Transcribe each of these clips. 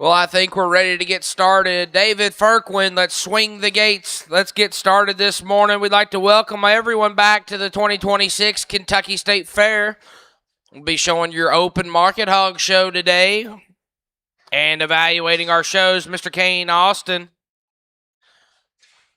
Well, I think we're ready to get started. David Firkwin, let's swing the gates. Let's get started this morning. We'd like to welcome everyone back to the 2026 Kentucky State Fair. We'll be showing your open market hog show today and evaluating our shows, Mr. Kane Austin.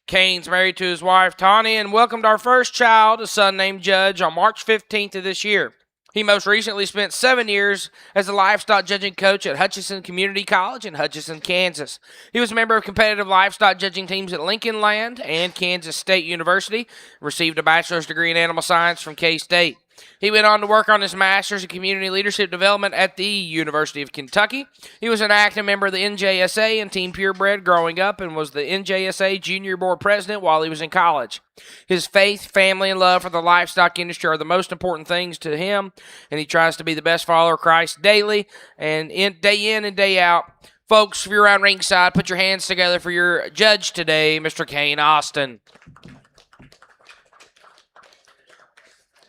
Kane's married to his wife, Tawny, and welcomed our first child, a son named Judge, on March 15th of this year. He most recently spent 7 years as a livestock judging coach at Hutchinson Community College in Hutchinson, Kansas. He was a member of competitive livestock judging teams at Lincoln Land and Kansas State University, received a bachelor's degree in animal science from K-State. He went on to work on his master's in community leadership development at the University of Kentucky. He was an active member of the NJSA and Team Purebred growing up and was the NJSA junior board president while he was in college. His faith, family, and love for the livestock industry are the most important things to him, and he tries to be the best follower of Christ daily and day in and day out. Folks, if you're around ringside, put your hands together for your judge today, Mr. Kane Austin.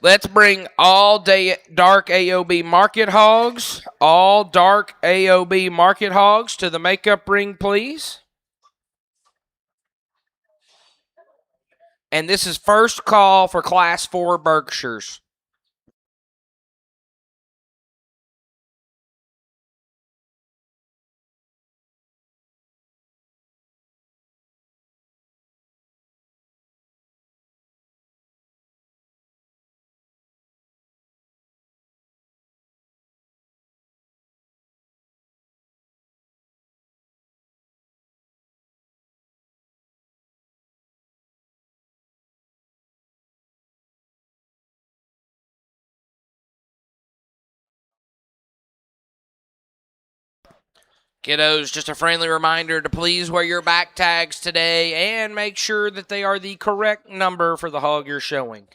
Let's bring all day dark AOB market hogs, all dark AOB market hogs to the makeup ring, please. And this is first call for Class 4 Berkshires. Kiddos, just a friendly reminder to please wear your back tags today and make sure that they are the correct number for the hog you're showing.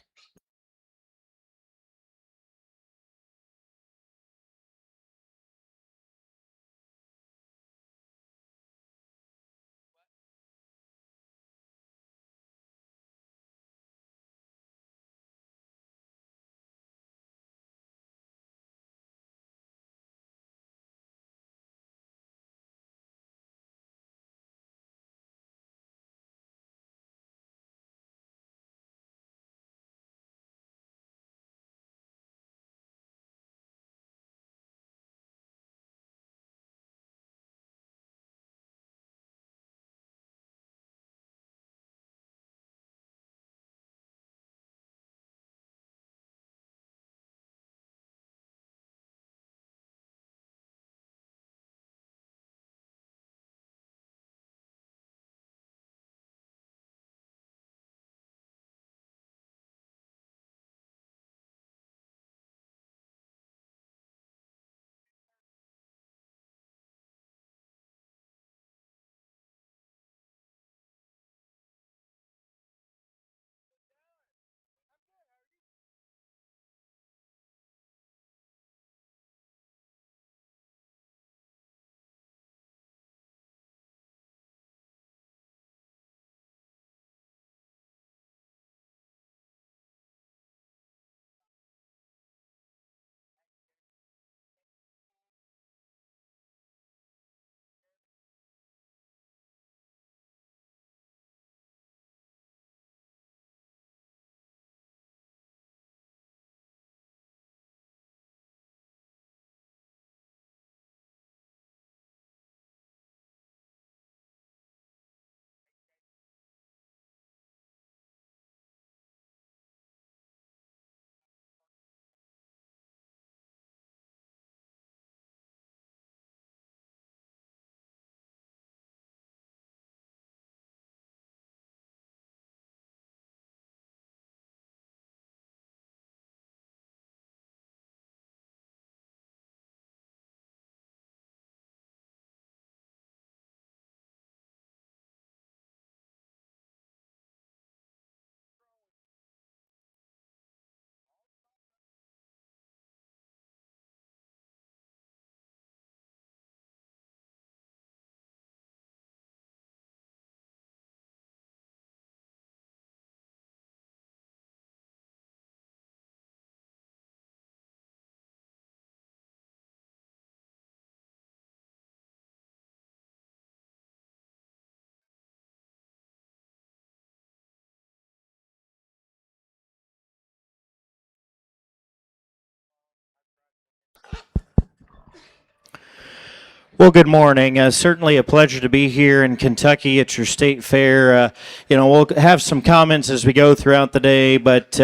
Well, good morning. Certainly a pleasure to be here in Kentucky at your state fair. We'll have some comments as we go throughout the day, but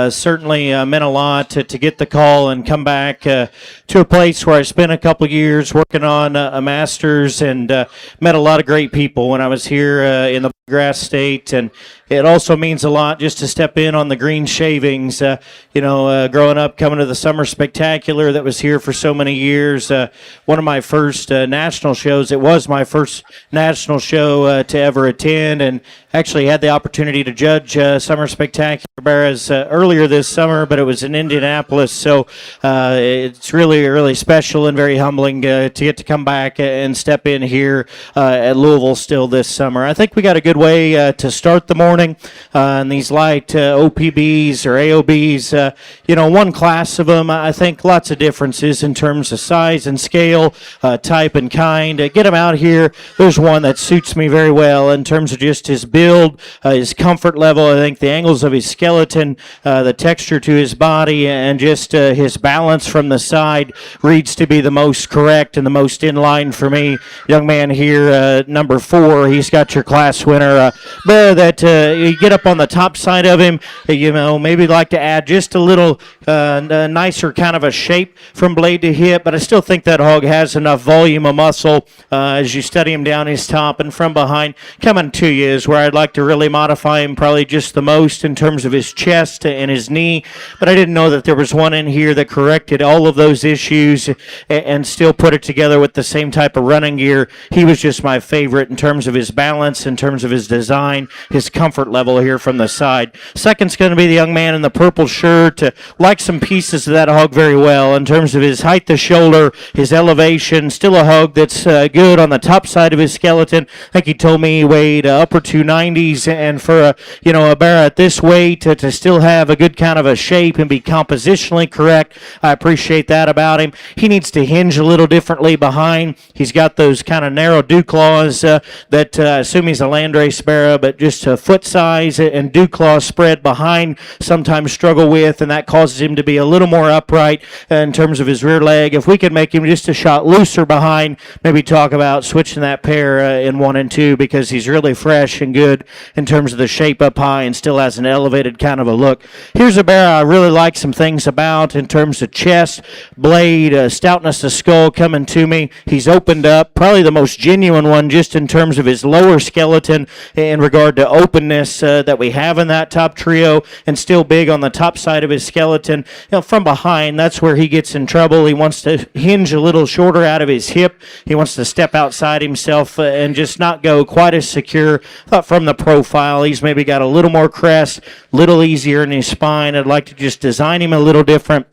certainly meant a lot to get the call and come back to a place where I spent a couple years working on a master's and met a lot of great people when I was here in the grass state. And it also means a lot just to step in on the green shavings. Growing up, coming to the Summer Spectacular that was here for so many years. One of my first national shows. It was my first national show to ever attend, and actually had the opportunity to judge Summer Spectacular Bears earlier this summer, but it was in Indianapolis. So it's really, really special and very humbling to get to come back and step in here at Louisville still this summer. I think we got a good way to start the morning in these light OPBs or AOBs. One class of them, I think lots of differences in terms of size and scale, type and kind. Get them out here. There's one that suits me very well in terms of just his build, his comfort level. I think the angles of his skeleton, the texture to his body, and just his balance from the side reads to be the most correct and the most in line for me. Young man here, number 4, he's got your class winner. Bear that you get up on the top side of him, maybe like to add just a little nicer kind of a shape from blade to hip, but I still think that hog has enough volume of muscle as you study him down his top and from behind. Coming to you is where I'd like to really modify him probably just the most in terms of his chest and his knee, but I didn't know that there was one in here that corrected all of those issues and still put it together with the same type of running gear. He was just my favorite in terms of his balance, in terms of his design, his comfort level here from the side. Second's going to be the young man in the purple shirt. Like some pieces of that hog very well in terms of his height to shoulder, his elevation. Still a hog that's good on the top side of his skeleton. I think he told me he weighed upper 290s, and for a bear at this weight to still have a good kind of a shape and be compositionally correct, I appreciate that about him. He needs to hinge a little differently behind. He's got those kind of narrow dew claws that I assume he's a landrace bear, but just foot size and dew claw spread behind sometimes struggle with, and that causes him to be a little more upright in terms of his rear leg. If we could make him just a shot looser behind, maybe talk about switching that pair in 1 and 2, because he's really fresh and good in terms of the shape up high and still has an elevated kind of a look. Here's a bear I really like some things about in terms of chest, blade, stoutness of skull coming to me. He's opened up, probably the most genuine one just in terms of his lower skeleton in regard to openness that we have in that top trio, and still big on the top side of his skeleton. From behind, that's where he gets in trouble. He wants to hinge a little shorter out of his hip. He wants to step outside himself and just not go quite as secure. Thought from the profile, he's maybe got a little more crest, little easier in his spine. I'd like to just design him a little different.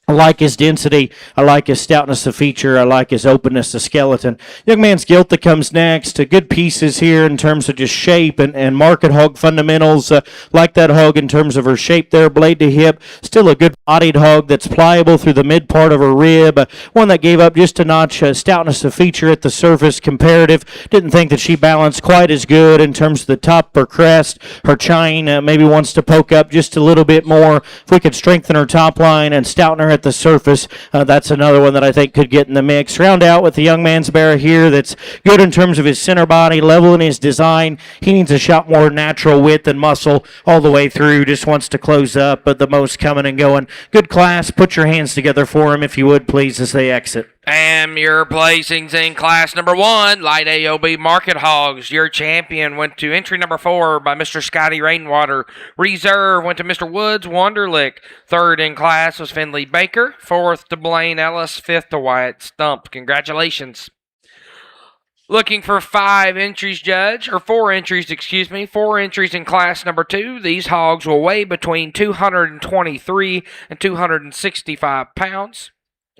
I like his density. I like his stoutness of feature. I like his openness of skeleton. Young man's gilt that comes next. Good pieces here in terms of just shape and market hog fundamentals. Like that hog in terms of her shape there, blade to hip. Still a good bodied hog that's pliable through the mid part of her rib. One that gave up just a notch stoutness of feature at the surface comparative. Didn't think that she balanced quite as good in terms of the top, her crest, her chine. Maybe wants to poke up just a little bit more. If we could strengthen her top line and stouten her at the surface, that's another one that I think could get in the mix. Round out with the young man's bear here that's good in terms of his center body, level in his design. He needs a shot more natural width and muscle all the way through. Just wants to close up, but the most coming and going. Good class. Put your hands together for him if you would, please, as they exit. And your placings in class number 1, light AOB Market Hogs. Your champion went to entry number 4 by Mr. Scotty Rainwater. Reserve went to Mr. Woods Wonderlick. Third in class was Finley Baker. Fourth to Blaine Ellis. Fifth to Wyatt Stump. Congratulations. Looking for 5 entries, Judge, or 4 entries, excuse me. 4 entries in class number 2. These hogs will weigh between 223 and 265 pounds.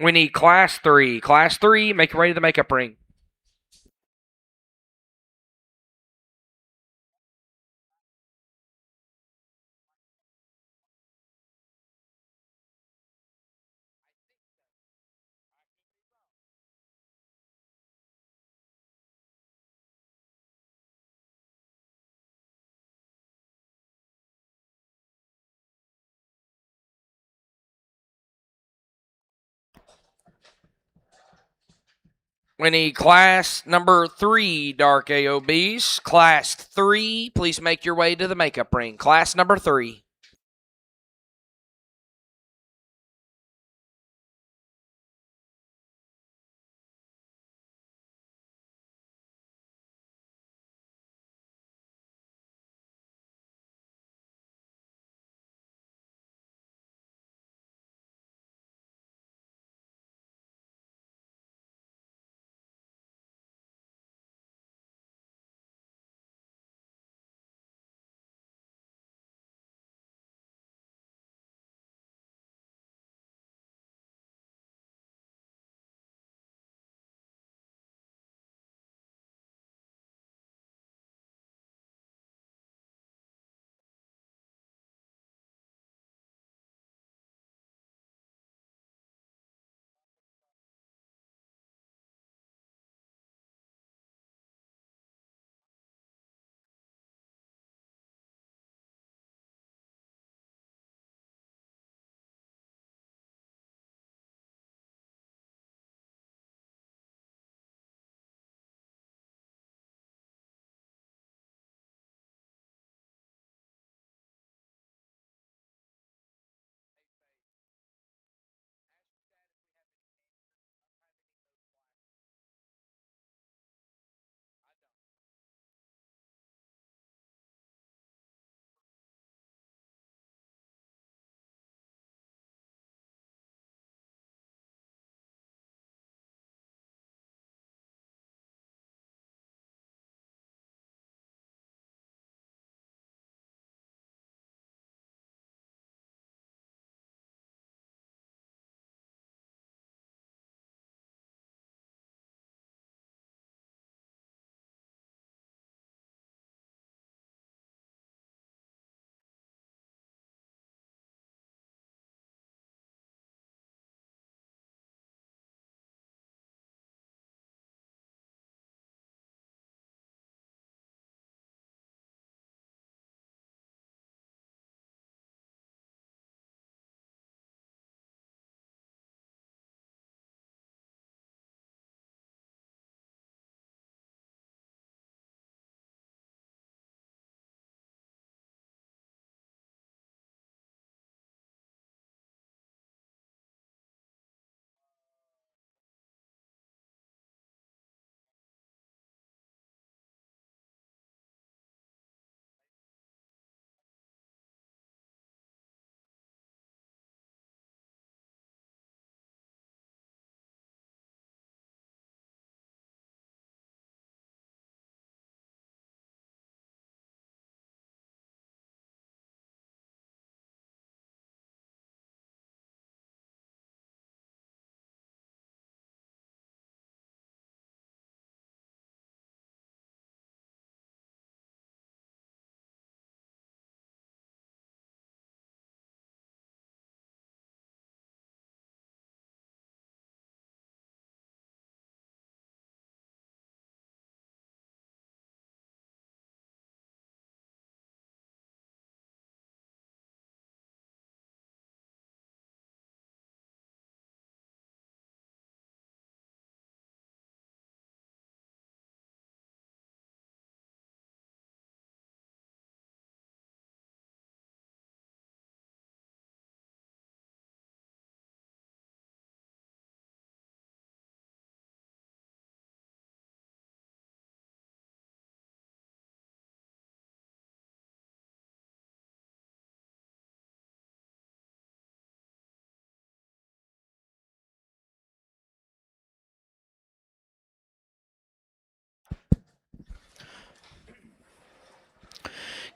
We need class 3. Class 3, make ready the makeup ring. We need class number 3 dark AOBs. Class 3, please make your way to the makeup ring. Class number 3.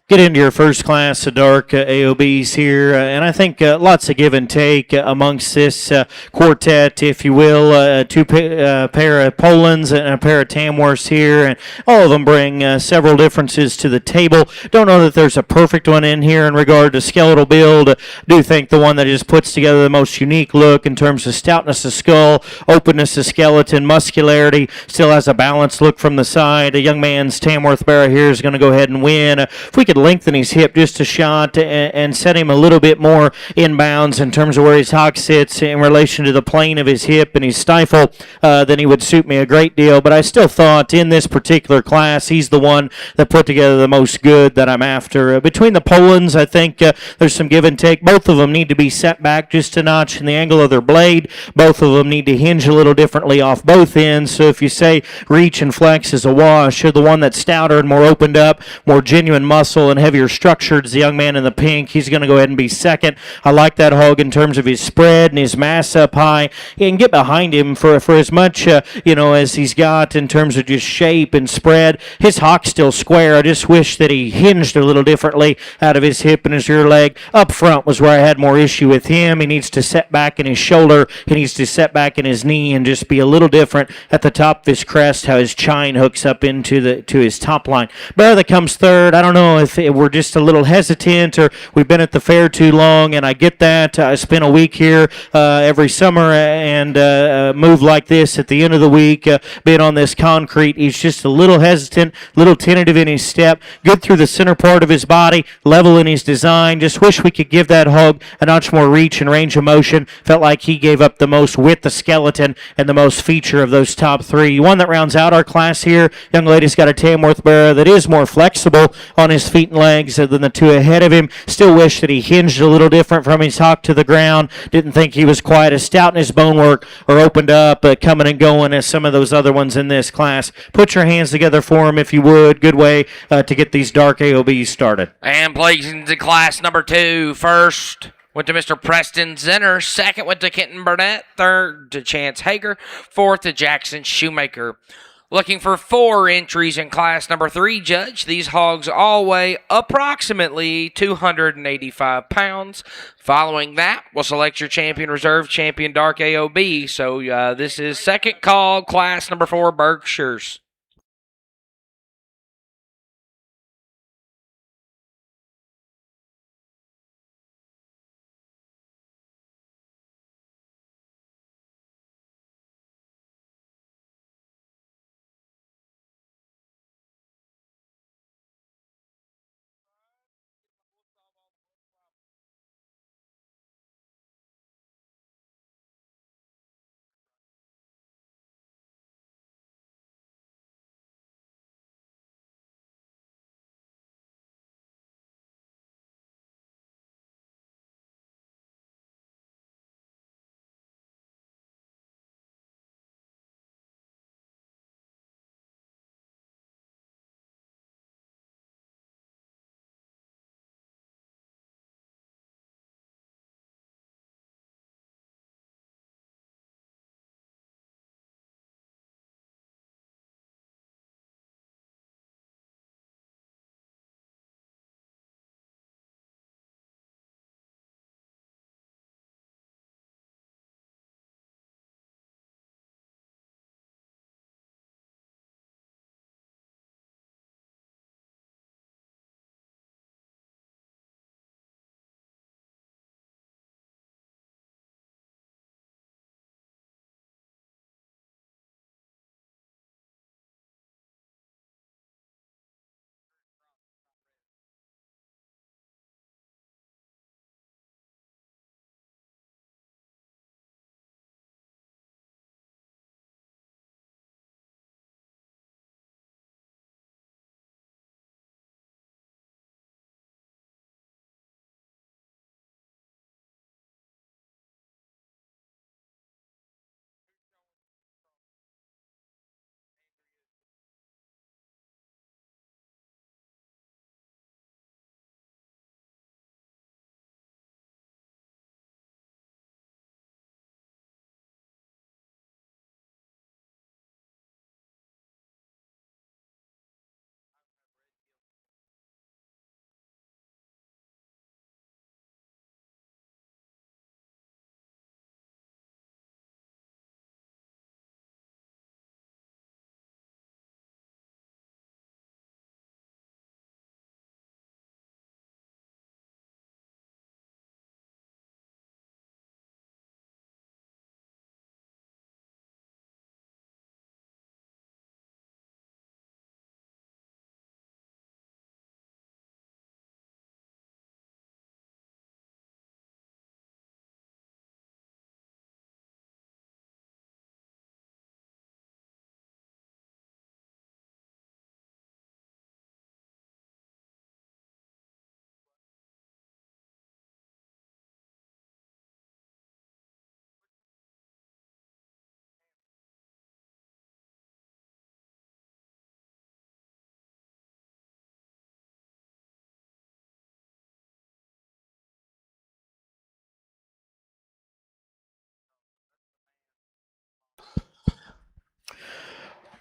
Get into your first class of dark AOBs here, and I think lots of give and take amongst this quartet, if you will. Pair of Polands and a pair of Tamworths here, and all of them bring several differences to the table. Don't know that there's a perfect one in here in regard to skeletal build. Do think the one that just puts together the most unique look in terms of stoutness of skull, openness of skeleton, muscularity, still has a balanced look from the side. A young man's Tamworth Barra here is going to go ahead and win. If we could could lengthen his hip just a shot and set him a little bit more inbounds in terms of where his hock sits in relation to the plane of his hip and his stifle, then he would suit me a great deal. But I still thought in this particular class, he's the one that put together the most good that I'm after. Between the Polands, I think there's some give and take. Both of them need to be set back just a notch in the angle of their blade. Both of them need to hinge a little differently off both ends. So if you say reach and flex is a wash, or the one that's stouter and more opened up, more genuine muscle and heavier structured is the young man in the pink. He's going to go ahead and be second. I like that hog in terms of his spread and his mass up high. You can get behind him for as much as he's got in terms of just shape and spread. His hock's still square. I just wish that he hinged a little differently out of his hip and his rear leg. Up front was where I had more issue with him. He needs to set back in his shoulder. He needs to set back in his knee and just be a little different at the top of his crest, how his chine hooks up into his top line. Bear that comes third. I don't know if we're just a little hesitant or we've been at the fair too long, and I get that. I spent a week here every summer and move like this at the end of the week, being on this concrete. He's just a little hesitant, a little tentative in his step, good through the center part of his body, level in his design. Just wish we could give that hog a notch more reach and range of motion. Felt like he gave up the most width of skeleton and the most feature of those top three. One that rounds out our class here, young lady's got a Tamworth bearer that is more flexible on his feet and legs than the two ahead of him. Still wish that he hinged a little different from his hock to the ground. Didn't think he was quite as stout in his bone work or opened up, coming and going as some of those other ones in this class. Put your hands together for him if you would. Good way to get these dark AOBs started. And placing to class number 2, first went to Mr. Preston Zenner, second went to Kenton Burnett, third to Chance Hager, fourth to Jackson Shoemaker. Looking for 4 entries in class number 3, Judge. These hogs all weigh approximately 285 pounds. Following that, we'll select your champion reserve, champion dark AOB. So this is second call, class number 4, Berkshires.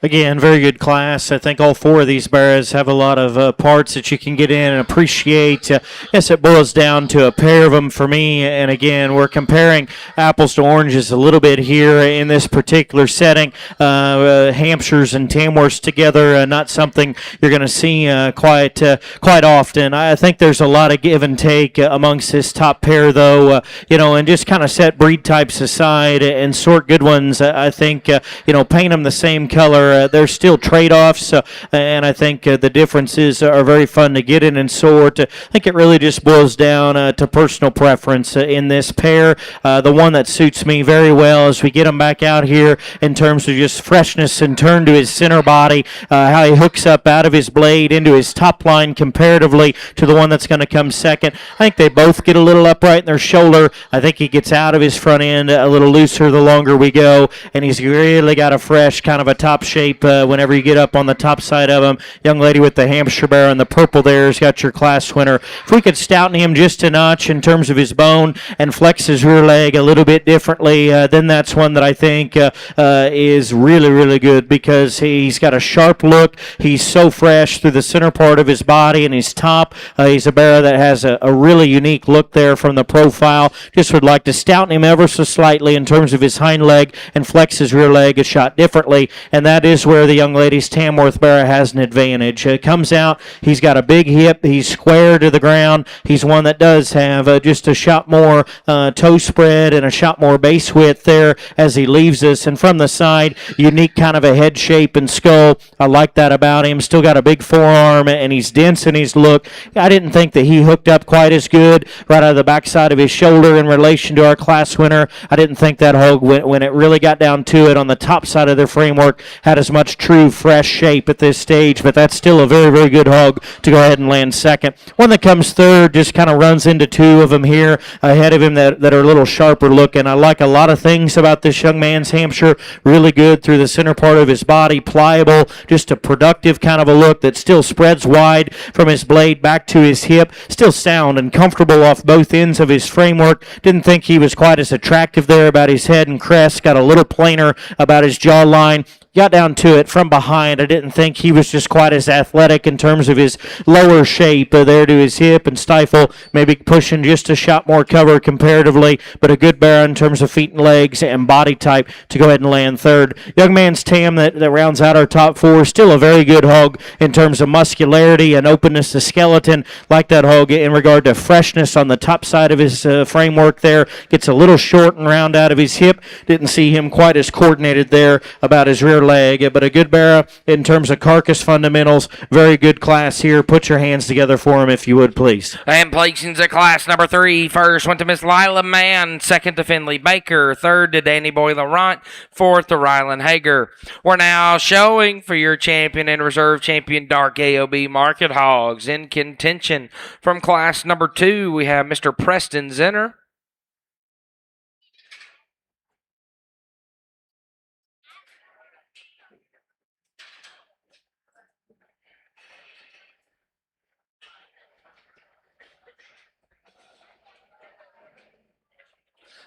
Again, very good class. I think all four of these bears have a lot of parts that you can get in and appreciate. Yes, it boils down to a pair of them for me. And again, we're comparing apples to oranges a little bit here in this particular setting. Hampshires and Tamworths together, not something you're going to see quite often. I think there's a lot of give and take amongst this top pair, though. And just kind of set breed types aside and sort good ones. I think paint them the same color. There's still trade-offs, and I think the differences are very fun to get in and sort. I think it really just boils down to personal preference in this pair. The one that suits me very well as we get him back out here in terms of just freshness and turn to his center body, how he hooks up out of his blade into his top line comparatively to the one that's going to come second. I think they both get a little upright in their shoulder. I think he gets out of his front end a little looser the longer we go, and he's really got a fresh kind of a top shape whenever you get up on the top side of him. Young lady with the Hampshire Bear and the purple there has got your class winner. If we could stouten him just a notch in terms of his bone and flex his rear leg a little bit differently, then that's one that I think is really, really good because he's got a sharp look. He's so fresh through the center part of his body and his top. He's a bear that has a really unique look there from the profile. Just would like to stouten him ever so slightly in terms of his hind leg and flex his rear leg a shot differently, and that is where the young lady's Tamworth Bear has an advantage. Comes out, he's got a big hip, he's square to the ground. He's one that does have just a shot more toe spread and a shot more base width there as he leaves us, and from the side, unique kind of a head shape and skull. I like that about him. Still got a big forearm, and he's dense in his look. I didn't think that he hooked up quite as good right out of the backside of his shoulder in relation to our class winner. I didn't think that hog, when it really got down to it on the top side of their framework, had as much true fresh shape at this stage, but that's still a very, very good hog to go ahead and land second. One that comes third just kind of runs into two of them here ahead of him that are a little sharper looking. I like a lot of things about this young man's Hampshire. Really good through the center part of his body, pliable, just a productive kind of a look that still spreads wide from his blade back to his hip, still sound and comfortable off both ends of his framework. Didn't think he was quite as attractive there about his head and crest, got a little plainer about his jawline. Got down to it from behind. I didn't think he was just quite as athletic in terms of his lower shape there to his hip and stifle, maybe pushing just a shot more cover comparatively, but a good bear in terms of feet and legs and body type to go ahead and land third. Young man's Tam that rounds out our top four. Still a very good hog in terms of muscularity and openness to skeleton. Like that hog in regard to freshness on the top side of his framework there. Gets a little short and round out of his hip. Didn't see him quite as coordinated there about his rear leg, but a good bear in terms of carcass fundamentals. Very good class here. Put your hands together for him if you would, please. And placings at class number 3. First went to Miss Lila Mann. Second to Finley Baker. Third to Danny Boy Laurent. Fourth to Rylan Hager. We're now showing for your champion and reserve champion Dark AOB Market Hogs. In contention from class number 2, we have Mr. Preston Zenner.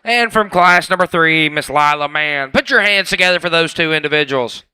And from class number 3, Miss Lila Mann. Put your hands together for those two individuals.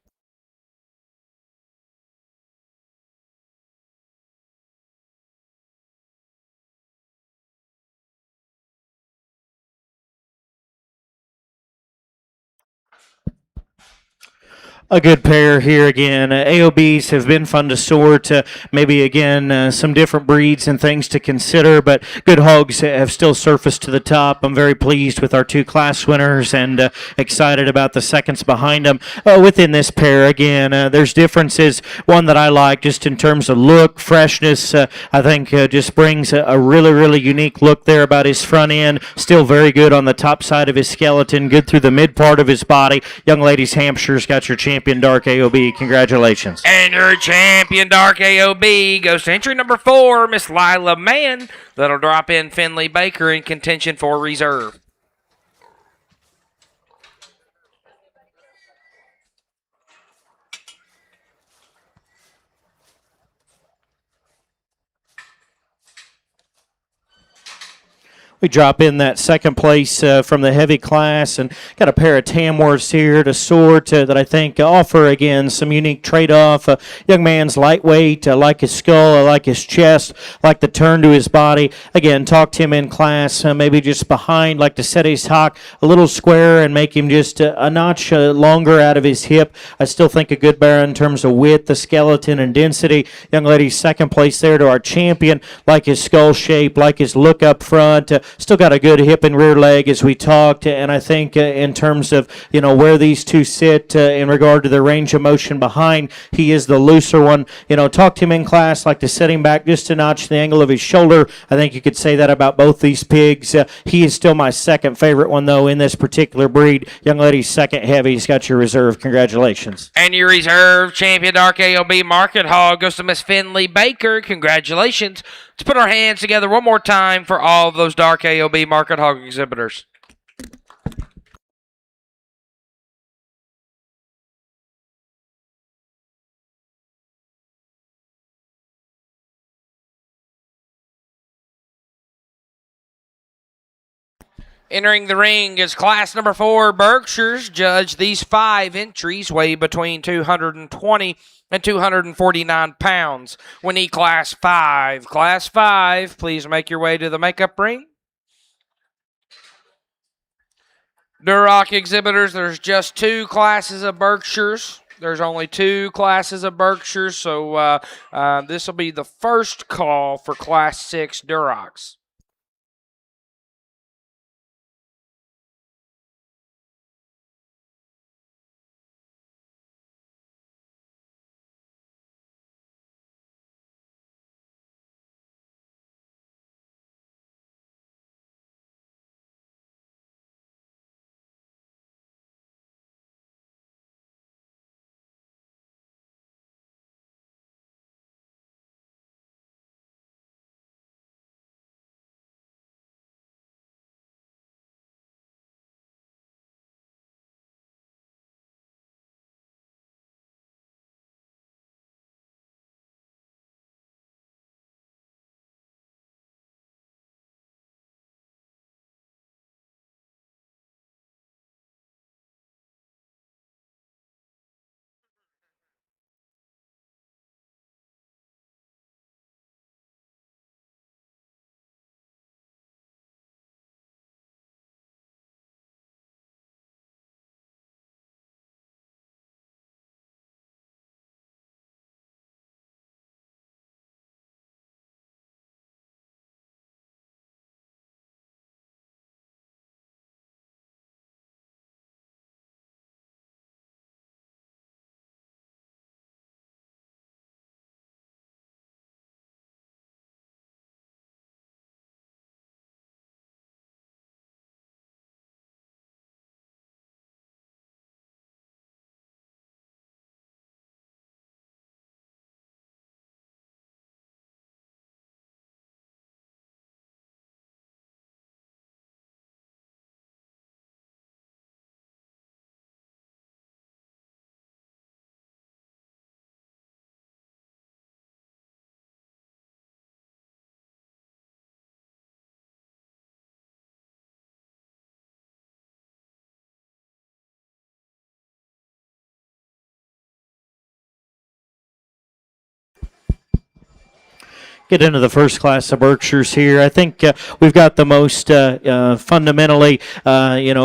A good pair here again. AOBs have been fun to sort. Maybe again some different breeds and things to consider, but good hogs have still surfaced to the top. I'm very pleased with our two class winners and excited about the seconds behind them. Within this pair, again, there's differences. One that I like just in terms of look, freshness, I think just brings a really, really unique look there about his front end. Still very good on the top side of his skeleton, good through the mid part of his body. Young ladies, Hampshire's got your champion Dark AOB. Congratulations. And your champion Dark AOB goes to entry number 4, Miss Lila Mann. That'll drop in Finley Baker in contention for reserve. We drop in that second place from the heavy class, and got a pair of Tamworths here to sort that I think offer, again, some unique trade-off. Young man's lightweight. I like his skull. I like his chest. I like the turn to his body. Again, talked him in class, maybe just behind, like to set his hock a little square and make him just a notch longer out of his hip. I still think a good bear in terms of width, the skeleton, and density. Young lady, second place there to our champion. Like his skull shape, like his look up front. Still got a good hip and rear leg as we talked, and I think in terms of where these two sit in regard to their range of motion behind, he is the looser one. Talked him in class, like to set him back just a notch the angle of his shoulder. I think you could say that about both these pigs. He is still my second favorite one though in this particular breed. Young lady, second heavy. He's got your reserve. Congratulations. And your reserve champion Dark AOB Market Hog goes to Miss Finley Baker. Congratulations. Let's put our hands together one more time for all of those Dark AOB Market Hog exhibitors. Entering the ring is class number 4 Berkshires. Judge, these 5 entries weigh between 220 and 249 pounds. We need class 5. Class 5, please make your way to the makeup ring. Duroc exhibitors, there's just 2 classes of Berkshires. There's only 2 classes of Berkshires, so this will be the first call for class 6 Durocs. Get into the first class of Berkshires here. I think we've got the most fundamentally,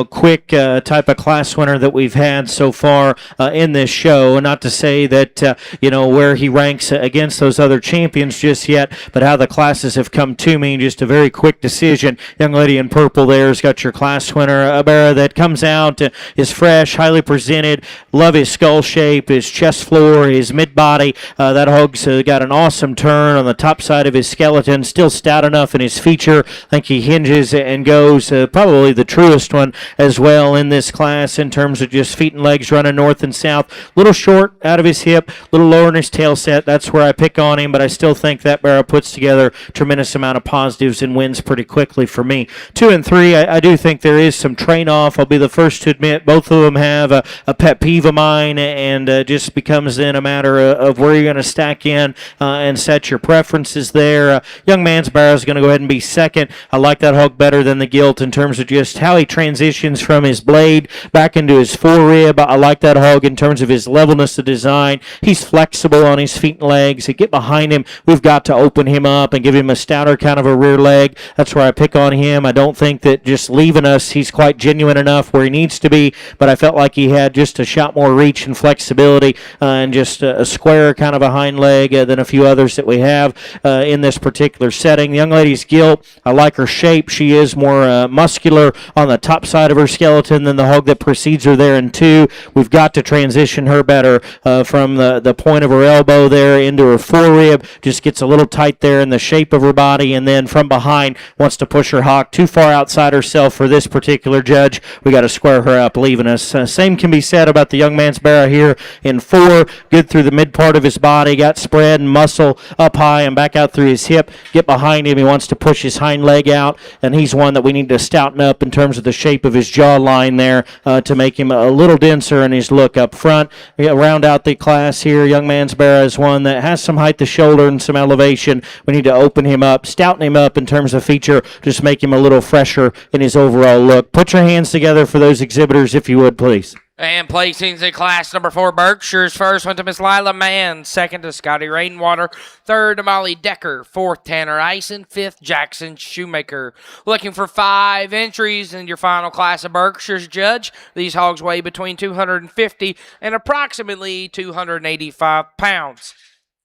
quick type of class winner that we've had so far in this show. Not to say that, where he ranks against those other champions just yet, but how the classes have come to me. Just a very quick decision. Young lady in purple there's got your class winner. A bear that comes out, is fresh, highly presented. Love his skull shape, his chest floor, his mid-body. That hog's got an awesome turn on the top side of his skeleton, still stout enough in his feature. I think he hinges and goes probably the truest one as well in this class in terms of just feet and legs running north and south. Little short out of his hip, little lower in his tail set. That's where I pick on him, but I still think that barrel puts together tremendous amount of positives and wins pretty quickly for me. 2 and 3, I do think there is some train off. I'll be the first to admit both of them have a pet peeve of mine, and just becomes then a matter of where you're going to stack in and set your preferences. is there. Young Mansborough is going to go ahead and be second. I like that hog better than the gilt in terms of just how he transitions from his blade back into his forerib. I like that hog in terms of his levelness of design. He's flexible on his feet and legs. To get behind him, we've got to open him up and give him a stouter kind of a rear leg. That's where I pick on him. I don't think that just leaving us, he's quite genuine enough where he needs to be, but I felt like he had just a shot more reach and flexibility and just a square kind of a hind leg than a few others that we have in this particular setting. The young lady's gilt, I like her shape. She is more muscular on the top side of her skeleton than the hog that precedes her there in 2. We've got to transition her better from the point of her elbow there into her forerib. Just gets a little tight there in the shape of her body, and then from behind wants to push her hock too far outside herself for this particular judge. We got to square her up, leaving us. Same can be said about the young Mansborough here in 4. Good through the mid part of his body, got spread and muscle up high and back out through his hip. Get behind him. He wants to push his hind leg out, and he's one that we need to stouten up in terms of the shape of his jawline there to make him a little denser in his look up front. We round out the class here. Young Mansborough is one that has some height to shoulder and some elevation. We need to open him up, stouten him up in terms of feature, just make him a little fresher in his overall look. Put your hands together for those exhibitors, if you would, please. And placings in class number 4, Berkshire's first went to Miss Lila Mann, second to Scotty Rainwater, third to Molly Decker, fourth Tanner Ison, fifth Jackson Shoemaker. Looking for 5 entries in your final class of Berkshire's, Judge. These hogs weigh between 250 and approximately 285 pounds.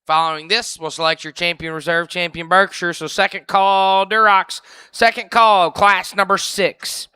Following this, we'll select your champion reserve, champion Berkshire. So second call, Durox. Second call, class number 6.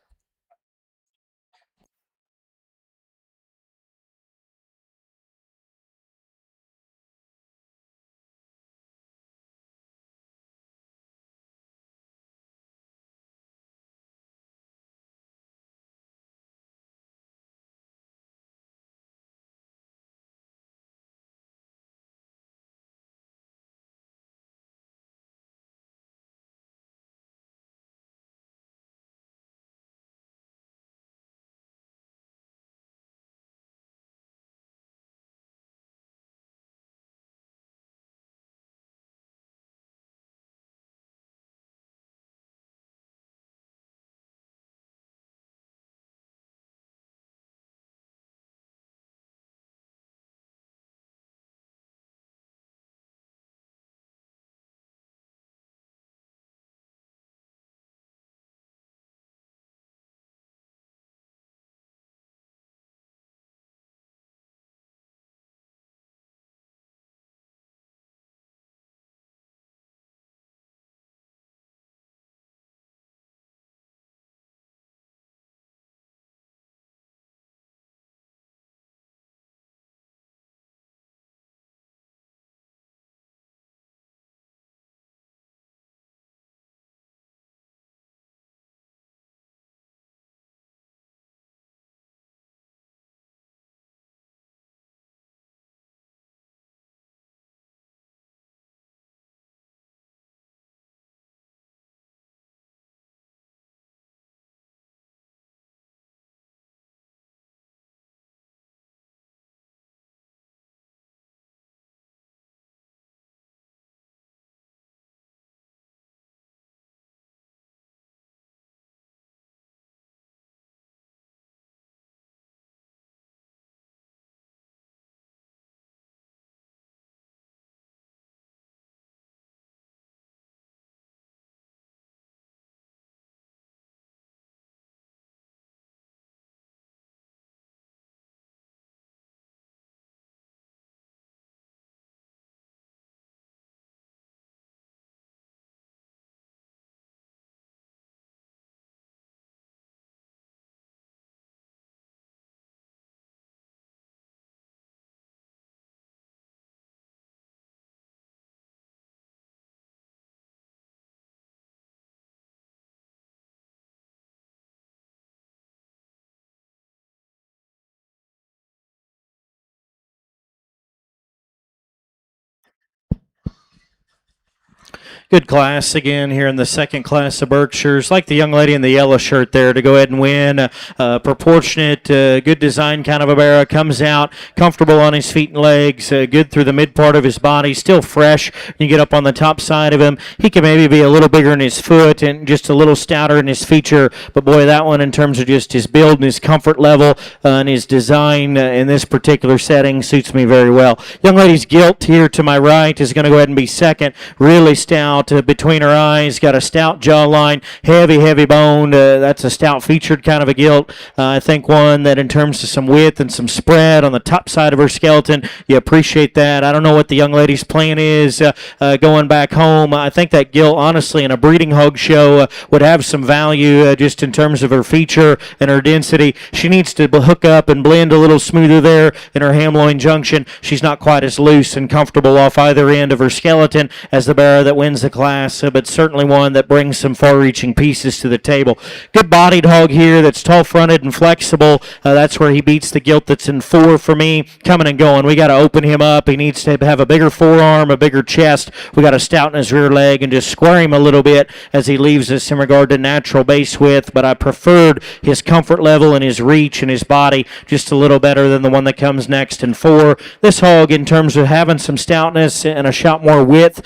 Good class again here in the second class of Berkshires. Like the young lady in the yellow shirt there to go ahead and win. Proportionate, good design kind of a barrow. Comes out comfortable on his feet and legs. Good through the mid part of his body. Still fresh. You get up on the top side of him. He can maybe be a little bigger in his foot and just a little stouter in his feature. But boy, that one in terms of just his build and his comfort level and his design in this particular setting suits me very well. Young lady's gilt here to my right is going to go ahead and be second. Really stout. Between her eyes, got a stout jawline, heavy boned. That's a stout featured kind of a gilt. I think one that in terms of some width and some spread on the top side of her skeleton, you appreciate that. I don't know what the young lady's plan is going back home. I think that gilt, honestly, in a breeding hog show would have some value just in terms of her feature and her density. She needs to hook up and blend a little smoother there in her ham-loin junction. She's not quite as loose and comfortable off either end of her skeleton as the barrow that wins the class, but certainly one that brings some far-reaching pieces to the table. Good-bodied hog here that's tall-fronted and flexible. That's where he beats the gilt that's in 4 for me. Coming and going. We got to open him up. He needs to have a bigger forearm, a bigger chest. We got to stouten his rear leg and just square him a little bit as he leaves us in regard to natural base width, but I preferred his comfort level and his reach and his body just a little better than the one that comes next in 4. This hog, in terms of having some stoutness and a shot more width,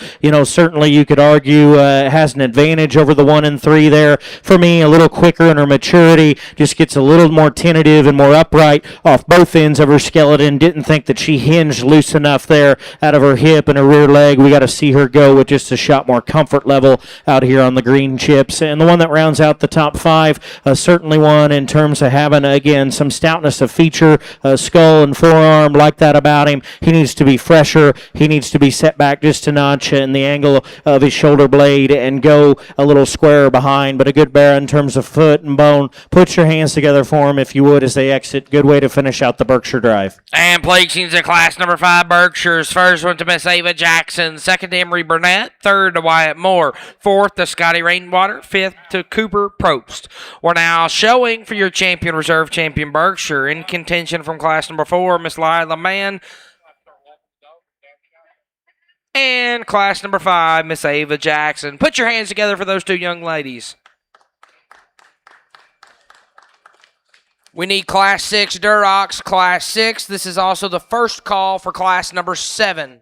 certainly you could argue has an advantage over the 1 and 3 there. For me, a little quicker in her maturity, just gets a little more tentative and more upright off both ends of her skeleton. Didn't think that she hinged loose enough there out of her hip and her rear leg. We got to see her go with just a shot more comfort level out here on the green chips. And the one that rounds out the top 5, certainly one in terms of having, again, some stoutness of feature, skull and forearm, like that about him. He needs to be fresher. He needs to be set back just a notch in the angle of his shoulder blade and go a little squarer behind, but a good bear in terms of foot and bone. Put your hands together for him if you would as they exit. Good way to finish out the Berkshire Drive. And placings in class number 5 Berkshires. First one to Miss Ava Jackson, second to Emery Burnett, third to Wyatt Moore, fourth to Scotty Rainwater, fifth to Cooper Probst. We're now showing for your champion reserve champion Berkshire. In contention from class number 4, Miss Lila Mann. And class number 5, Miss Ava Jackson. Put your hands together for those two young ladies. We need class 6 Durox, class 6. This is also the first call for class number 7.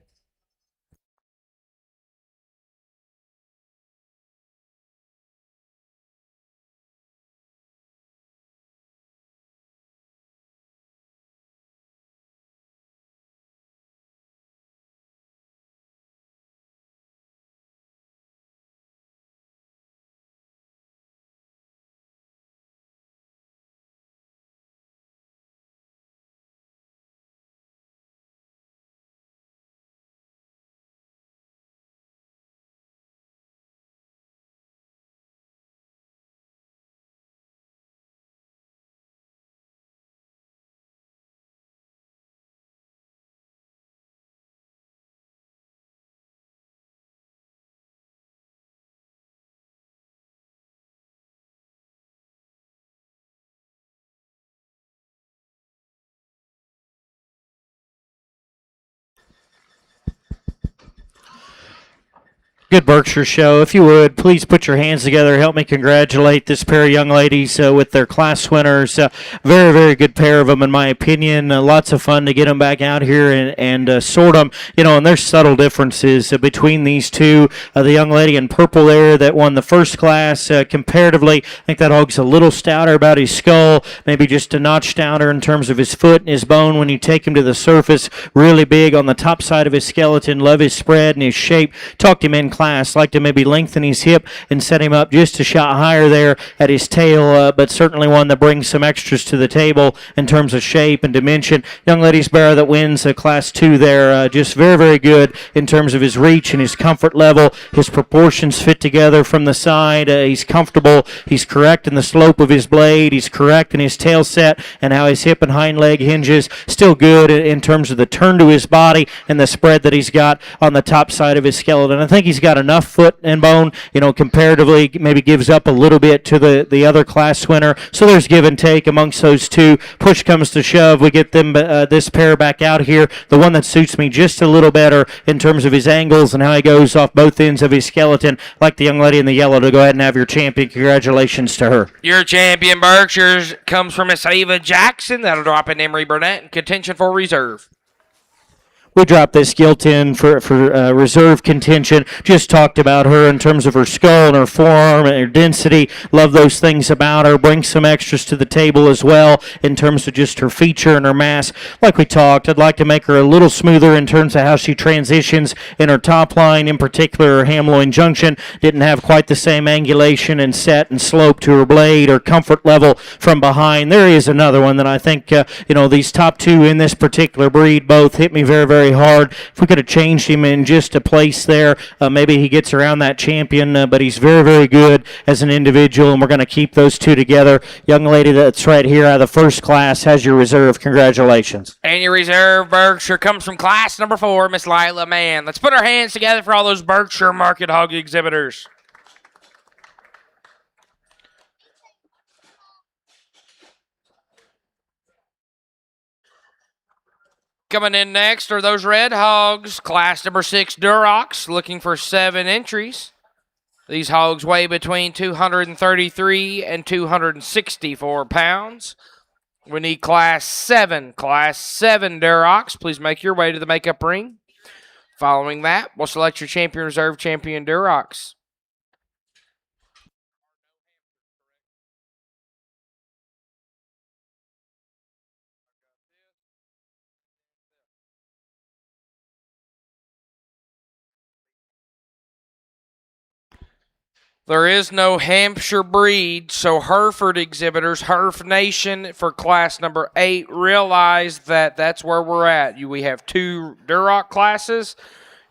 Good Berkshire show. If you would, please put your hands together. Help me congratulate this pair of young ladies with their class winners. Very good pair of them, in my opinion. Lots of fun to get them back out here and sort them. And there's subtle differences between these two. The young lady in purple there that won the first class, comparatively, I think that hog's a little stouter about his skull, maybe just a notch stouter in terms of his foot and his bone when you take him to the surface. Really big on the top side of his skeleton. Love his spread and his shape. Talked him in class, like to maybe lengthen his hip and set him up just a shot higher there at his tail, but certainly one that brings some extras to the table in terms of shape and dimension. Young ladies barrow that wins class 2 there, just very good in terms of his reach and his comfort level. His proportions fit together from the side. He's comfortable. He's correct in the slope of his blade. He's correct in his tail set and how his hip and hind leg hinges. Still good in terms of the turn to his body and the spread that he's got on the top side of his skeleton. I think he's got got enough foot and bone, comparatively maybe gives up a little bit to the other class winner. So there's give and take amongst those two. Push comes to shove, we get them this pair back out here. The one that suits me just a little better in terms of his angles and how he goes off both ends of his skeleton, like the young lady in the yellow, to go ahead and have your champion. Congratulations to her. Your champion Berkshires comes from Miss Ava Jackson. That'll drop in Emery Burnett in contention for reserve. We dropped this gilt in for reserve contention. Just talked about her in terms of her skull and her forearm and her density. Love those things about her. Bring some extras to the table as well in terms of just her feature and her mass. Like we talked, I'd like to make her a little smoother in terms of how she transitions in her top line. In particular, her ham-loin junction didn't have quite the same angulation and set and slope to her blade or comfort level from behind. There is another one that I think, these top two in this particular breed both hit me very, very hard. If we could have changed him in just a place there, maybe he gets around that champion, but he's very, very good as an individual, and we're going to keep those two together. Young lady that's right here out of the first class has your reserve. Congratulations. And your reserve Berkshire comes from class number 4, Miss Lila Mann. Let's put our hands together for all those Berkshire Market Hog exhibitors. Coming in next are those Red Hogs, class number 6 Durocs, looking for 7 entries. These hogs weigh between 233 and 264 pounds. We need class 7 Durocs. Please make your way to the makeup ring. Following that, we'll select your champion reserve champion Durocs. There is no Hampshire breed, so Hereford exhibitors, Herf Nation for class number 8, realize that that's where we're at. We have 2 Duroc classes,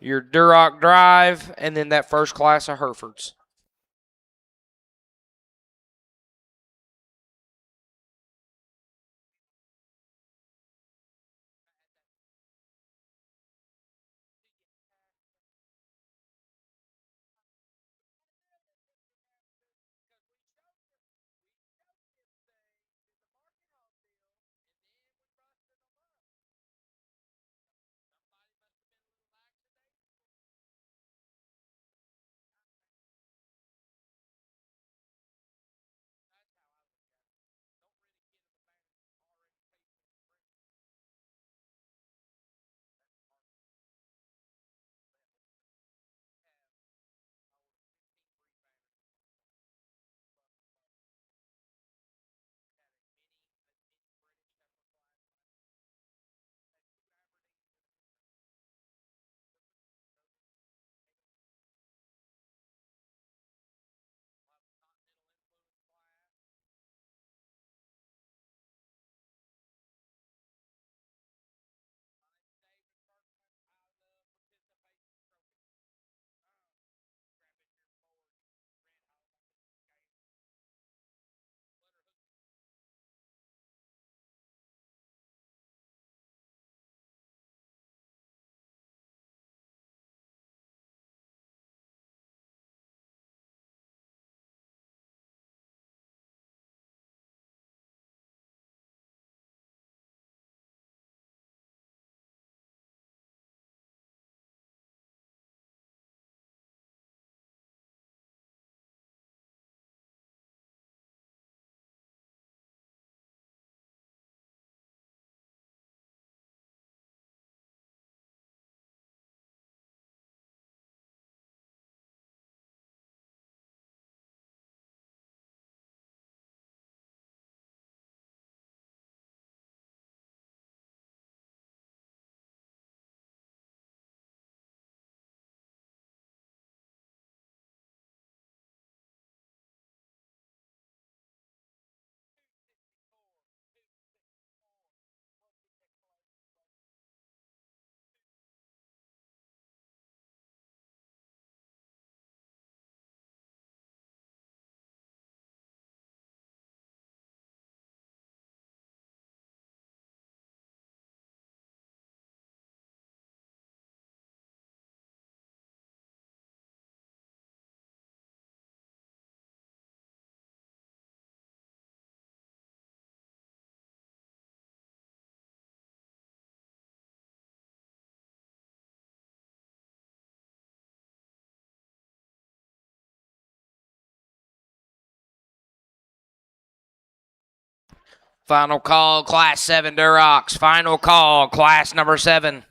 your Duroc Drive, and then that first class of Herefords. Final call, Class 7 Durocs. Final call, Class number 7.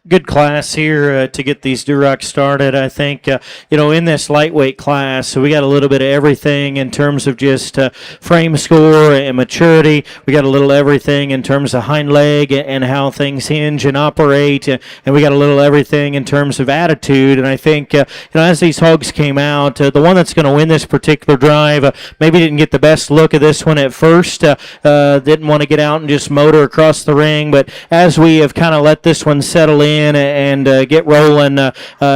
Good class here to get these Durocs started. I think, in this lightweight class, so we got a little bit of everything in terms of just frame score and maturity. We got a little everything in terms of hind leg and how things hinge and operate. And we got a little everything in terms of attitude. And I think, as these hogs came out, the one that's going to win this particular drive maybe didn't get the best look of this one at first. Didn't want to get out and just motor across the ring. But as we have kind of let this one settle in, and get rolling.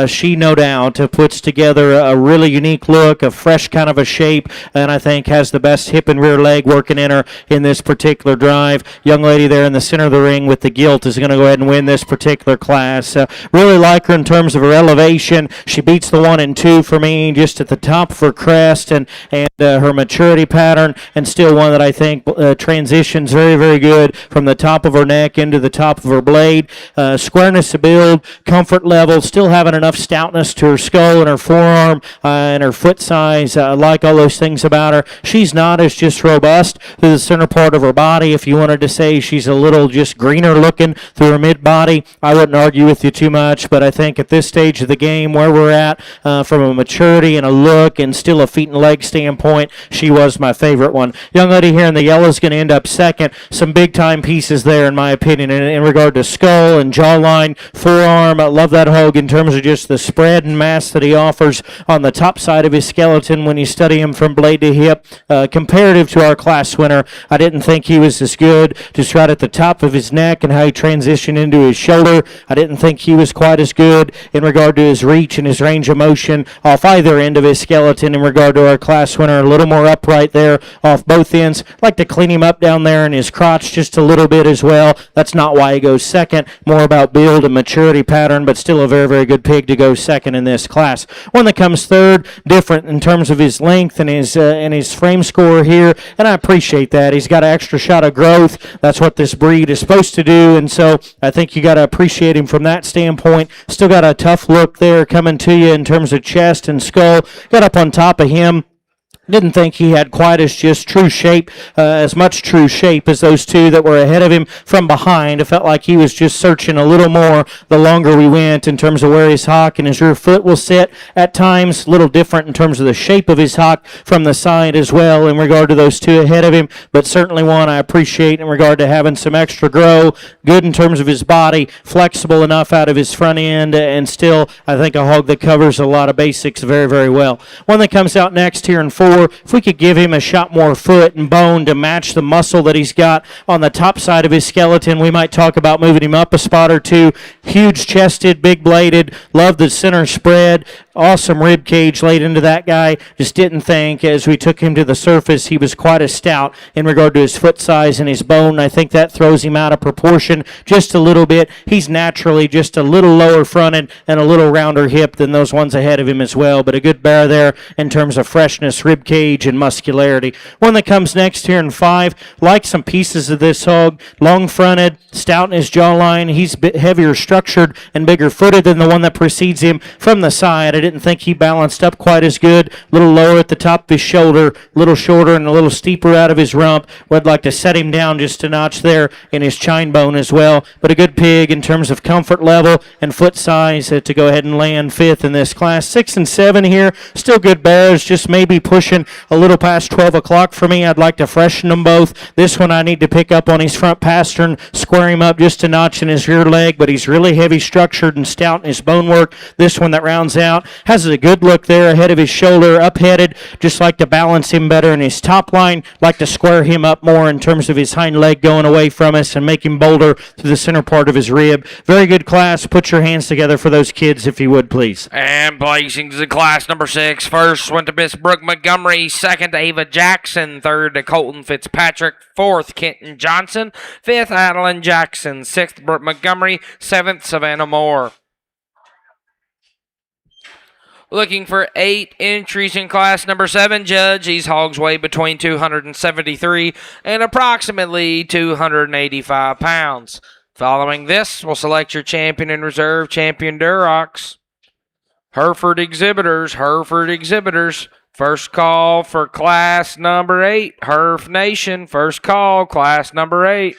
She, no doubt, puts together a really unique look, a fresh kind of a shape, and I think has the best hip and rear leg working in her in this particular drive. Young lady there in the center of the ring with the gilt is going to go ahead and win this particular class. Really like her in terms of her elevation. She beats the 1 and 2 for me, just at the top of her crest and her maturity pattern, and still one that I think transitions very, very good from the top of her neck into the top of her blade. Squareness of build, comfort level, still having enough stoutness to her skull and her forearm and her foot size. I like all those things about her. She's not as just robust through the center part of her body. If you wanted to say she's a little just greener looking through her mid-body, I wouldn't argue with you too much, but I think at this stage of the game where we're at from a maturity and a look and still a feet and leg standpoint, she was my favorite one. Young lady here in the yellow is going to end up second. Some big-time pieces there, in my opinion, in regard to skull and jawline, forearm. I love that hog in terms of just the spread and mass that he offers on the top side of his skeleton when you study him from blade to hip. Comparative to our class winner, I didn't think he was as good. Just right at the top of his neck and how he transitioned into his shoulder, I didn't think he was quite as good in regard to his reach and his range of motion off either end of his skeleton in regard to our class winner. A little more upright there off both ends. Like to clean him up down there in his crotch just a little bit as well. That's not why he goes second. More about build and maturity pattern, but still a very, very good pig to go second in this class. One that comes third, different in terms of his length and his frame score here, and I appreciate that. He's got an extra shot of growth. That's what this breed is supposed to do, and so I think you got to appreciate him from that standpoint. Still got a tough look there coming to you in terms of chest and skull. Got up on top of him. Didn't think he had quite as much true shape as those two that were ahead of him from behind. It felt like he was just searching a little more the longer we went in terms of where his hock and his rear foot will sit at times. A little different in terms of the shape of his hock from the side as well in regard to those two ahead of him, but certainly one I appreciate in regard to having some extra grow, good in terms of his body, flexible enough out of his front end, and still I think a hog that covers a lot of basics very, very well. One that comes out next here in 4, if we could give him a shot more foot and bone to match the muscle that he's got on the top side of his skeleton, we might talk about moving him up a spot or two. Huge chested, big bladed, love the center spread, awesome rib cage laid into that guy. Just didn't think as we took him to the surface he was quite a stout in regard to his foot size and his bone. I think that throws him out of proportion just a little bit. He's naturally just a little lower fronted and a little rounder hip than those ones ahead of him as well, but a good bear there in terms of freshness, rib cage, and muscularity. One that comes next here in 5, like some pieces of this hog, long fronted, stout in his jawline. He's a bit heavier structured and bigger footed than the one that precedes him from the side. I didn't think he balanced up quite as good. A little lower at the top of his shoulder, a little shorter and a little steeper out of his rump. Would like to set him down just a notch there in his chine bone as well. But a good pig in terms of comfort level and foot size to go ahead and land 5th in this class. 6 and 7 here, still good bears, just maybe pushing a little past 12 o'clock for me. I'd like to freshen them both. This one I need to pick up on his front pastern, square him up just a notch in his rear leg, but he's really heavy structured and stout in his bone work. This one that rounds out has a good look there ahead of his shoulder, up-headed, just like to balance him better in his top line, like to square him up more in terms of his hind leg going away from us and make him bolder through the center part of his rib. Very good class. Put your hands together for those kids if you would, please. And placing to class number 6. First went to Miss Brooke Montgomery. Second to Ava Jackson. Third to Colton Fitzpatrick. Fourth, Kenton Johnson. Fifth, Adeline Jackson. Sixth, Brooke Montgomery. Seventh, Savannah Moore. Looking for 8 entries in class number 7, Judge. These hogs weigh between 273 and approximately 285 pounds. Following this, we'll select your champion and reserve champion Durocs. Hereford Exhibitors. First call for class number 8. Herf Nation. First call, class number 8.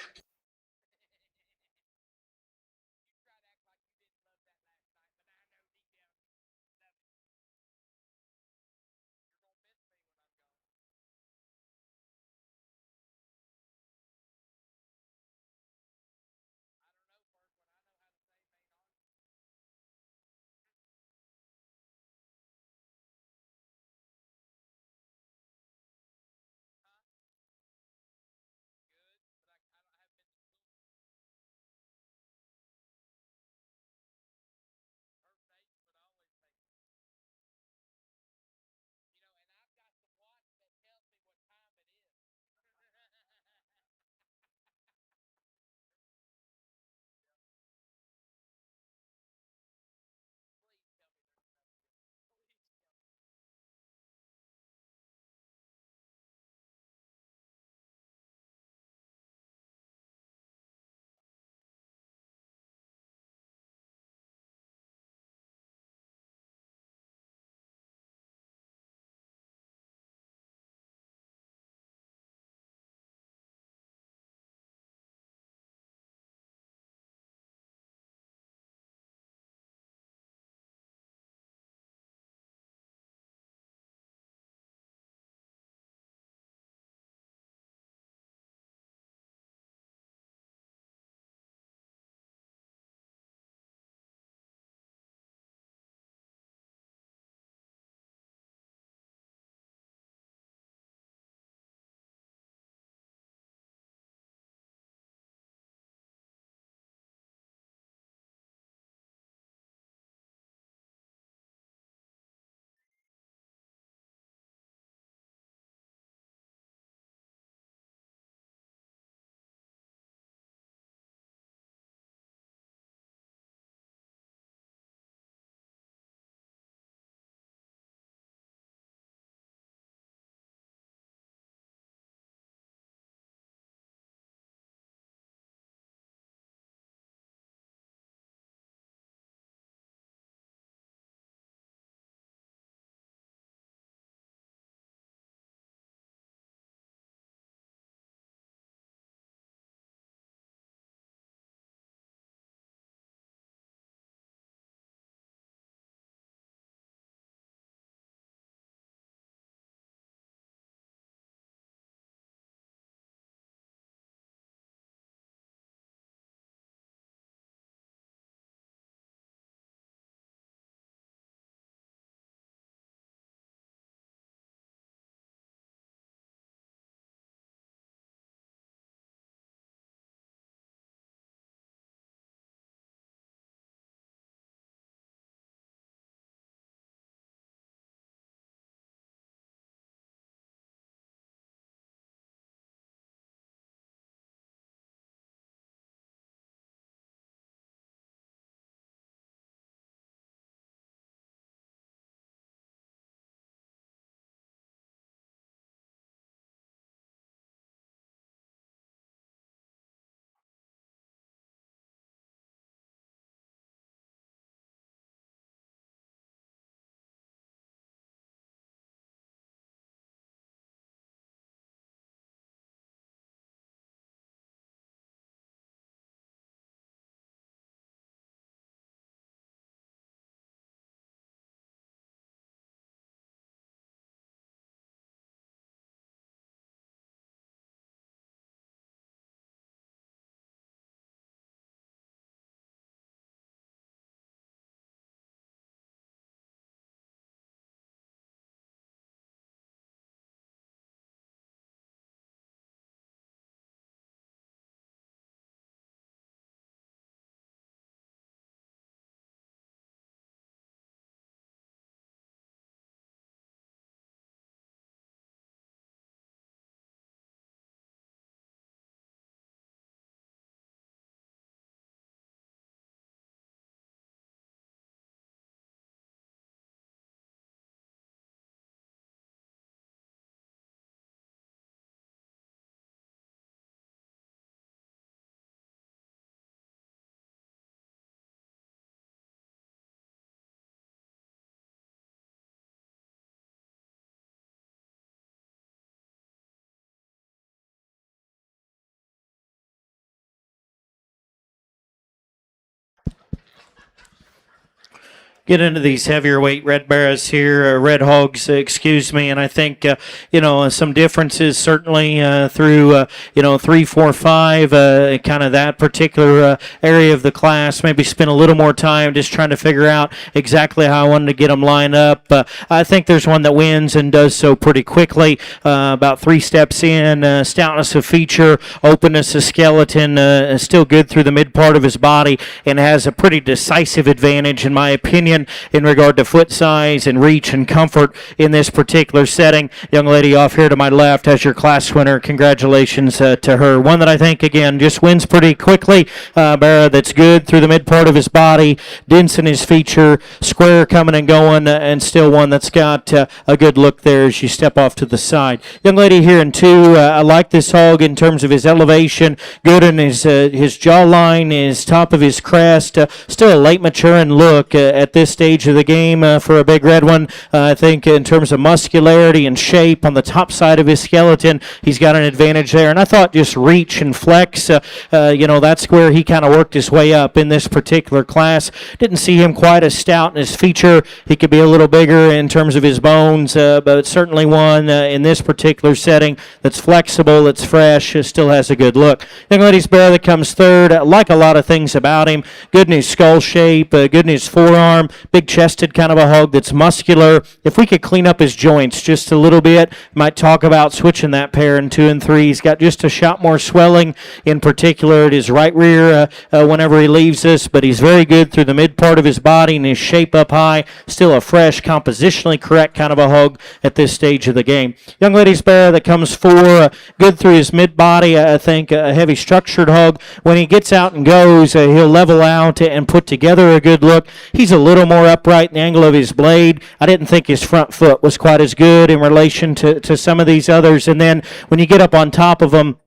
get into these heavier weight red barras here, red hogs, excuse me, and I think some differences certainly through 3, 4, 5, kind of that particular area of the class. Maybe spend a little more time just trying to figure out exactly how I wanted to get them lined up. I think there's one that wins and does so pretty quickly. About 3 steps in, stoutness of feature, openness of skeleton, still good through the mid part of his body, and has a pretty decisive advantage, in my opinion, in regard to foot size and reach and comfort in this particular setting. Young lady off here to my left has your class winner. Congratulations to her. One that I think, again, just wins pretty quickly. Barra that's good through the mid part of his body, dense in his feature, square coming and going, and still one that's got a good look there as you step off to the side. Young lady here in 2, I like this hog in terms of his elevation, good in his jawline, his top of his crest, still a late maturing look at this stage of the game for a big red one. I think in terms of muscularity and shape on the top side of his skeleton, he's got an advantage there. And I thought just reach and flex, that's where he kind of worked his way up in this particular class. Didn't see him quite as stout in his feature. He could be a little bigger in terms of his bones, but certainly one in this particular setting that's flexible, that's fresh, still has a good look. Young lady's bear that comes third, I like a lot of things about him. Good in his skull shape, good in his forearm, big chested kind of a hog that's muscular. If we could clean up his joints just a little bit, might talk about switching that pair in 2 and 3. He's got just a shot more swelling, in particular at his right rear whenever he leaves us, but he's very good through the mid part of his body and his shape up high. Still a fresh, compositionally correct kind of a hog at this stage of the game. Young lady's bear that comes 4, good through his mid body. I think a heavy structured hog. When he gets out and goes, he'll level out and put together a good look. He's a little more upright in the angle of his blade. I didn't think his front foot was quite as good in relation to some of these others. And then when you get up on top of him,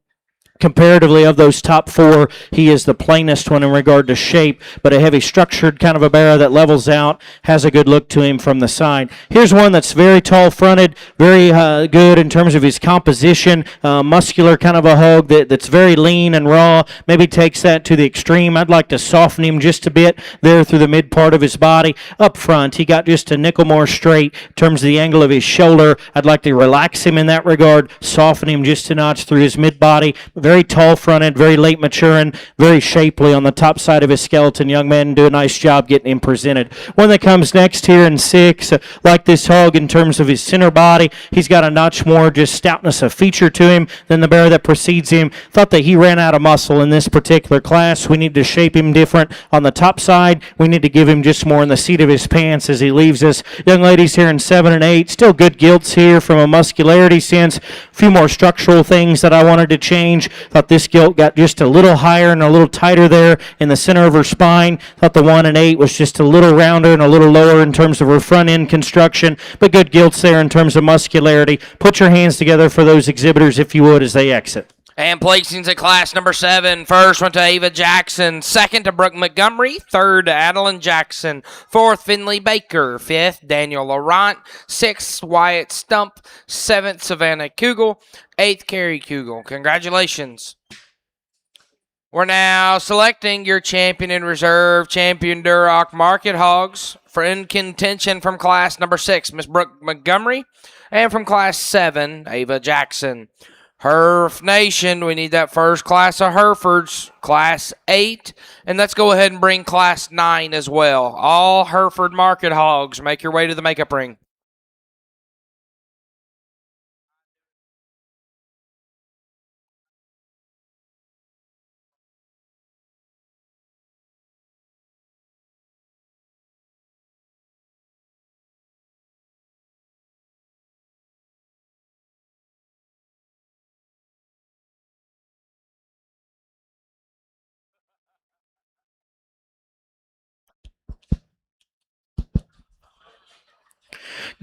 comparatively of those top 4, he is the plainest one in regard to shape, but a heavy structured kind of a barra that levels out, has a good look to him from the side. Here's one that's very tall fronted, very good in terms of his composition, muscular kind of a hog that's very lean and raw, maybe takes that to the extreme. I'd like to soften him just a bit there through the mid part of his body. Up front, he got just a nickel more straight in terms of the angle of his shoulder. I'd like to relax him in that regard, soften him just a notch through his mid body. Very tall fronted, very late maturing, very shapely on the top side of his skeleton. Young men do a nice job getting him presented. One that comes next here in 6, like this hog in terms of his center body, he's got a notch more just stoutness of feature to him than the bear that precedes him. Thought that he ran out of muscle in this particular class. We need to shape him different on the top side. We need to give him just more in the seat of his pants as he leaves us. Young ladies here in 7 and 8, still good gilts here from a muscularity sense. A few more structural things that I wanted to change. Thought this gilt got just a little higher and a little tighter there in the center of her spine. Thought the 1 and 8 was just a little rounder and a little lower in terms of her front end construction, but good gilts there in terms of muscularity. Put your hands together for those exhibitors if you would as they exit. And placings at class number 7. First went to Ava Jackson. Second to Brooke Montgomery. Third to Adeline Jackson. Fourth, Finley Baker. Fifth, Daniel Laurent. Sixth, Wyatt Stump. Seventh, Savannah Kugel. Eighth, Carrie Kugel. Congratulations. We're now selecting your champion in reserve, Champion Duroc Market Hogs. For in contention from class number 6, Miss Brooke Montgomery. And from class 7, Ava Jackson. Herf Nation, we need that first class of Herefords, class 8. And let's go ahead and bring class 9 as well. All Hereford Market Hogs, make your way to the makeup ring.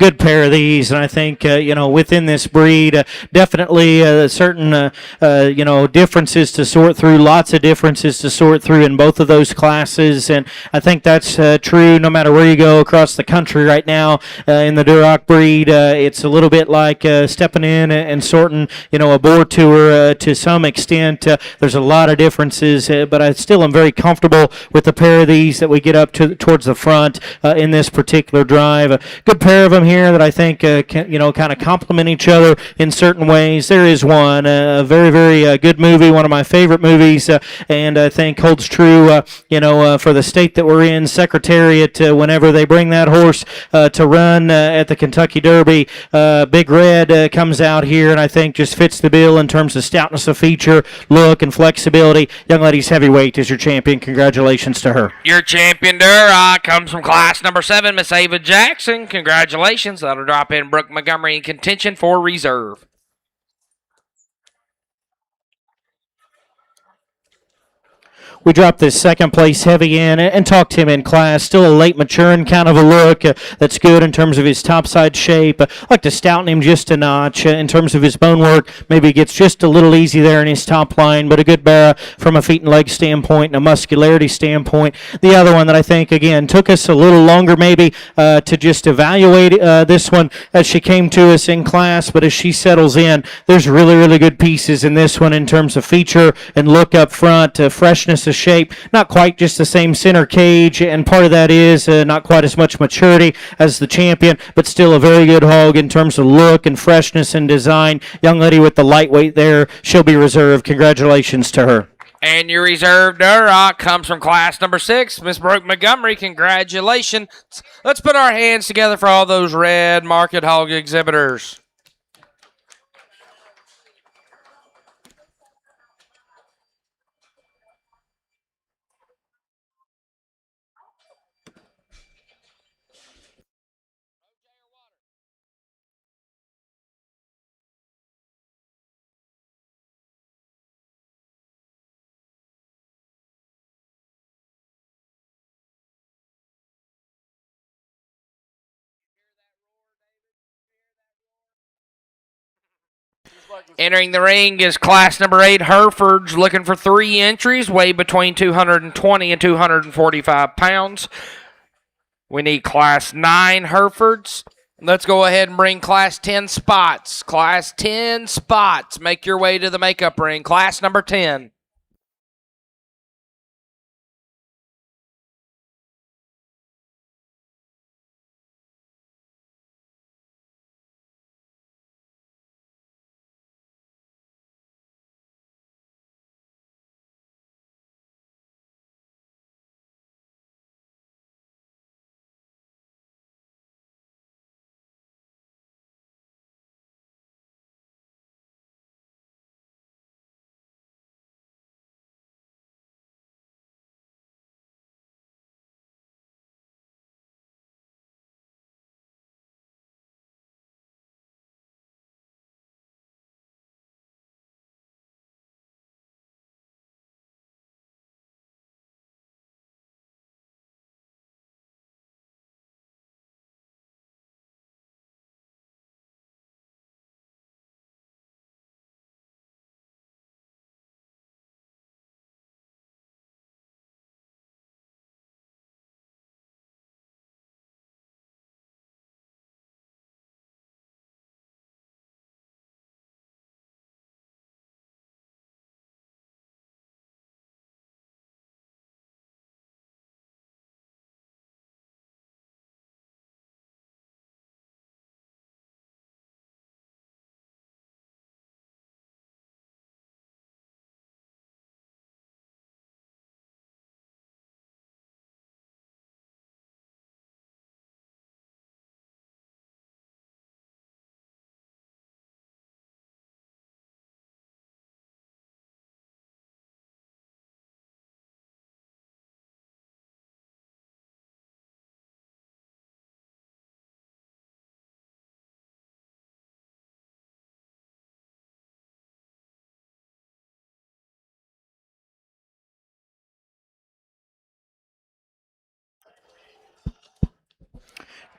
good pair of these, and I think within this breed, definitely certain differences to sort through. Lots of differences to sort through in both of those classes, and I think that's true no matter where you go across the country right now. In the Duroc breed, it's a little bit like stepping in and sorting, a boar tour to some extent. There's a lot of differences, but I still am very comfortable with the pair of these that we get up to towards the front in this particular drive. A good pair of them here that I think can, kind of complement each other in certain ways. There is one, a very, very good movie, one of my favorite movies, and I think holds true, for the state that we're in, Secretariat, whenever they bring that horse to run at the Kentucky Derby. Big Red comes out here and I think just fits the bill in terms of stoutness of feature, look, and flexibility. Young Lady's Heavyweight is your champion. Congratulations to her. Your champion, Duroc, comes from class number 7, Miss Ava Jackson. Congratulations. That'll drop in Brooke Montgomery in contention for reserve. We dropped this second place heavy in and talked him in class. Still a late maturing kind of a look. That's good in terms of his topside shape. Like to stouten him just a notch in terms of his bone work. Maybe he gets just a little easy there in his top line, but a good barra from a feet and leg standpoint and a muscularity standpoint. The other one that I think, again, took us a little longer maybe to just evaluate this one as she came to us in class, but as she settles in, there's really, really good pieces in this one in terms of feature and look up front, freshness of shape, not quite just the same center cage, and part of that is not quite as much maturity as the champion, but still a very good hog in terms of look and freshness and design. Young lady with the lightweight there, she'll be reserved. Congratulations to her. And your reserve Duroc comes from class number 6, Miss Brooke Montgomery. Congratulations. Let's put our hands together for all those red market hog exhibitors. Entering the ring is class number 8, Herefords, looking for 3 entries, weigh between 220 and 245 pounds. We need class 9 Herefords. Let's go ahead and bring class 10 spots. Class 10 spots. Make your way to the makeup ring. Class number 10.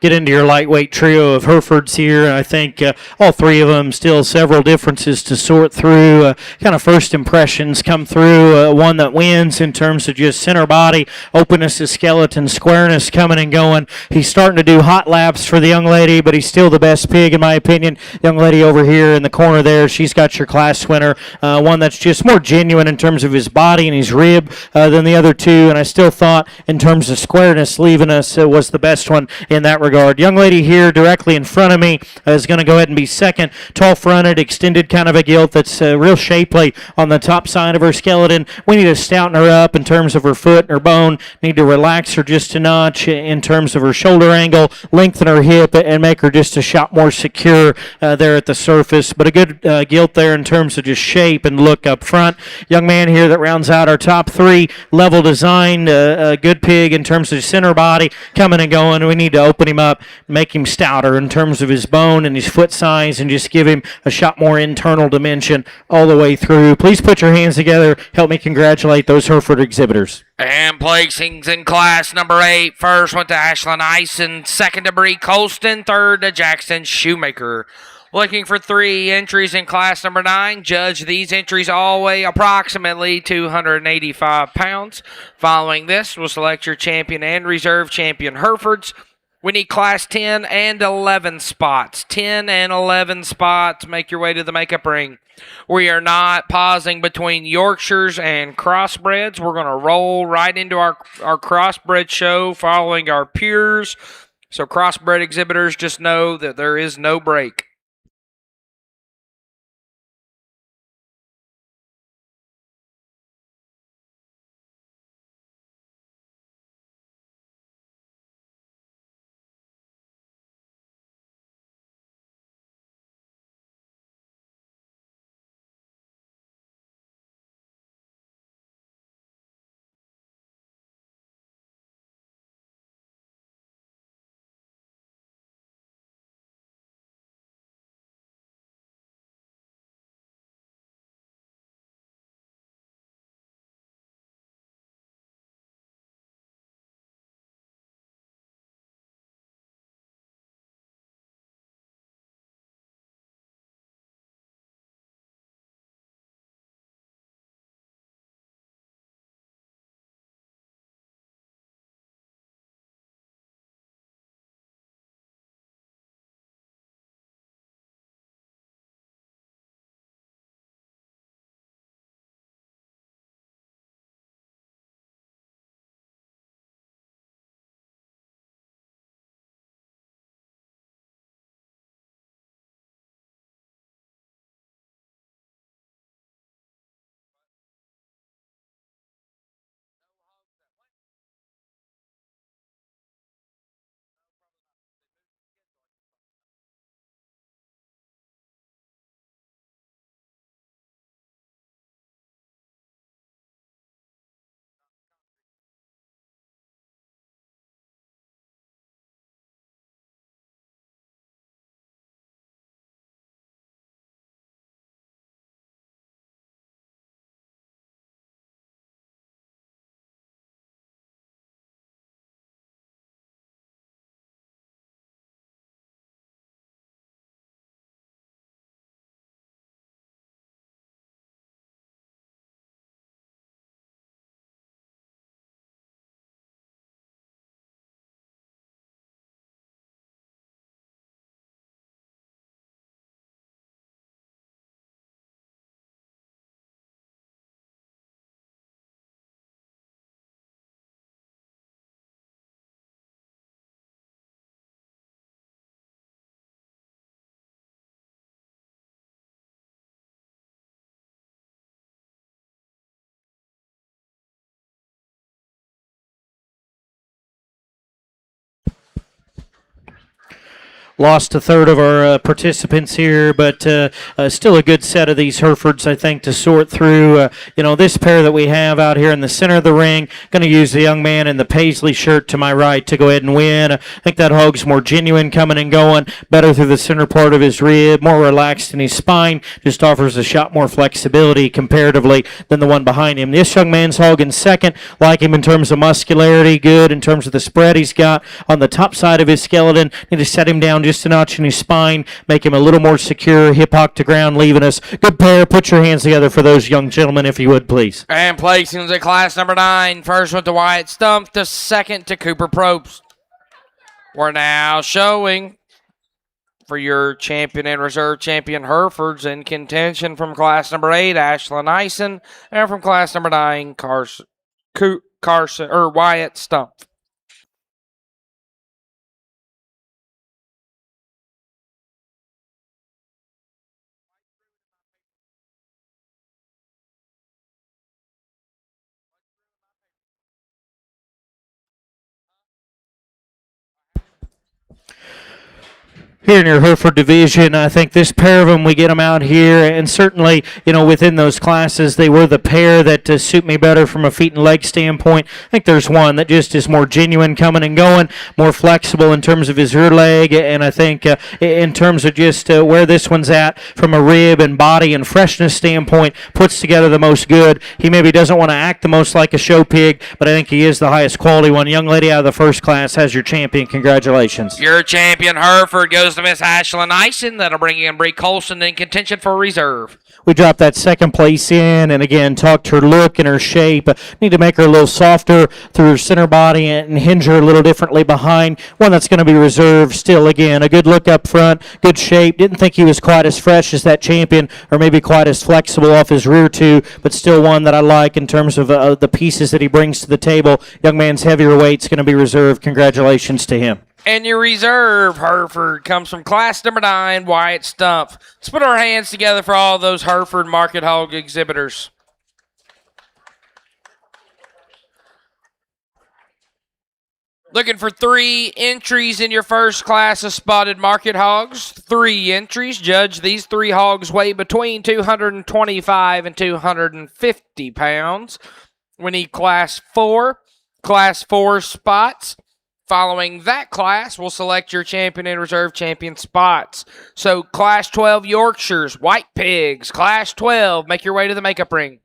get into your lightweight trio of Herefords here. I think all three of them still several differences to sort through. Kind of first impressions come through. One that wins in terms of just center body, openness of skeleton, squareness coming and going. He's starting to do hot laps for the young lady, but he's still the best pig in my opinion. Young lady over here in the corner there, she's got your class winner. One that's just more genuine in terms of his body and his rib than the other two, and I still thought in terms of squareness, leaving us was the best one in that regard. Young lady here directly in front of me is going to go ahead and be second. Tall fronted, extended kind of a gilt that's real shapely on the top side of her skeleton. We need to stouten her up in terms of her foot and her bone. Need to relax her just a notch in terms of her shoulder angle, lengthen her hip, and make her just a shot more secure there at the surface. But a good gilt there in terms of just shape and look up front. Young man here that rounds out our top three. Level design, a good pig in terms of center body, coming and going. We need to open him up, make him stouter in terms of his bone and his foot size, and just give him a shot more internal dimension all the way through. Please put your hands together. Help me congratulate those Hereford exhibitors. And placings in class number 8. First went to Ashlyn Ison, second to Bree Colston, third to Jackson Shoemaker. Looking for 3 entries in class number 9. Judge, these entries all weigh approximately 285 pounds. Following this, we'll select your champion and reserve champion Herefords. We need class 10 and 11 spots. 10 and 11 spots. Make your way to the makeup ring. We are not pausing between Yorkshires and crossbreds. We're going to roll right into our crossbred show following our peers. So crossbred exhibitors, just know that there is no break. lost a third of our participants here, but still a good set of these Herefords, I think, to sort through. This pair that we have out here in the center of the ring, going to use the young man in the paisley shirt to my right to go ahead and win. I think that hog's more genuine coming and going, better through the center part of his rib, more relaxed in his spine, just offers a shot more flexibility comparatively than the one behind him. This young man's hog in second, like him in terms of muscularity, good in terms of the spread he's got on the top side of his skeleton. Need to set him down just a notch in his spine, make him a little more secure, hip hock to ground, leaving us. Good pair. Put your hands together for those young gentlemen, if you would, please. And placing the class number 9, first went to Wyatt Stump, to second to Cooper Probst. We're now showing for your champion and reserve champion Herefords in contention from class number 8, Ashlyn Ison, and from class number 9, Wyatt Stump. Here in your Hereford division, I think this pair of them, we get them out here, and certainly, within those classes, they were the pair that suit me better from a feet and leg standpoint. I think there's one that just is more genuine coming and going, more flexible in terms of his rear leg, and I think in terms of just where this one's at from a rib and body and freshness standpoint, puts together the most good. He maybe doesn't want to act the most like a show pig, but I think he is the highest quality one. Young lady out of the first class has your champion. Congratulations. Your champion Hereford goes to Miss Ashlyn Ison. That'll bring in Bree Colson in contention for reserve. We dropped that second place in, and again, talked her look and her shape. Need to make her a little softer through her center body and hinge her a little differently behind. One that's going to be reserved. Still, again, a good look up front, good shape. Didn't think he was quite as fresh as that champion, or maybe quite as flexible off his rear two, but still one that I like in terms of the pieces that he brings to the table. Young man's heavier weight's going to be reserved. Congratulations to him. And your reserve Hereford comes from class number 9, Wyatt Stump. Let's put our hands together for all those Hereford Market Hog exhibitors. Looking for 3 entries in your first class of spotted market hogs. 3 entries. Judge, these 3 hogs weigh between 225 and 250 pounds. We need class 4 spots. Following that class, we'll select your champion and reserve champion spots. So, Class 12 Yorkshires, White Pigs, Class 12, make your way to the makeup ring.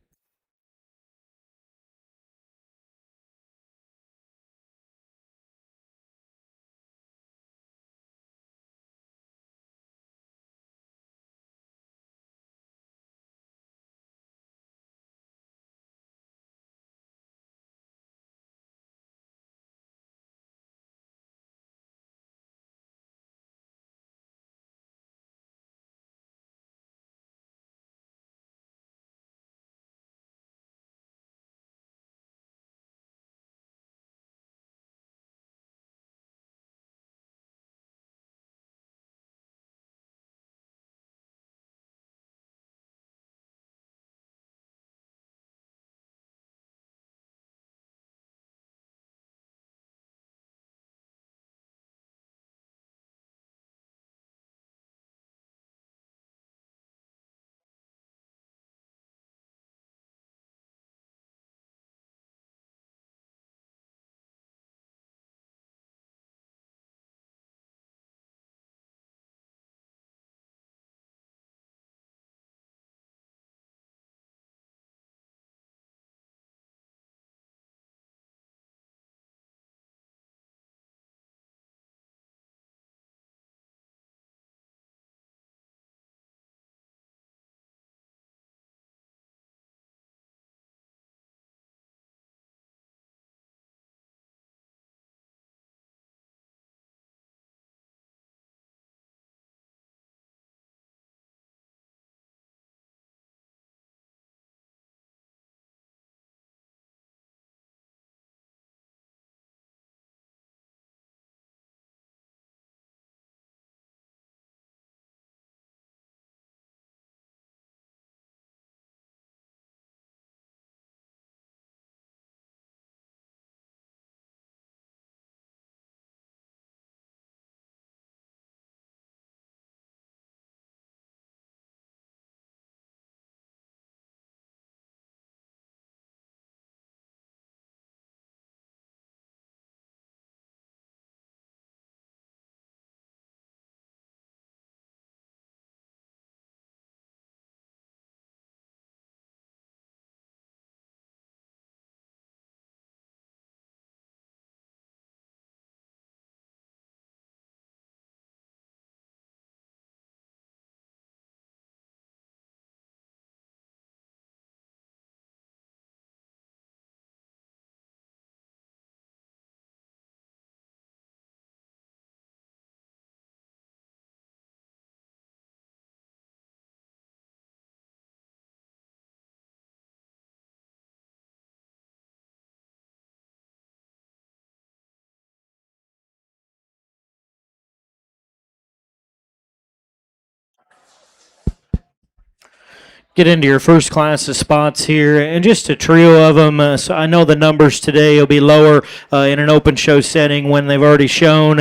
get into your first class of spots here, and just a trio of them. So I know the numbers today will be lower in an open show setting when they've already shown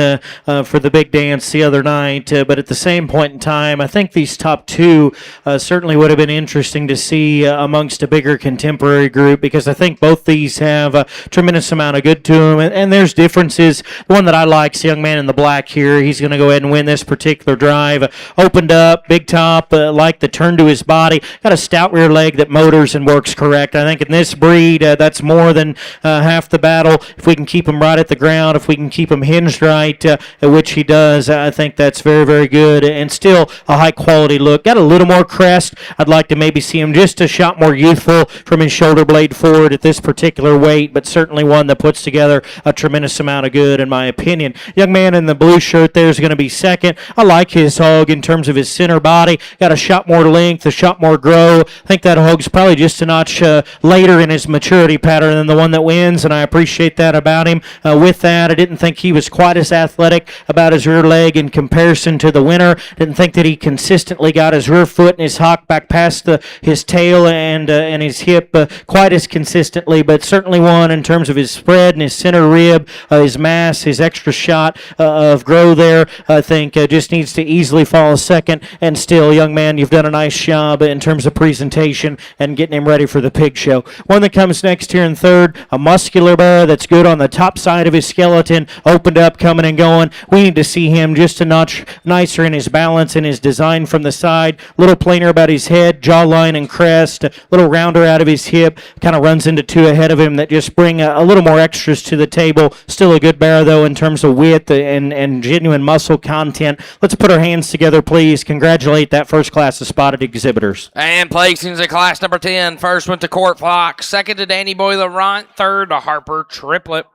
for the big dance the other night. But at the same point in time, I think these top two certainly would have been interesting to see amongst a bigger contemporary group, because I think both these have a tremendous amount of good to them, and there's differences. The one that I like is the young man in the black here. He's going to go ahead and win this particular drive. Opened up, big top, like the turn to his body. Got a stout rear leg that motors and works correct. I think in this breed, that's more than half the battle. If we can keep him right at the ground, if we can keep him hinged right, which he does, I think that's very, very good, and still a high quality look. Got a little more crest. I'd like to maybe see him just a shot more youthful from his shoulder blade forward at this particular weight, but certainly one that puts together a tremendous amount of good, in my opinion. Young man in the blue shirt there is going to be second. I like his hog in terms of his center body. Got a shot more length, a shot more grow. I think that hog's probably just a notch later in his maturity pattern than the one that wins, and I appreciate that about him. With that, I didn't think he was quite as athletic about his rear leg in comparison to the winner. Didn't think that he consistently got his rear foot and his hock back past his tail and his hip quite as consistently, but certainly won in terms of his spread and his center rib, his mass, his extra shot of grow there. I think just needs to easily fall second, and still, young man, you've done a nice job in terms of presentation and getting him ready for the pig show. One that comes next here in third, a muscular bear that's good on the top side of his skeleton, opened up, coming and going. We need to see him just a notch nicer in his balance and his design from the side. Little plainer about his head, jawline and crest, a little rounder out of his hip, kind of runs into two ahead of him that just bring a little more extras to the table. Still a good bear, though, in terms of width and genuine muscle content. Let's put our hands together, please. Congratulate that first class of spotted exhibitors. And placings in class number 10. First went to Court Flock. Second to Danny Boy Laurent. Third to Harper Triplet.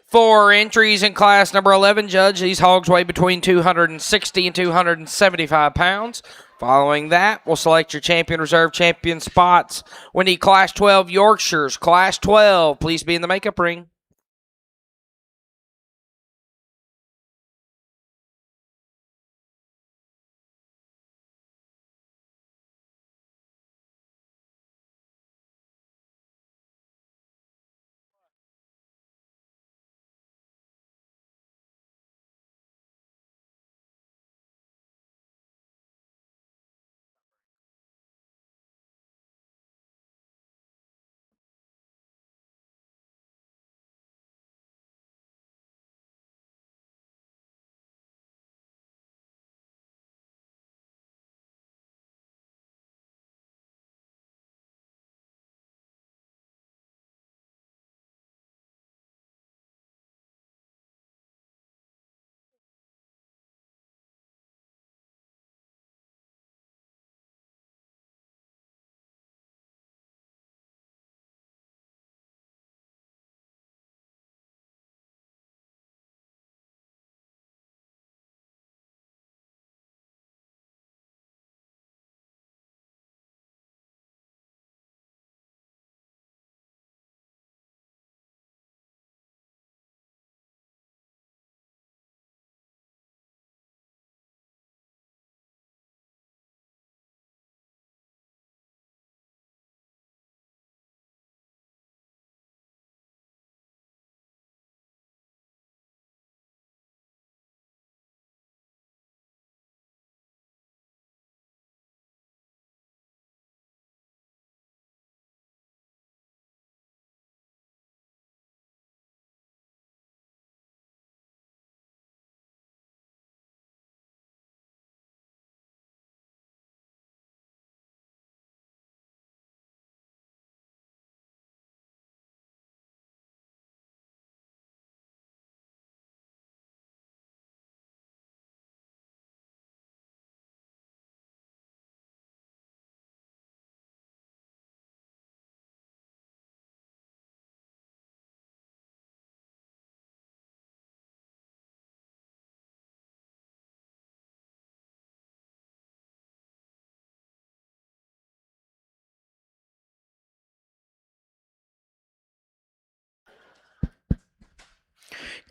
4 entries in class number 11. Judge, these hogs weigh between 260 and 275 pounds. Following that, we'll select your champion reserve champion spots. We need class 12 Yorkshires. Class 12, please be in the makeup ring.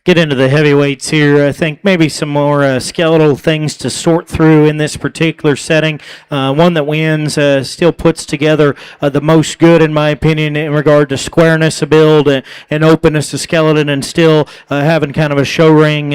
get into the heavyweights here. I think maybe some more skeletal things to sort through in this particular setting. One that wins still puts together the most good, in my opinion, in regard to squareness of build and openness to skeleton, and still having kind of a show ring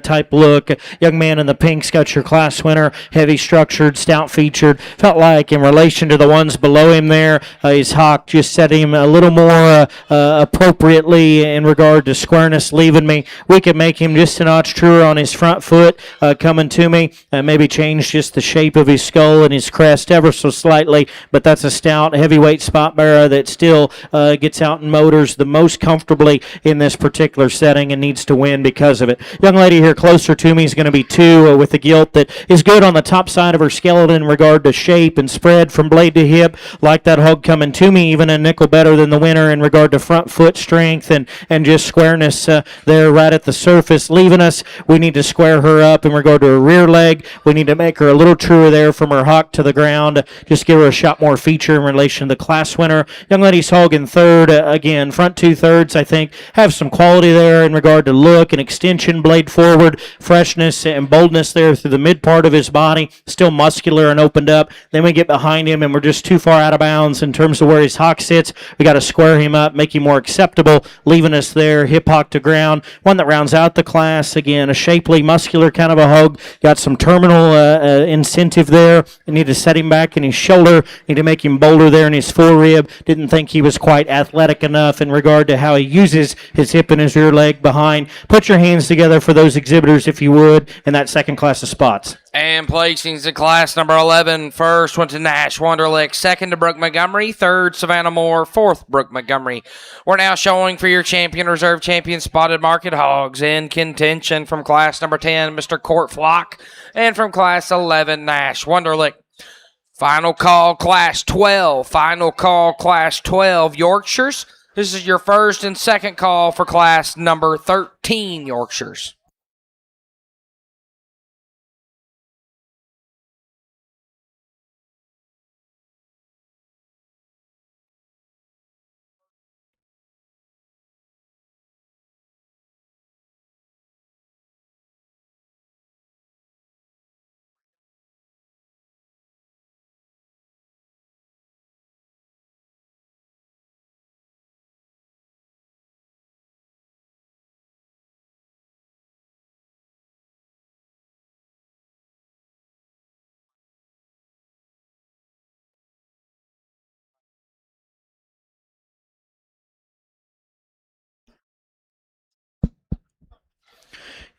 type look. Young man in the pink's got your class winner, heavy structured, stout featured. Felt like in relation to the ones below him there, his Hawk just set him a little more appropriately in regard to squareness, leaving me. We could make him just a notch truer on his front foot coming to me. Maybe change just the shape of his skull and his crest ever so slightly, but that's a stout heavyweight spot bearer that still gets out and motors the most comfortably in this particular setting and needs to win because of it. Young lady here closer to me is going to be 2 with a gilt that is good on the top side of her skeleton in regard to shape and spread from blade to hip. Like that hog coming to me, even a nickel better than the winner in regard to front foot strength and just squareness there right at the surface, leaving us. We need to square her up in regard to her rear leg. We need to make her a little truer there from her hock to the ground. Just give her a shot more feature in relation to the class winner. Young lady's hog in third. Again, front 2/3, I think, have some quality there in regard to look and extension, blade forward, freshness and boldness there through the mid part of his body. Still muscular and opened up. Then we get behind him and we're just too far out of bounds in terms of where his hock sits. We got to square him up, make him more acceptable, leaving us there, hip hock to ground. One that rounds out the class. Again, a shapely, muscular kind of a hog. Got some terminal incentive there. We need to set him back in his shoulder. Need to make him bolder there in his forerib. Didn't think he was quite athletic enough in regard to how he uses his hip and his rear leg behind. Put your hands together for those exhibitors, if you would, in that second class of spots. And placings in class number 11. First went to Nash Wonderlick. Second to Brooke Montgomery. Third, Savannah Moore. Fourth, Brooke Montgomery. We're now showing for your champion, reserve champion, Spotted Market Hogs. In contention from class number 10, Mr. Court Flock. And from class 11, Nash Wonderlick. Final call, class 12. Final call, class 12, Yorkshires. This is your first and second call for class number 13, Yorkshires.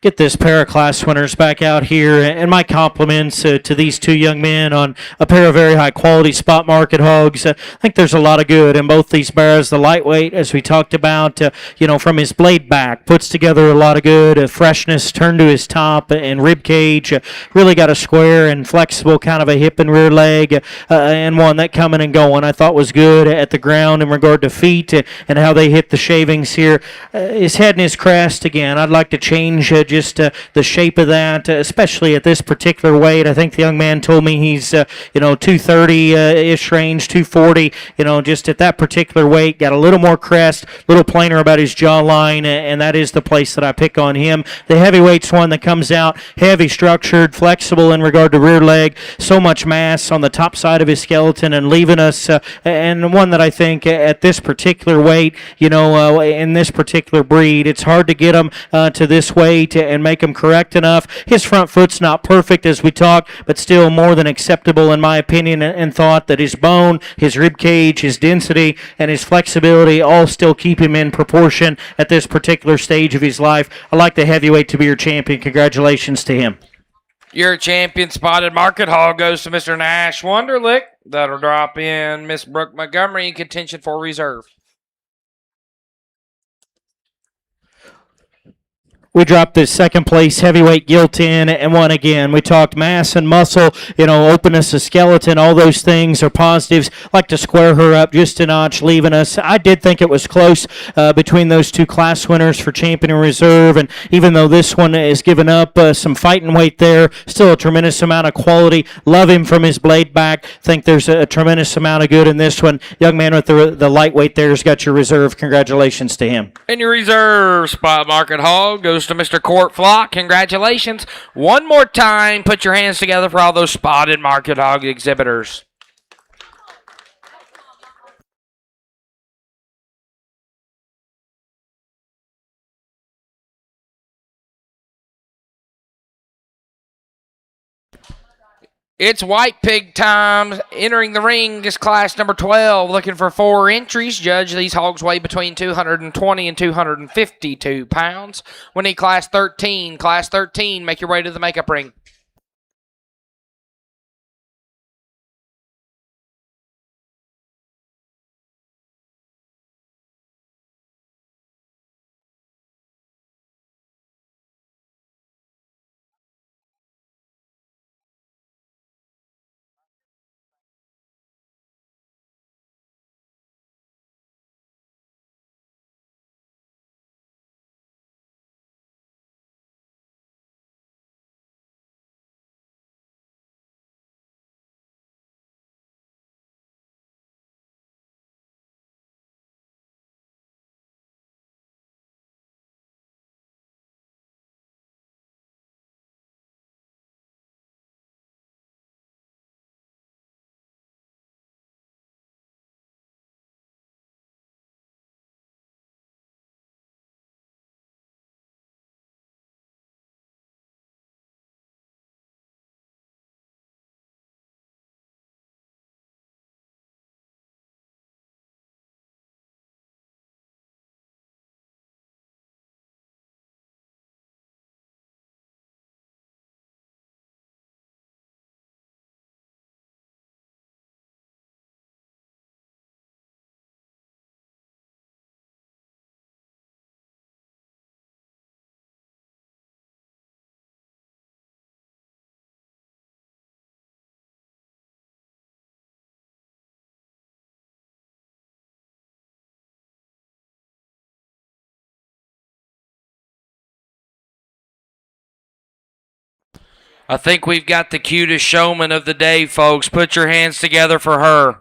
Get this pair of class winners back out here, and my compliments to these two young men on a pair of very high quality spot market hogs. I think there's a lot of good in both these bears. The lightweight, as we talked about, from his blade back, puts together a lot of good freshness, turn to his top and rib cage. Really got a square and flexible kind of a hip and rear leg, and one that coming and going I thought was good at the ground in regard to feet and how they hit the shavings here. His head and his crest, again, I'd like to change just the shape of that, especially at this particular weight. I think the young man told me he's 230-ish range, 240. Just at that particular weight, got a little more crest, a little plainer about his jawline, and that is the place that I pick on him. The heavyweight's one that comes out heavy structured, flexible in regard to rear leg, so much mass on the top side of his skeleton, and leaving us, and one that I think at this particular weight, in this particular breed, it's hard to get him to this weight and make him correct enough. His front foot's not perfect as we talk, but still more than acceptable in my opinion, and thought that his bone, his rib cage, his density, and his flexibility all still keep him in proportion at this particular stage of his life. I like the heavyweight to be your champion. Congratulations to him. Your champion Spotted Market Hog goes to Mr. Nash Wonderlick. That'll drop in Miss Brooke Montgomery in contention for reserve. We dropped the second place heavyweight gilt in and won again. We talked mass and muscle, openness of skeleton, all those things are positives. Like to square her up just a notch, leaving us. I did think it was close between those two class winners for champion and reserve, and even though this one is giving up some fighting weight there, still a tremendous amount of quality. Love him from his blade back. Think there's a tremendous amount of good in this one. Young man with the lightweight there has got your reserve. Congratulations to him. And your reserve spot market hog goes to Mr. Court Flock. Congratulations. One more time, put your hands together for all those spotted market hog exhibitors. It's White Pig time. Entering the ring is class number 12, looking for 4 entries. Judge, these hogs weigh between 220 and 252 pounds. We need class 13. Class 13, make your way to the makeup ring. I think we've got the cutest showman of the day, folks. Put your hands together for her.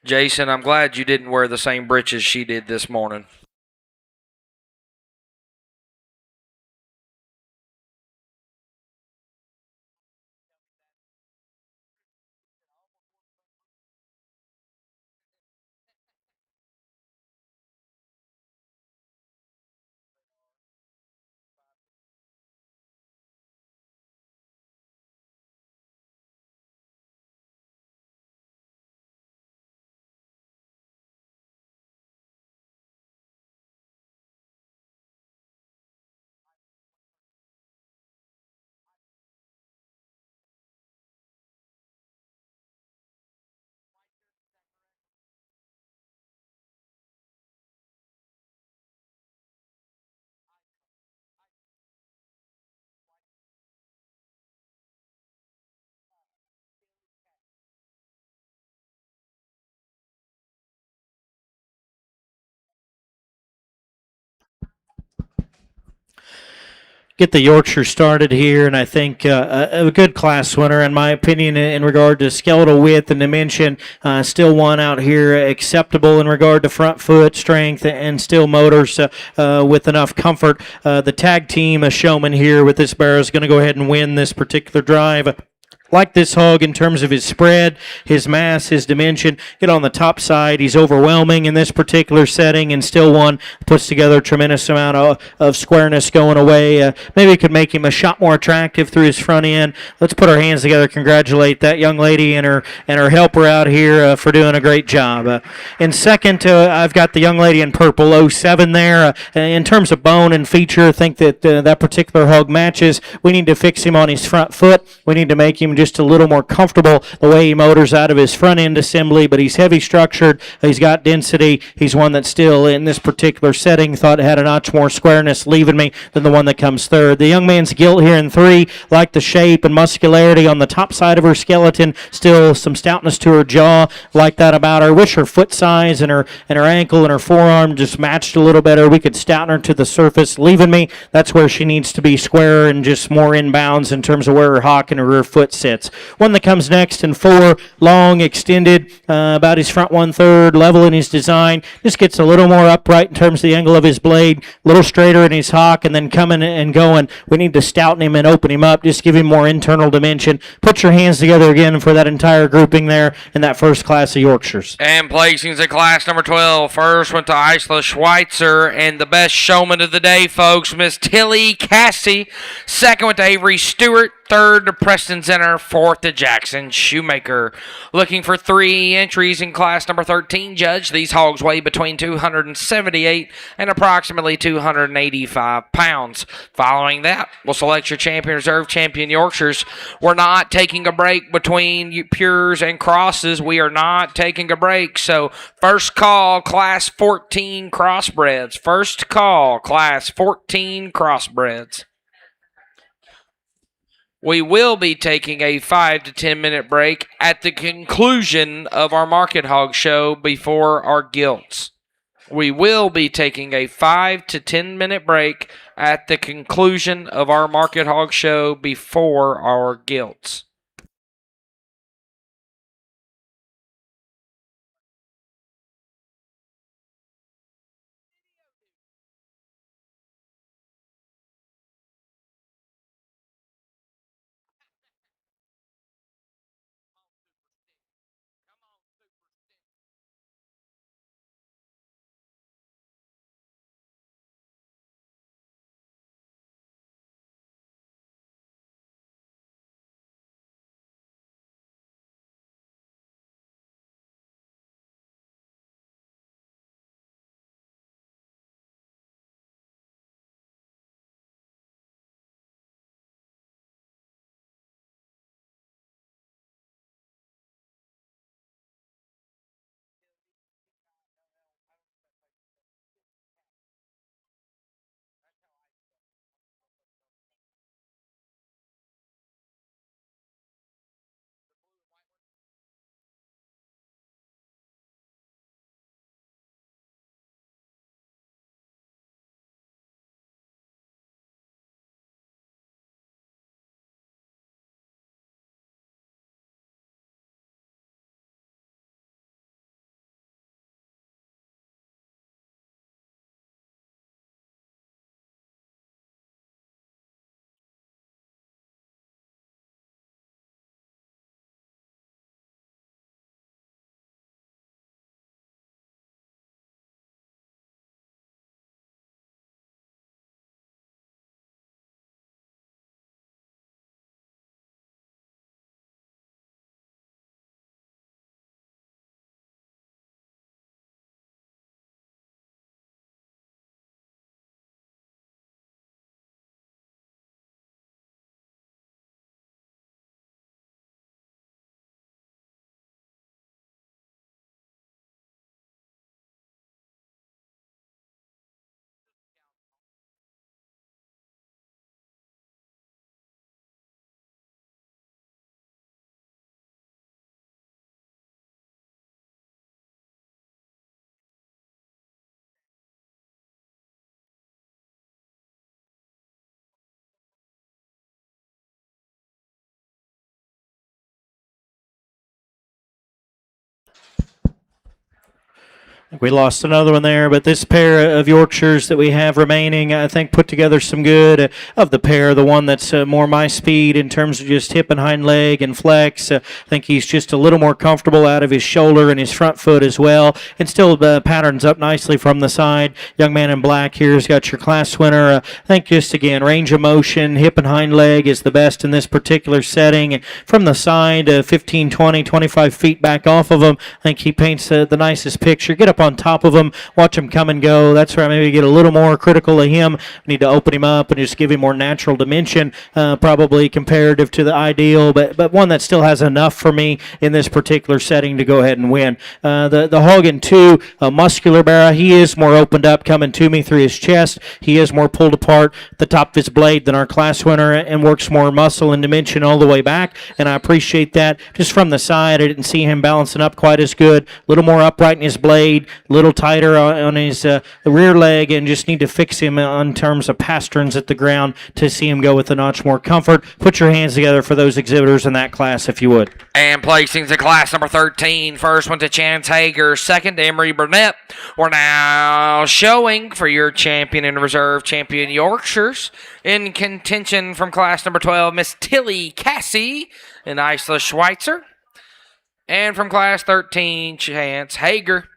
Jason, I'm glad you didn't wear the same breeches she did this morning. Get the Yorkshire started here, and I think a good class winner, in my opinion, in regard to skeletal width and dimension. Still one out here acceptable in regard to front foot strength and still motors with enough comfort. The tag team, a showman here with this barrow, is going to go ahead and win this particular drive. Like this hog in terms of his spread, his mass, his dimension. Get on the top side. He's overwhelming in this particular setting, and still one puts together a tremendous amount of squareness going away. Maybe it could make him a shot more attractive through his front end. Let's put our hands together, congratulate that young lady and her helper out here for doing a great job. In second, I've got the young lady in purple, '07 there. In terms of bone and feature, I think that that particular hog matches. We need to fix him on his front foot. We need to make him just a little more comfortable the way he motors out of his front end assembly, but he's heavy structured. He's got density. He's one that still, in this particular setting, thought it had a notch more squareness leaving me than the one that comes third. The young man's gilt here in 3, like the shape and muscularity on the top side of her skeleton, still some stoutness to her jaw, like that about her. Wish her foot size and her ankle and her forearm just matched a little better. We could stouten her to the surface, leaving me. That's where she needs to be squarer and just more inbounds in terms of where her hock and her rear foot sits. One that comes next in 4, long, extended, about his front 1/3, level in his design. Just gets a little more upright in terms of the angle of his blade, a little straighter in his hock, and then coming and going. We need to stouten him and open him up, just give him more internal dimension. Put your hands together again for that entire grouping there in that first class of Yorkshires. And placings in class number 12. First went to Isla Schweitzer, and the best showman of the day, folks, Miss Tilly Cassie. Second went to Avery Stewart. Third to Preston Zenner. Fourth to Jackson Shoemaker. Looking for 3 entries in class number 13, Judge. These hogs weigh between 278 and approximately 285 pounds. Following that, we'll select your champion reserve, champion Yorkshires. We're not taking a break between pures and crosses. We are not taking a break. So first call, class 14 crossbreds. First call, class 14 crossbreds. We will be taking a 5 to 10 minute break at the conclusion of our Market Hog show before our gilts. We will be taking a 5 to 10 minute break at the conclusion of our Market Hog show before our gilts. We lost another one there, but this pair of Yorkshires that we have remaining, I think, put together some good. Of the pair, the one that's more my speed in terms of just hip and hind leg and flex, I think he's just a little more comfortable out of his shoulder and his front foot as well, and still patterns up nicely from the side. Young man in black here has got your class winner. I think just again, range of motion, hip and hind leg is the best in this particular setting. And from the side, 15, 20, 25 feet back off of him, I think he paints the nicest picture. Get up on top of him, watch him come and go. That's where I maybe get a little more critical of him. We need to open him up and just give him more natural dimension, probably comparative to the ideal, but one that still has enough for me in this particular setting to go ahead and win. The Hogan 2, muscular barra, he is more opened up coming to me through his chest. He is more pulled apart at the top of his blade than our class winner and works more muscle and dimension all the way back, and I appreciate that. Just from the side, I didn't see him balancing up quite as good. A little more upright in his blade, a little tighter on his rear leg, and just need to fix him on terms of pasterns at the ground to see him go with a notch more comfort. Put your hands together for those exhibitors in that class if you would. And placings in class number 13. First one to Chance Hager. Second to Emery Burnett. We're now showing for your champion and reserve champion Yorkshires. In contention from class number 12, Miss Tilly Cassie and Isla Schweitzer. And from class 13, Chance Hager.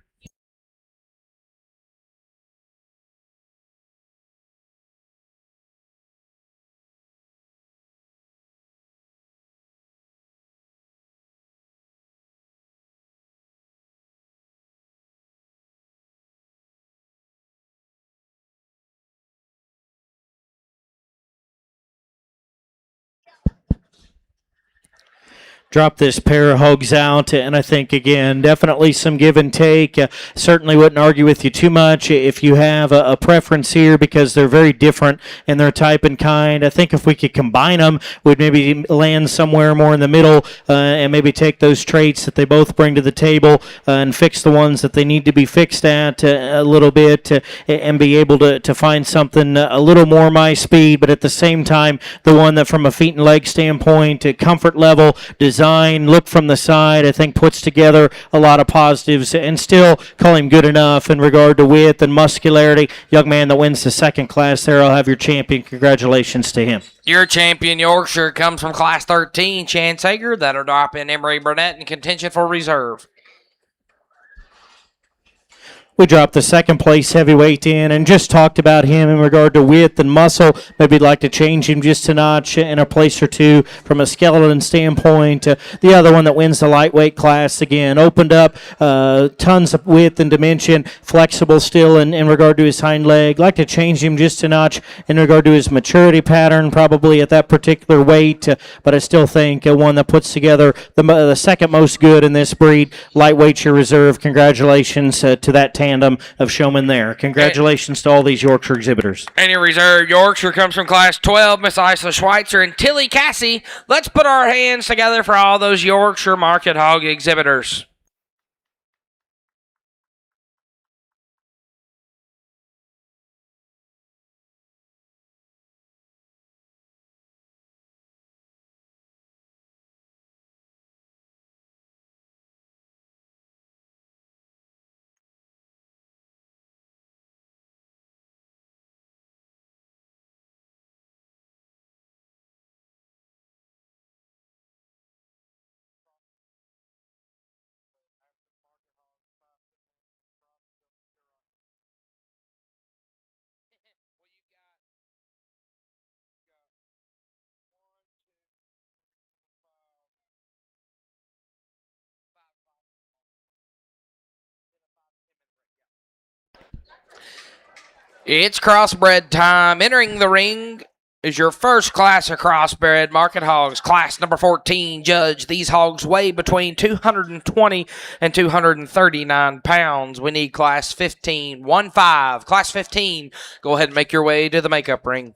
Drop this pair of hogs out, and I think, again, definitely some give and take. Certainly wouldn't argue with you too much if you have a preference here because they're very different in their type and kind. I think if we could combine them, we'd maybe land somewhere more in the middle and maybe take those traits that they both bring to the table and fix the ones that they need to be fixed at a little bit and be able to find something a little more my speed, but at the same time, the one that from a feet and leg standpoint, comfort level, design, look from the side, I think puts together a lot of positives and still call him good enough in regard to width and muscularity. Young man that wins the second class there, I'll have your champion. Congratulations to him. Your champion Yorkshire comes from class 13, Chance Hager. That'll drop in Emery Burnett in contention for reserve. We dropped the second place heavyweight in and just talked about him in regard to width and muscle. Maybe you'd like to change him just a notch in a place or two from a skeleton standpoint. The other one that wins the lightweight class, again, opened up tons of width and dimension, flexible still in regard to his hind leg. Like to change him just a notch in regard to his maturity pattern, probably at that particular weight, but I still think one that puts together the second most good in this breed. Lightweight's your reserve. Congratulations to that tandem of showmen there. Congratulations to all these Yorkshire exhibitors. And your reserve Yorkshire comes from class 12, Miss Isla Schweitzer and Tilly Cassie. Let's put our hands together for all those Yorkshire Market Hog exhibitors. It's crossbred time. Entering the ring is your first class of crossbred market hogs, class number 14. Judge, these hogs weigh between 220 and 239 pounds. We need class 15. 1-5. Class 15, go ahead and make your way to the makeup ring.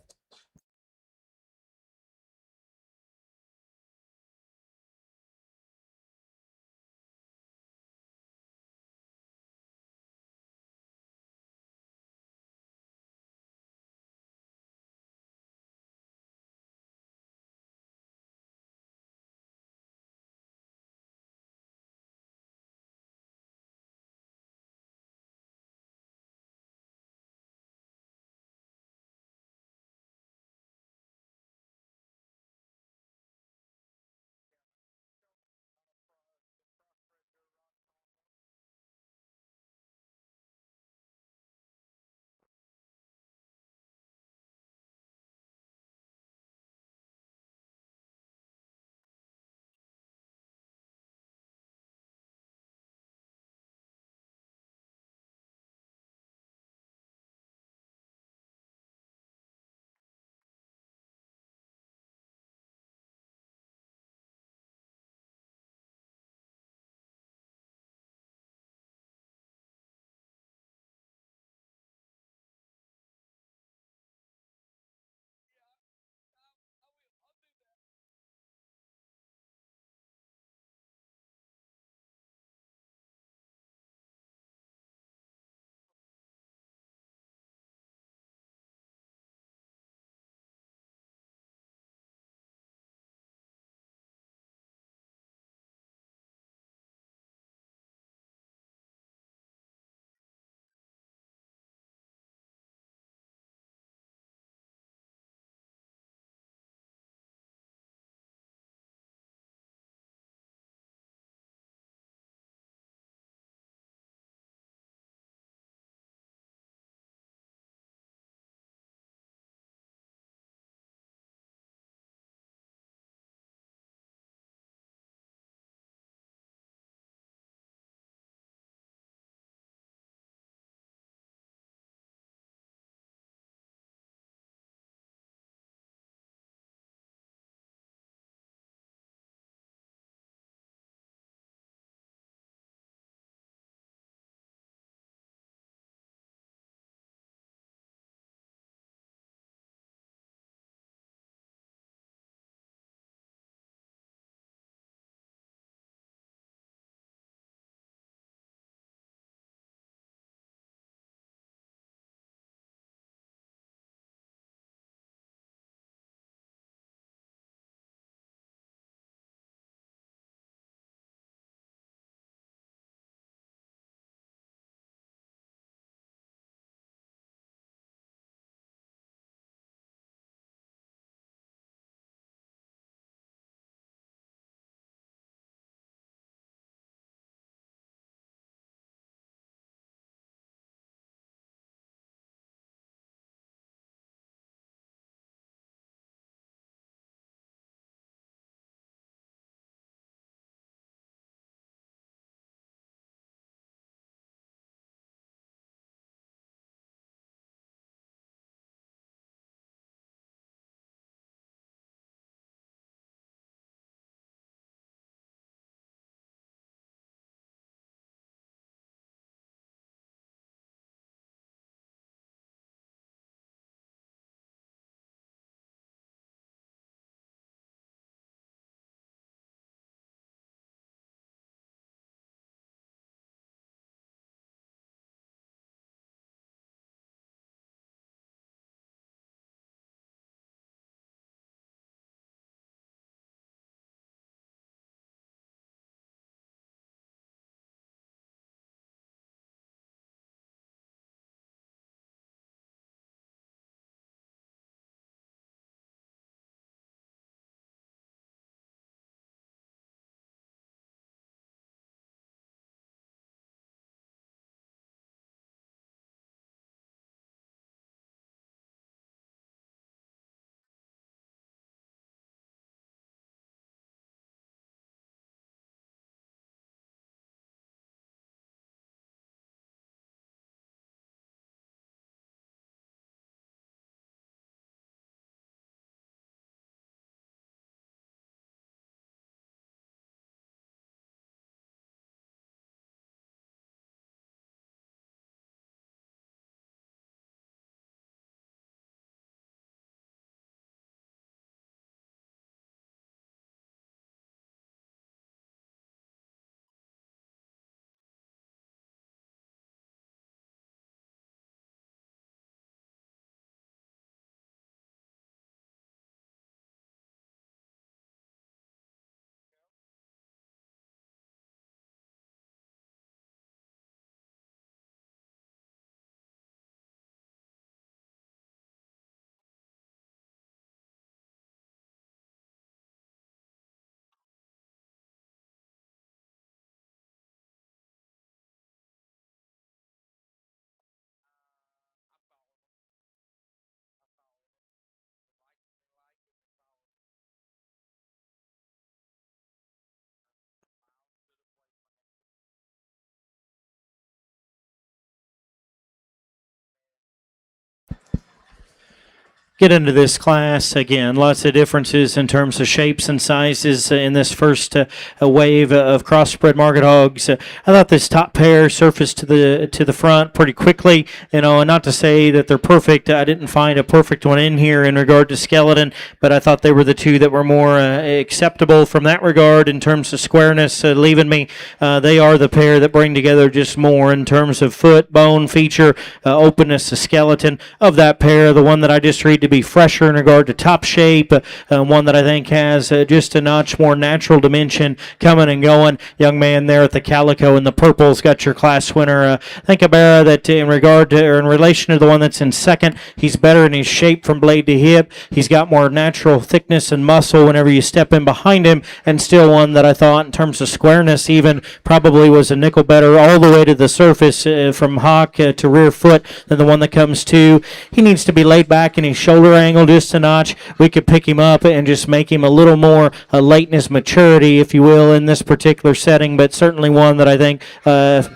get into this class. Again, lots of differences in terms of shapes and sizes in this first wave of crossbred market hogs. I thought this top pair surfaced to the front pretty quickly, and not to say that they're perfect. I didn't find a perfect one in here in regard to skeleton, but I thought they were the two that were more acceptable from that regard in terms of squareness. Leaving me, they are the pair that bring together just more in terms of foot, bone, feature, openness, the skeleton of that pair. The one that I just read to be fresher in regard to top shape, one that I think has just a notch more natural dimension coming and going. Young man there at the calico and the purple's got your class winner. I think a bear that in regard to or in relation to the one that's in second, he's better in his shape from blade to hip. He's got more natural thickness and muscle whenever you step in behind him, and still one that I thought in terms of squareness even probably was a nickel better all the way to the surface from hock to rear foot than the one that comes to. He needs to be laid back in his shoulder angle just a notch. We could pick him up and just make him a little more late in his maturity, if you will, in this particular setting, but certainly one that I think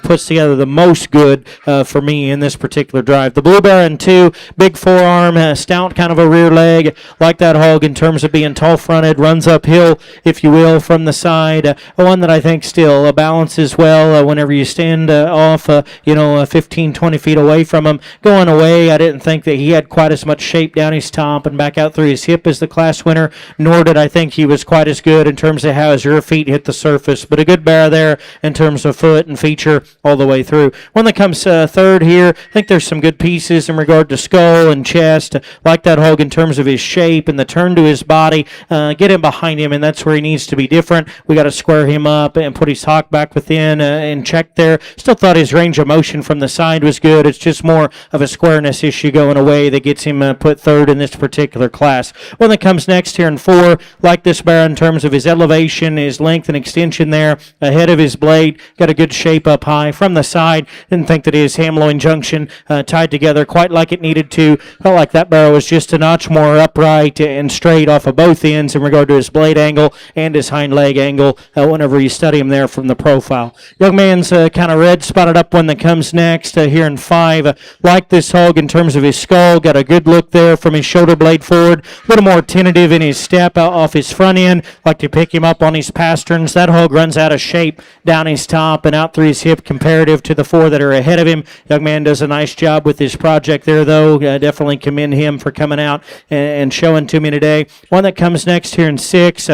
puts together the most good for me in this particular drive. The Blue Baron 2, big forearm, stout kind of a rear leg, like that hog in terms of being tall-fronted, runs uphill, if you will, from the side. One that I think still balances well whenever you stand off, 15, 20 feet away from him. Going away, I didn't think that he had quite as much shape down his top and back out through his hip as the class winner, nor did I think he was quite as good in terms of how his rear feet hit the surface, but a good bear there in terms of foot and feature all the way through. One that comes third here, I think there's some good pieces in regard to skull and chest, like that hog in terms of his shape and the turn to his body. Get him behind him, and that's where he needs to be different. We got to square him up and put his hock back within in check there. Still thought his range of motion from the side was good. It's just more of a squareness issue going away that gets him put third in this particular class. One that comes next here in 4, like this bear in terms of his elevation, his length and extension there ahead of his blade. Got a good shape up high from the side. Didn't think that his ham-loin junction tied together quite like it needed to. Felt like that barrel was just a notch more upright and straight off of both ends in regard to his blade angle and his hind leg angle whenever you study him there from the profile. Young man's kind of red spotted up one that comes next here in 5. Like this hog in terms of his skull. Got a good look there from his shoulder blade forward. A little more tentative in his step out off his front end. Like to pick him up on his pasterns. That hog runs out of shape down his top and out through his hip comparative to the 4 that are ahead of him. Young man does a nice job with his project there, though. Definitely commend him for coming out and showing to me today. One that comes next here in 6.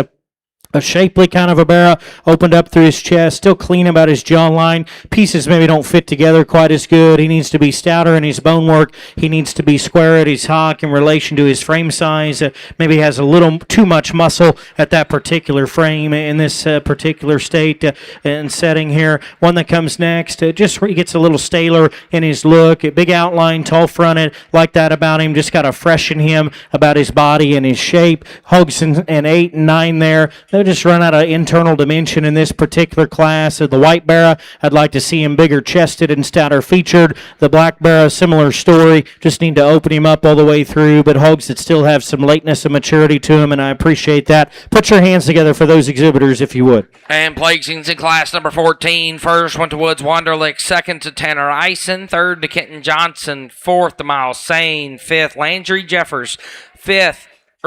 A shapely kind of a barrel, opened up through his chest, still clean about his jawline. Pieces maybe don't fit together quite as good. He needs to be stouter in his bone work. He needs to be square at his hock in relation to his frame size. Maybe has a little too much muscle at that particular frame in this particular state and setting here. One that comes next, just he gets a little staler in his look. A big outline, tall-fronted, like that about him. Just got to freshen him about his body and his shape. Hogs and 8 and 9 there. Just run out of internal dimension in this particular class. The white barra, I'd like to see him bigger chested and stouter featured. The black barra, similar story. Just need to open him up all the way through, but hogs that still have some lateness and maturity to him, and I appreciate that. Put your hands together for those exhibitors if you would. And placings in class number 14. First went to Woods Wonderlick. Second to Tanner Eisen. Third to Kenton Johnson. Fourth to Miles Sane. Fifth, Landry Jeffers.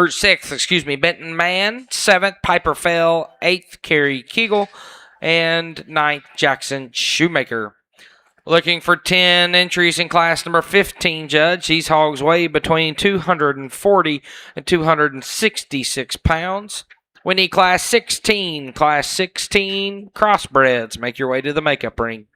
Sixth, Benton Mann. Seventh, Piper Fell. Eighth, Kerry Kegel. And ninth, Jackson Shoemaker. Looking for 10 entries in class number 15, Judge. These hogs weigh between 240 and 266 pounds. We need class 16. Class 16 crossbreds. Make your way to the makeup ring.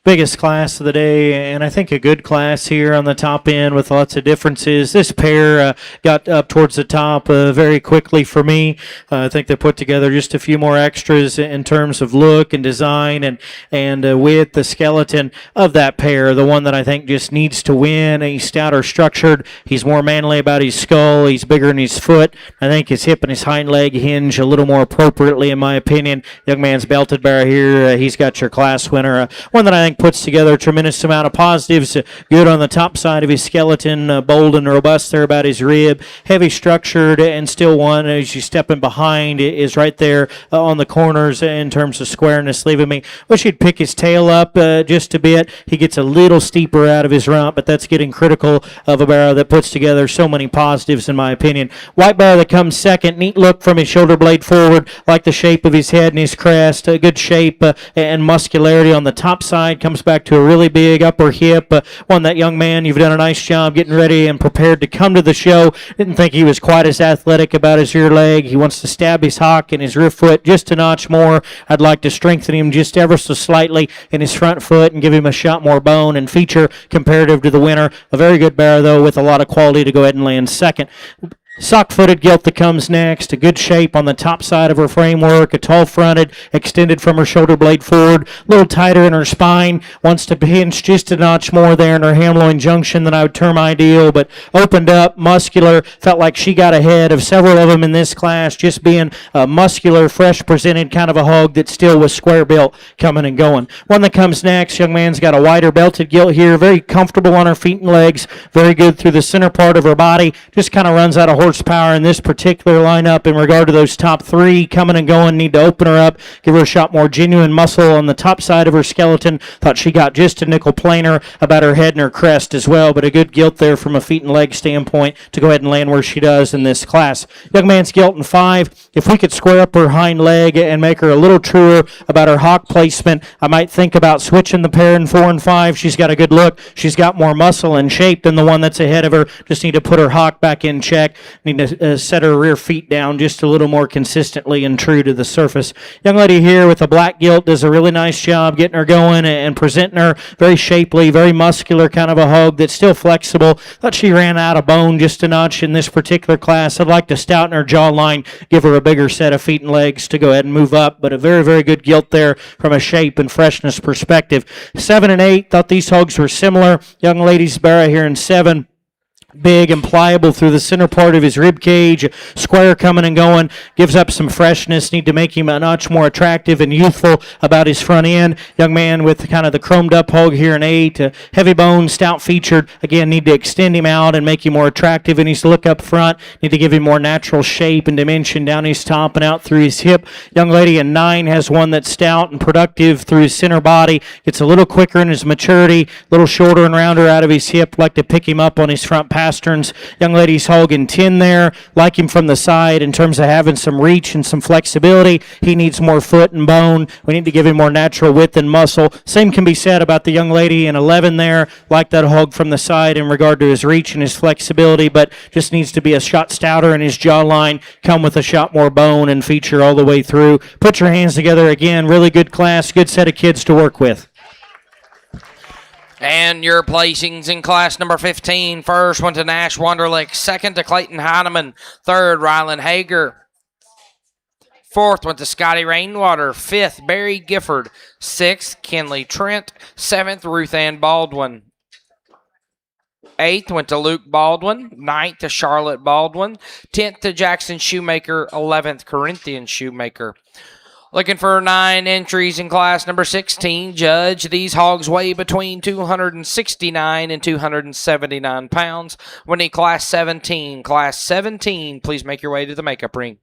biggest class of the day, and I think a good class here on the top end with lots of differences. This pair got up towards the top very quickly for me. I think they put together just a few more extras in terms of look and design and with the skeleton of that pair, the one that I think just needs to win. He's stouter structured. He's more manly about his skull. He's bigger in his foot. I think his hip and his hind leg hinge a little more appropriately, in my opinion. Young man's belted bear here. He's got your class winner. One that I think puts together a tremendous amount of positives. Good on the top side of his skeleton, bold and robust there about his rib. Heavy structured, and still one as you step in behind is right there on the corners in terms of squareness, leaving me. Wish he'd pick his tail up just a bit. He gets a little steeper out of his rump, but that's getting critical of a barrow that puts together so many positives, in my opinion. White barrow that comes second. Neat look from his shoulder blade forward, like the shape of his head and his crest. Good shape and muscularity on the top side. Comes back to a really big upper hip. One that young man, you've done a nice job getting ready and prepared to come to the show. Didn't think he was quite as athletic about his rear leg. He wants to stab his hock and his rear foot just a notch more. I'd like to strengthen him just ever so slightly in his front foot and give him a shot more bone and feature comparative to the winner. A very good barrow, though, with a lot of quality to go ahead and land second. Sock-footed gilt that comes next, a good shape on the top side of her framework, a tall-fronted, extended from her shoulder blade forward, a little tighter in her spine, wants to hinge just a notch more there in her ham-loin junction than I would term ideal, but opened up, muscular, felt like she got ahead of several of them in this class, just being a muscular, fresh-presented kind of a hog that still was square-built coming and going. One that comes next, young man's got a wider belted gilt here, very comfortable on her feet and legs, very good through the center part of her body, just kind of runs out of horsepower in this particular lineup in regard to those top three coming and going. Need to open her up, give her a shot more genuine muscle on the top side of her skeleton. Thought she got just a nickel planer about her head and her crest as well, but a good gilt there from a feet and leg standpoint to go ahead and land where she does in this class. Young man's gilt in 5. If we could square up her hind leg and make her a little truer about her hock placement, I might think about switching the pair in 4 and 5. She's got a good look. She's got more muscle and shape than the one that's ahead of her. Just need to put her hock back in check. Need to set her rear feet down just a little more consistently and true to the surface. Young lady here with a black gilt does a really nice job getting her going and presenting her very shapely, very muscular kind of a hog that's still flexible. Thought she ran out of bone just a notch in this particular class. I'd like to stouten her jawline, give her a bigger set of feet and legs to go ahead and move up, but a very, very good gilt there from a shape and freshness perspective. 7 and 8, thought these hogs were similar. Young lady's barrow here in 7. Big and pliable through the center part of his rib cage, square coming and going, gives up some freshness. Need to make him a notch more attractive and youthful about his front end. Young man with kind of the chromed up hog here in 8, heavy bone, stout featured. Again, need to extend him out and make him more attractive in his look up front. Need to give him more natural shape and dimension down his top and out through his hip. Young lady in 9 has one that's stout and productive through his center body. Gets a little quicker in his maturity, a little shorter and rounder out of his hip. Like to pick him up on his front pasterns. Young lady's hog in 10 there. Like him from the side in terms of having some reach and some flexibility. He needs more foot and bone. We need to give him more natural width and muscle. Same can be said about the young lady in 11 there. Like that hog from the side in regard to his reach and his flexibility, but just needs to be a shot stouter in his jawline, come with a shot more bone and feature all the way through. Put your hands together again. Really good class, good set of kids to work with. And your placings in class number 15. First went to Nash Wonderlick. Second to Clayton Heineman. Third, Rylan Hager. Fourth went to Scotty Rainwater. Fifth, Barry Gifford. Sixth, Kenley Trent. Seventh, Ruth Ann Baldwin. Eighth went to Luke Baldwin. Ninth to Charlotte Baldwin. 10th to Jackson Shoemaker. 11th, Corinthian Shoemaker. Looking for 9 entries in class number 16. Judge, these hogs weigh between 269 and 279 pounds. We need class 17. Class 17, please make your way to the makeup ring.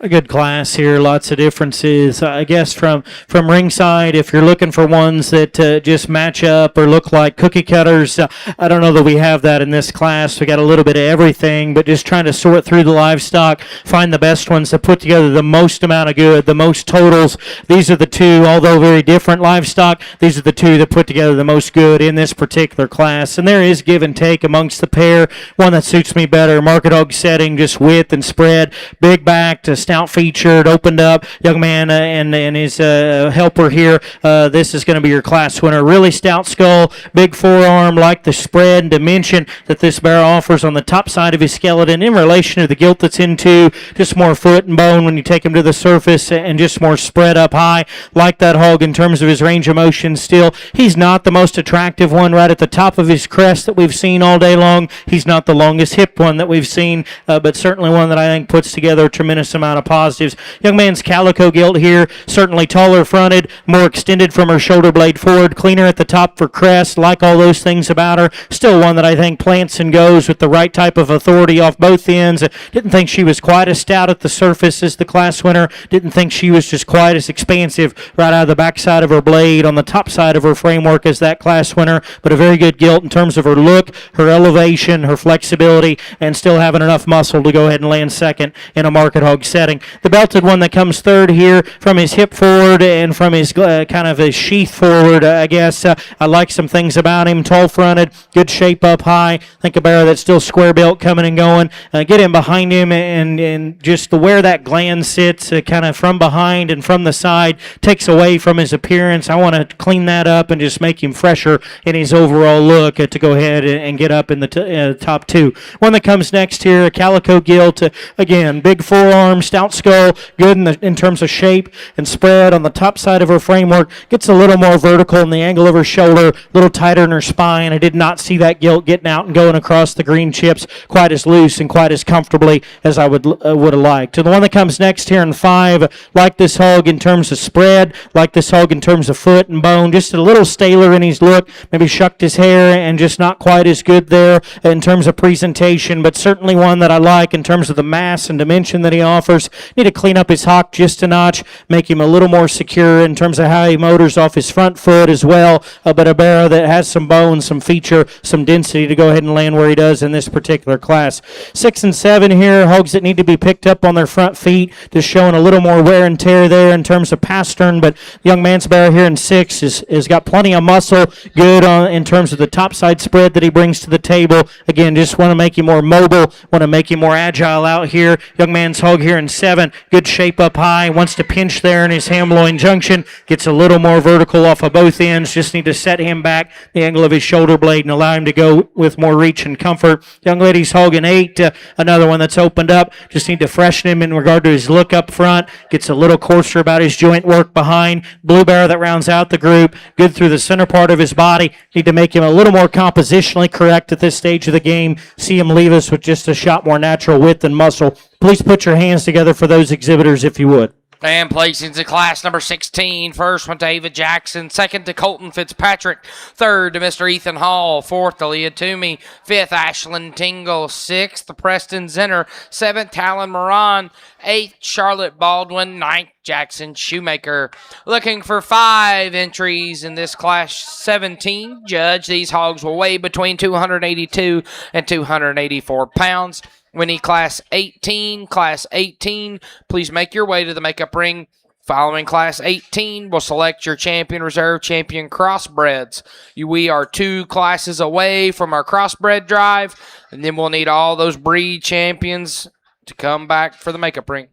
A good class here, lots of differences. I guess from ringside, if you're looking for ones that just match up or look like cookie cutters, I don't know that we have that in this class. We got a little bit of everything, but just trying to sort through the livestock, find the best ones that put together the most amount of good, the most totals. These are the two, although very different livestock, these are the two that put together the most good in this particular class. And there is give and take amongst the pair. One that suits me better, market hog setting, just width and spread, big back to stout featured, opened up, young man and his helper here. This is going to be your class winner. Really stout skull, big forearm, like the spread and dimension that this bear offers on the top side of his skeleton in relation to the gilt that's into, just more foot and bone when you take him to the surface and just more spread up high, like that hog in terms of his range of motion still. He's not the most attractive one right at the top of his crest that we've seen all day long. He's not the longest hipped one that we've seen, but certainly one that I think puts together a tremendous amount of positives. Young man's calico gilt here, certainly taller fronted, more extended from her shoulder blade forward, cleaner at the top for crest, like all those things about her. Still one that I think plants and goes with the right type of authority off both ends. Didn't think she was quite as stout at the surface as the class winner. Didn't think she was just quite as expansive right out of the backside of her blade on the top side of her framework as that class winner, but a very good gilt in terms of her look, her elevation, her flexibility, and still having enough muscle to go ahead and land second in a market hog setting. The belted one that comes third here from his hip forward and from his kind of his sheath forward, I guess. I like some things about him. Tall fronted, good shape up high. Think a bear that's still square built coming and going. Get him behind him and just where that gland sits kind of from behind and from the side takes away from his appearance. I want to clean that up and just make him fresher in his overall look to go ahead and get up in the top two. One that comes next here, a calico gilt. Again, big forearm, stout skull, good in terms of shape and spread on the top side of her framework. Gets a little more vertical in the angle of her shoulder, a little tighter in her spine. I did not see that gilt getting out and going across the green chips quite as loose and quite as comfortably as I would have liked. And the one that comes next here in 5, like this hog in terms of spread, like this hog in terms of foot and bone, just a little staler in his look, maybe shucked his hair and just not quite as good there in terms of presentation, but certainly one that I like in terms of the mass and dimension that he offers. Need to clean up his hock just a notch, make him a little more secure in terms of how he motors off his front foot as well, but a bear that has some bone, some feature, some density to go ahead and land where he does in this particular class. 6 and 7 here, hogs that need to be picked up on their front feet, just showing a little more wear and tear there in terms of pastern, but young man's bear here in 6 has got plenty of muscle, good in terms of the top side spread that he brings to the table. Again, just want to make him more mobile, want to make him more agile out here. Young man's hog here in 7, good shape up high, wants to pinch there in his ham-loin junction, gets a little more vertical off of both ends, just need to set him back the angle of his shoulder blade and allow him to go with more reach and comfort. Young lady's hog in 8, another one that's opened up, just need to freshen him in regard to his look up front, gets a little coarser about his joint work behind. Blue bear that rounds out the group, good through the center part of his body, need to make him a little more compositionally correct at this stage of the game, see him leave us with just a shot more natural width and muscle. Please put your hands together for those exhibitors if you would. And placing to class number 16. First one to Ava Jackson. Second to Colton Fitzpatrick. Third to Mr. Ethan Hall. Fourth to Leah Toomey. Fifth, Ashlyn Tingle. Sixth, Preston Zinner. Seventh, Talon Moran. Eighth, Charlotte Baldwin. Ninth, Jackson Shoemaker. Looking for 5 entries in this class 17. Judge, these hogs will weigh between 282 and 284 pounds. We need Class 18. Class 18, please make your way to the makeup ring. Following Class 18, we'll select your champion, reserve champion, crossbreds. We are 2 classes away from our crossbred drive, and then we'll need all those breed champions to come back for the makeup ring.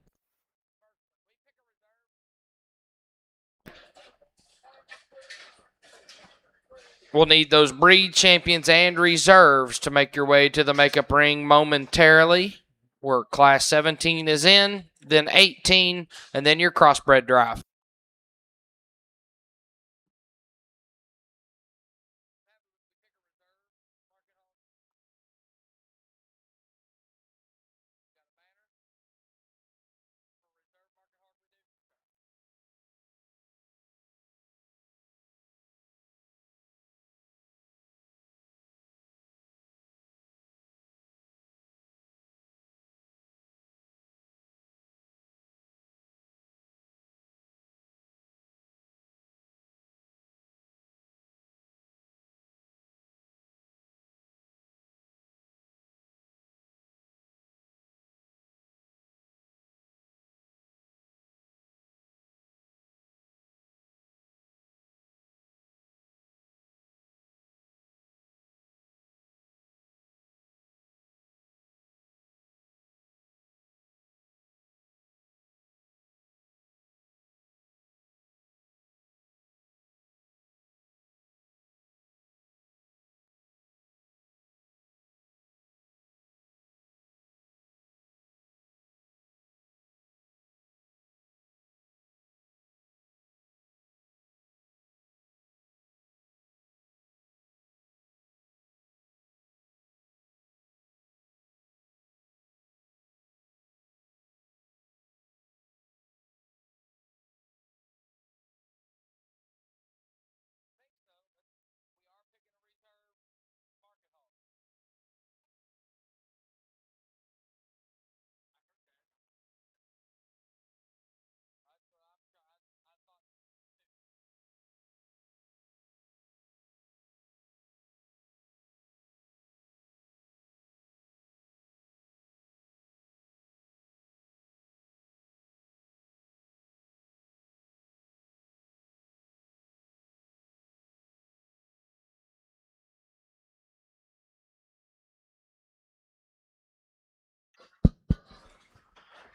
We'll need those breed champions and reserves to make your way to the makeup ring momentarily. Where Class 17 is in, then 18, and then your crossbred drive.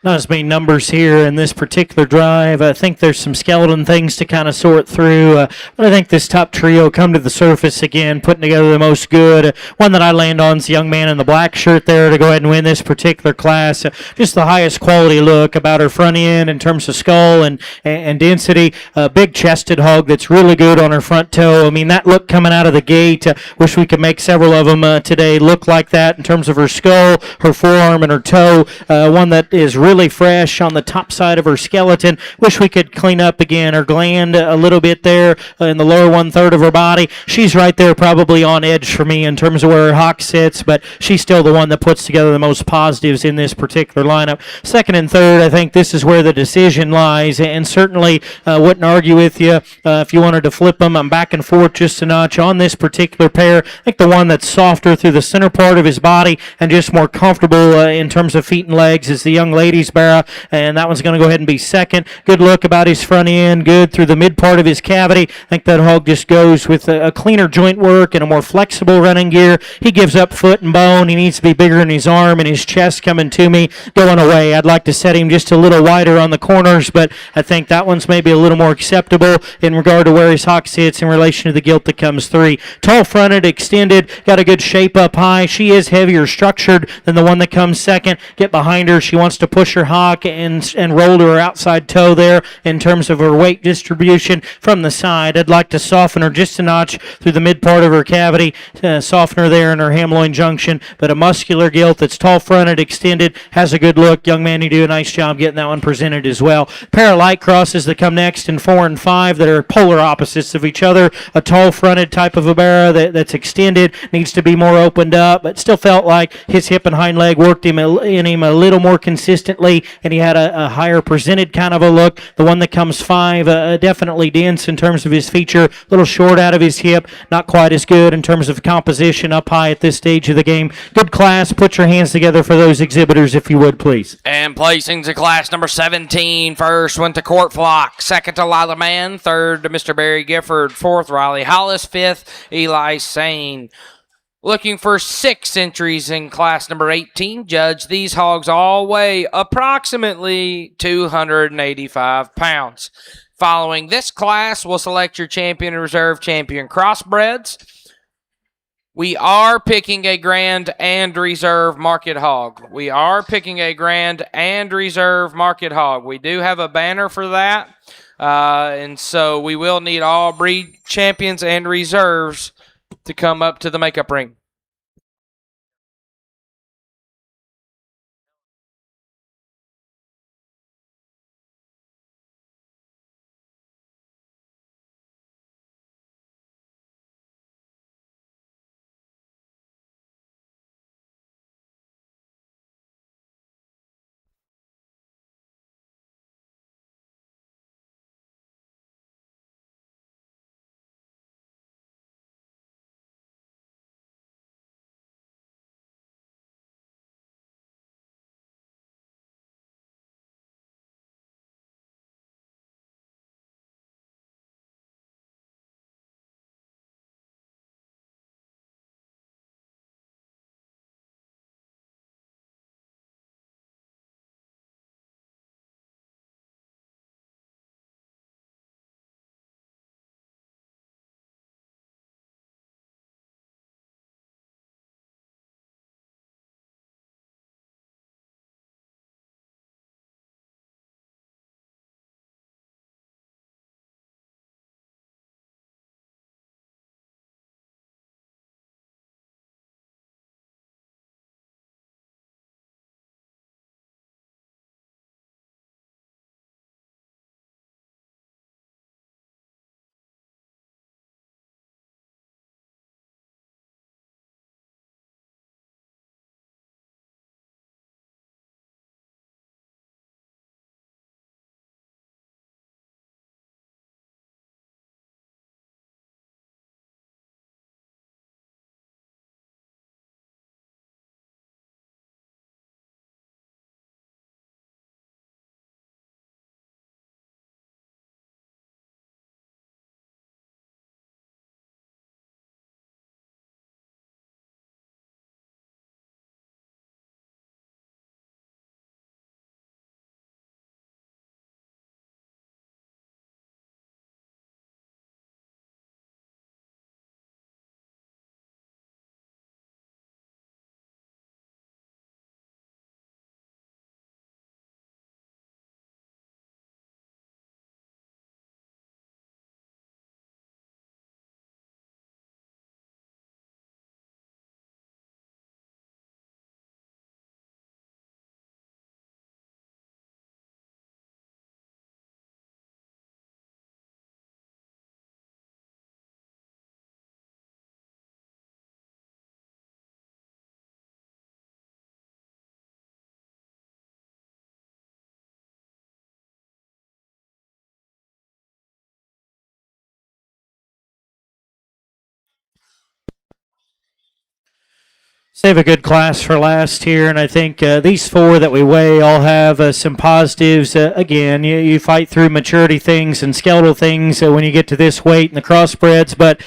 Not as many numbers here in this particular drive. I think there's some skeleton things to kind of sort through. But I think this top trio come to the surface again, putting together the most good. One that I land on is the young man in the black shirt there to go ahead and win this particular class. Just the highest quality look about her front end in terms of skull and density. A big chested hog that's really good on her front toe. I mean, that look coming out of the gate. Wish we could make several of them today look like that in terms of her skull, her forearm, and her toe. One that is really fresh on the top side of her skeleton. Wish we could clean up again her gland a little bit there in the lower 1/3 of her body. She's right there probably on edge for me in terms of where her hock sits, but she's still the one that puts together the most positives in this particular lineup. Second and third, I think this is where the decision lies, and certainly wouldn't argue with you if you wanted to flip them. I'm back and forth just a notch on this particular pair. I think the one that's softer through the center part of his body and just more comfortable in terms of feet and legs is the young lady's barrow, and that one's going to go ahead and be second. Good look about his front end, good through the mid part of his cavity. I think that hog just goes with a cleaner joint work and a more flexible running gear. He gives up foot and bone. He needs to be bigger in his arm and his chest coming to me, going away. I'd like to set him just a little wider on the corners, but I think that one's maybe a little more acceptable in regard to where his hock sits in relation to the gilt that comes three. Tall fronted, extended, got a good shape up high. She is heavier structured than the one that comes second. Get behind her. She wants to push her hock and roll to her outside toe there in terms of her weight distribution from the side. I'd like to soften her just a notch through the mid part of her cavity, soften her there in her ham-loin junction, but a muscular gilt that's tall-fronted, extended, has a good look. Young man, you do a nice job getting that one presented as well. Pair of light crosses that come next in 4 and 5 that are polar opposites of each other. A tall-fronted type of a barrow that's extended, needs to be more opened up, but still felt like his hip and hind leg worked in him a little more consistently, and he had a higher presented kind of a look. The one that comes 5, definitely dense in terms of his feature, a little short out of his hip, not quite as good in terms of composition up high at this stage of the game. Good class. Put your hands together for those exhibitors if you would, please. And placings in class number 17. First went to Court Flock. Second to Lila Mann. Third to Mr. Barry Gifford. Fourth, Riley Hollis. Fifth, Eli Sane. Looking for 6 entries in class number 18. Judge, these hogs all weigh approximately 285 pounds. Following this class, we'll select your champion and reserve champion crossbreds. We are picking a grand and reserve market hog. We are picking a grand and reserve market hog. We do have a banner for that. And so we will need all breed champions and reserves to come up to the makeup ring. Save a good class for last here, and I think these four that we weigh all have some positives. Again, you fight through maturity things and skeletal things when you get to this weight and the crossbreds, but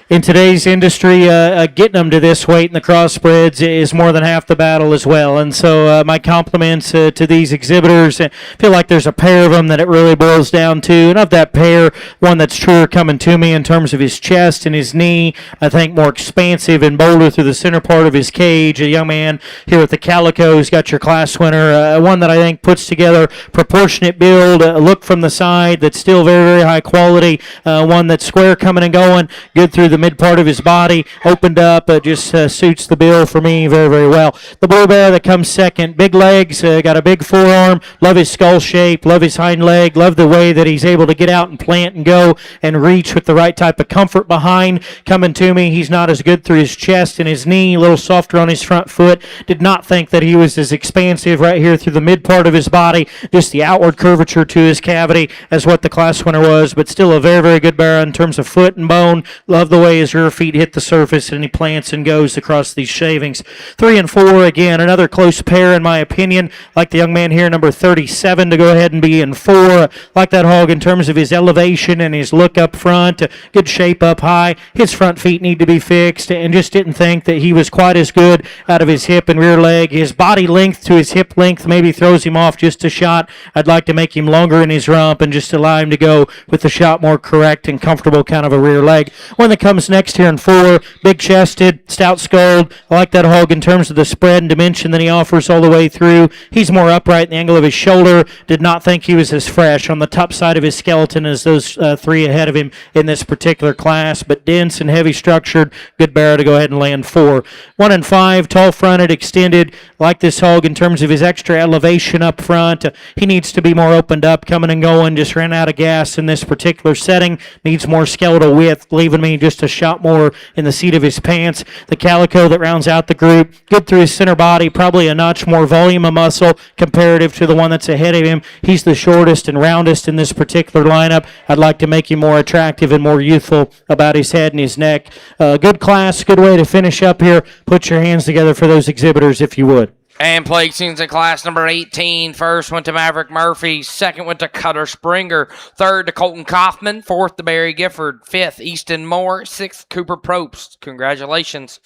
in today's industry, getting them to this weight in the crossbreds is more than half the battle as well. And so my compliments to these exhibitors. I feel like there's a pair of them that it really boils down to. And of that pair, one that's truer coming to me in terms of his chest and his knee, I think more expansive and bolder through the center part of his cage. A young man here at the Calico who's got your class winner. One that I think puts together proportionate build, a look from the side that's still very, very high quality. One that's square coming and going, good through the mid part of his body, opened up, just suits the bill for me very, very well. The Blue Bear that comes second, big legs, got a big forearm, love his skull shape, love his hind leg, love the way that he's able to get out and plant and go and reach with the right type of comfort behind. Coming to me, he's not as good through his chest and his knee, a little softer on his front foot. Did not think that he was as expansive right here through the mid part of his body, just the outward curvature to his cavity as what the class winner was, but still a very, very good bear in terms of foot and bone. Love the way his rear feet hit the surface and he plants and goes across these shavings. 3 and 4, again, another close pair in my opinion. Like the young man here, number 37, to go ahead and be in 4. Like that hog in terms of his elevation and his look up front. Good shape up high. His front feet need to be fixed, and just didn't think that he was quite as good out of his hip and rear leg. His body length to his hip length maybe throws him off just a shot. I'd like to make him longer in his rump and just allow him to go with the shot more correct and comfortable kind of a rear leg. One that comes next here in 4, big chested, stout skulled. I like that hog in terms of the spread and dimension that he offers all the way through. He's more upright in the angle of his shoulder. Did not think he was as fresh on the top side of his skeleton as those 3 ahead of him in this particular class, but dense and heavy structured. Good bear to go ahead and land 4. 1 and 5, tall fronted, extended. Like this hog in terms of his extra elevation up front. He needs to be more opened up, coming and going. Just ran out of gas in this particular setting. Needs more skeletal width, leaving me just a shot more in the seat of his pants. The Calico that rounds out the group, good through his center body, probably a notch more volume of muscle comparative to the one that's ahead of him. He's the shortest and roundest in this particular lineup. I'd like to make him more attractive and more youthful about his head and his neck. Good class, good way to finish up here. Put your hands together for those exhibitors if you would. And placings in class number 18. First went to Maverick Murphy. Second went to Cutter Springer. Third to Colton Kaufman. Fourth to Barry Gifford. Fifth, Easton Moore. Sixth, Cooper Probst. Congratulations.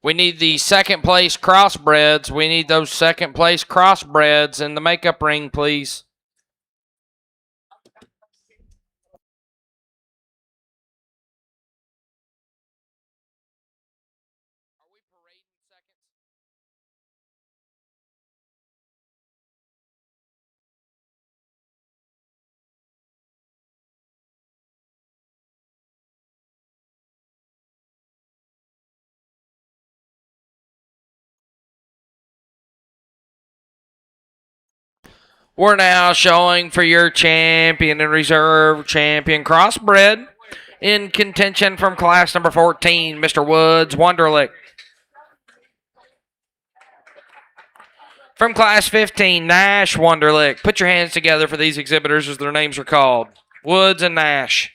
We need the second place crossbreds. We need those second place crossbreds in the makeup ring, please. We're now showing for your champion and reserve champion crossbred in contention from class number 14, Mr. Woods Wonderlick. From class 15, Nash Wonderlick. Put your hands together for these exhibitors as their names are called. Woods and Nash.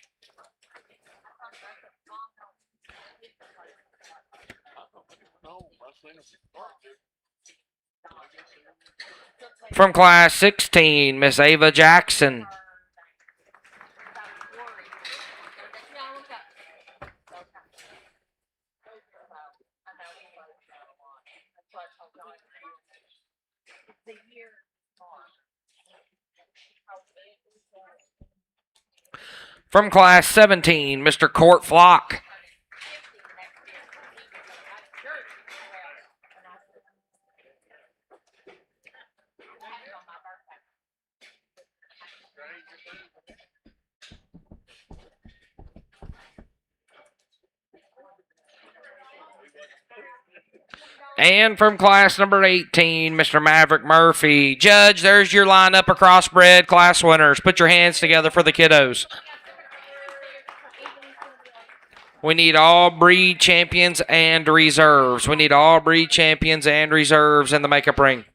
From class 16, Miss Ava Jackson. From class 17, Mr. Court Flock. And from class number 18, Mr. Maverick Murphy. Judge, there's your lineup of crossbred class winners. Put your hands together for the kiddos. We need all breed champions and reserves. We need all breed champions and reserves in the makeup ring.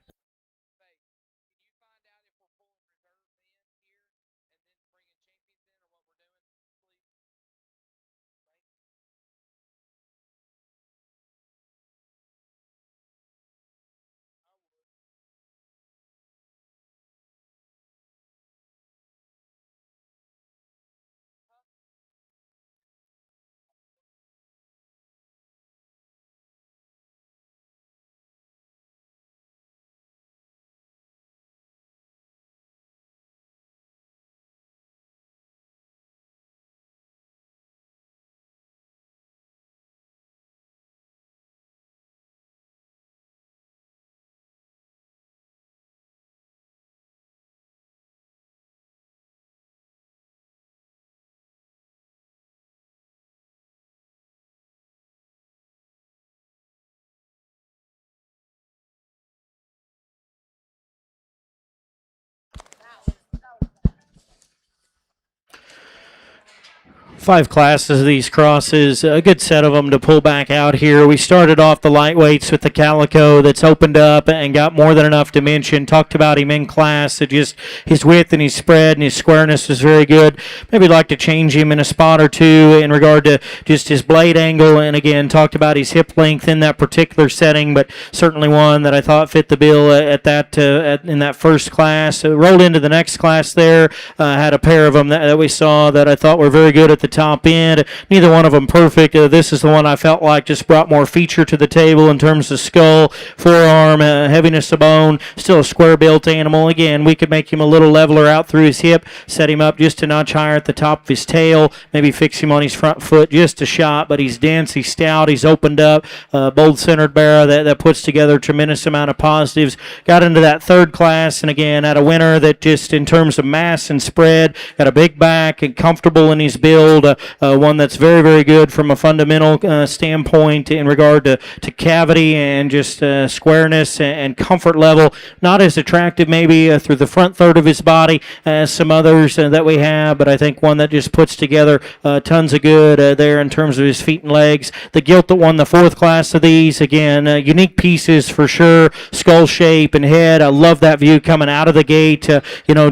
5 classes of these crosses, a good set of them to pull back out here. We started off the lightweights with the Calico that's opened up and got more than enough dimension. Talked about him in class. That just his width and his spread and his squareness was very good. Maybe like to change him in a spot or two in regard to just his blade angle. And again, talked about his hip length in that particular setting, but certainly one that I thought fit the bill in that first class. Rolled into the next class there. Had a pair of them that we saw that I thought were very good at the top end. Neither one of them perfect. This is the one I felt like just brought more feature to the table in terms of skull, forearm, heaviness of bone. Still a square-built animal. Again, we could make him a little leveler out through his hip, set him up just a notch higher at the top of his tail, maybe fix him on his front foot just a shot, but he's dense, he's stout, he's opened up, bold-centered barrow that puts together a tremendous amount of positives. Got into that third class, and again, had a winner that just in terms of mass and spread, got a big back and comfortable in his build, one that's very, very good from a fundamental standpoint in regard to cavity and just squareness and comfort level. Not as attractive maybe through the front third of his body as some others that we have, but I think one that just puts together tons of good there in terms of his feet and legs. The gilt that won the fourth class of these, again, unique pieces for sure, skull shape and head. I love that view coming out of the gate,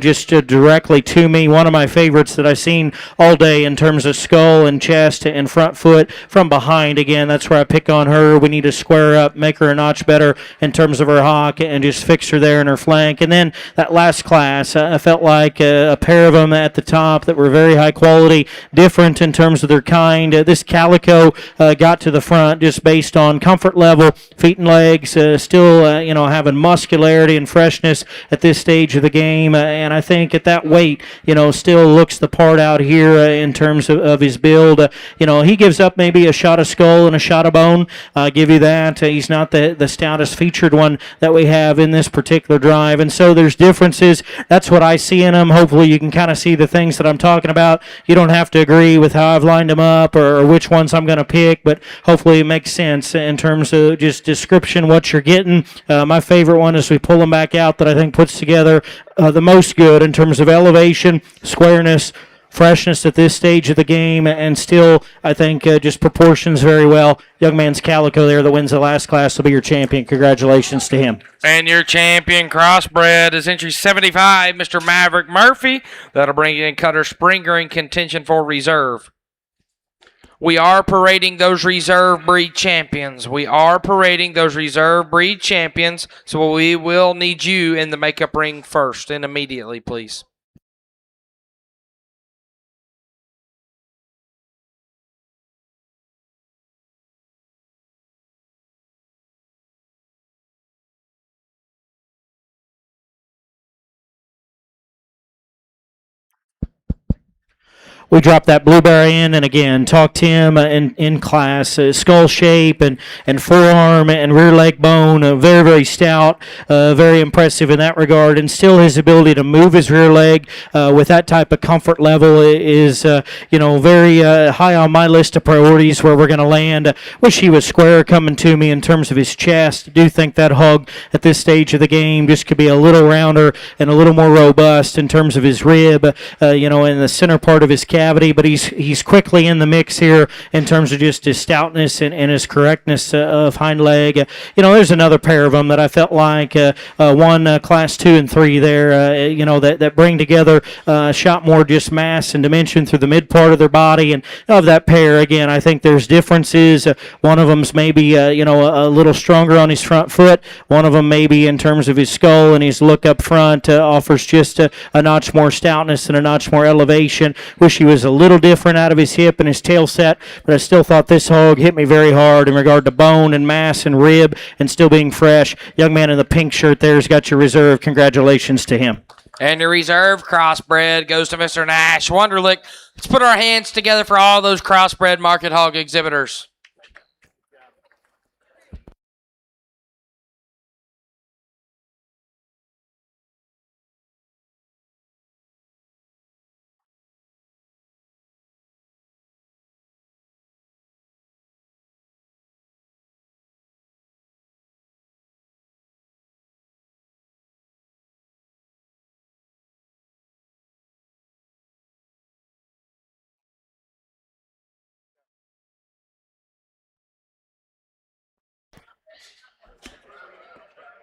just directly to me. One of my favorites that I've seen all day in terms of skull and chest and front foot from behind. Again, that's where I pick on her. We need to square up, make her a notch better in terms of her hock and just fix her there in her flank. And then that last class, I felt like a pair of them at the top that were very high quality, different in terms of their kind. This Calico got to the front just based on comfort level, feet and legs, still having muscularity and freshness at this stage of the game. And I think at that weight, still looks the part out here in terms of his build. He gives up maybe a shot of skull and a shot of bone. I'll give you that. He's not the stoutest featured one that we have in this particular drive. And so there's differences. That's what I see in him. Hopefully you can kind of see the things that I'm talking about. You don't have to agree with how I've lined them up or which ones I'm going to pick, but hopefully it makes sense in terms of just description, what you're getting. My favorite one is we pull them back out that I think puts together the most good in terms of elevation, squareness, freshness at this stage of the game, and still, I think, just proportions very well. Young man's Calico there that wins the last class will be your champion. Congratulations to him. And your champion crossbred is entry 75, Mr. Maverick Murphy. That'll bring in Cutter Springer in contention for reserve. We are parading those reserve breed champions. So we will need you in the makeup ring first and immediately, please. We dropped that blueberry in, and again, talked to him in class. Skull shape and forearm and rear leg bone, very, very stout, very impressive in that regard. And still his ability to move his rear leg with that type of comfort level is, very high on my list of priorities where we're going to land. Wish he was square coming to me in terms of his chest. Do think that hog at this stage of the game just could be a little rounder and a little more robust in terms of his rib, in the center part of his cavity, but he's quickly in the mix here in terms of just his stoutness and his correctness of hind leg. There's another pair of them that I felt like one class 2 and 3 there, that bring together shot more just mass and dimension through the mid part of their body. And of that pair, again, I think there's differences. One of them's maybe a little stronger on his front foot. One of them maybe in terms of his skull and his look up front offers just a notch more stoutness and a notch more elevation. Wish he was a little different out of his hip and his tail set, but I still thought this hog hit me very hard in regard to bone and mass and rib and still being fresh. Young man in the pink shirt there's got your reserve. Congratulations to him. And your reserve crossbred goes to Mr. Nash Wonderlick. Let's put our hands together for all those crossbred market hog exhibitors.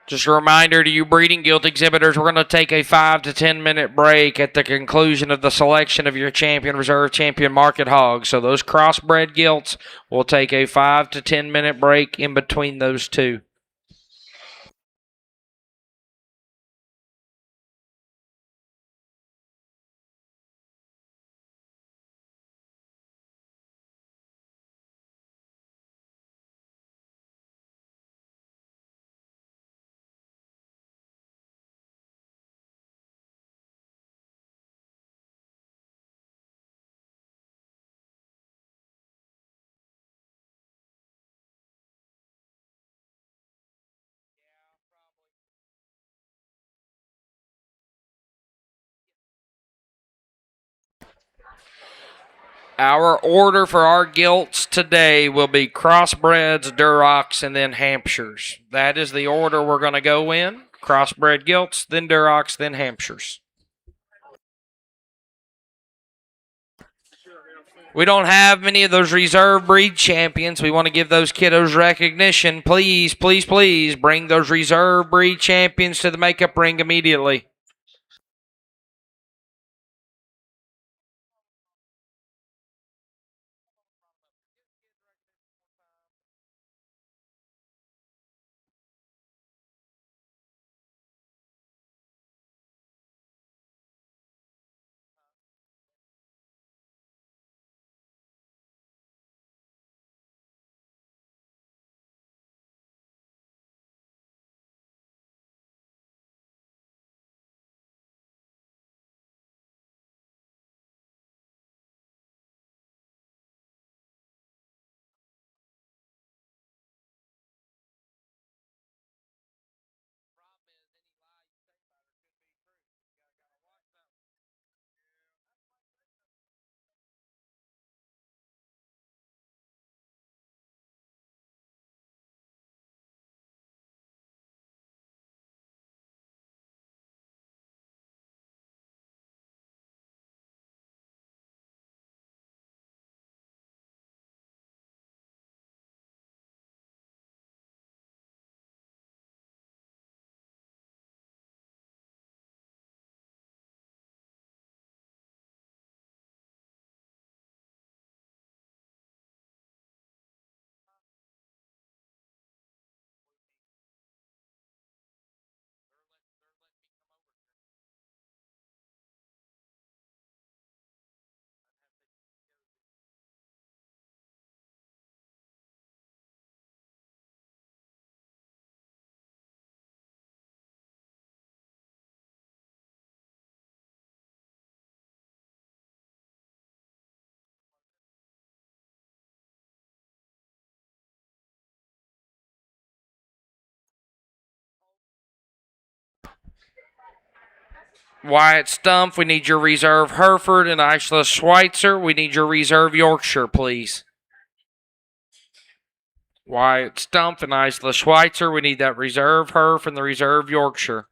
Just a reminder to you breeding guild exhibitors, we're going to take a 5 to 10 minute break at the conclusion of the selection of your champion reserve champion market hogs. So those crossbred gilts will take a 5 to 10 minute break in between those two. Our order for our gilts today will be crossbreds, Durocs, and then Hampshires. That is the order we're going to go in. Crossbred gilts, then Durocs, then Hampshires. We don't have many of those reserve breed champions. We want to give those kiddos recognition. Please, please, please bring those reserve breed champions to the makeup ring immediately. Wyatt Stumpf, we need your reserve Hereford, and Isla Schweitzer, we need your reserve Yorkshire, please. Wyatt Stumpf and Isla Schweitzer, we need that reserve Herf and the reserve Yorkshire.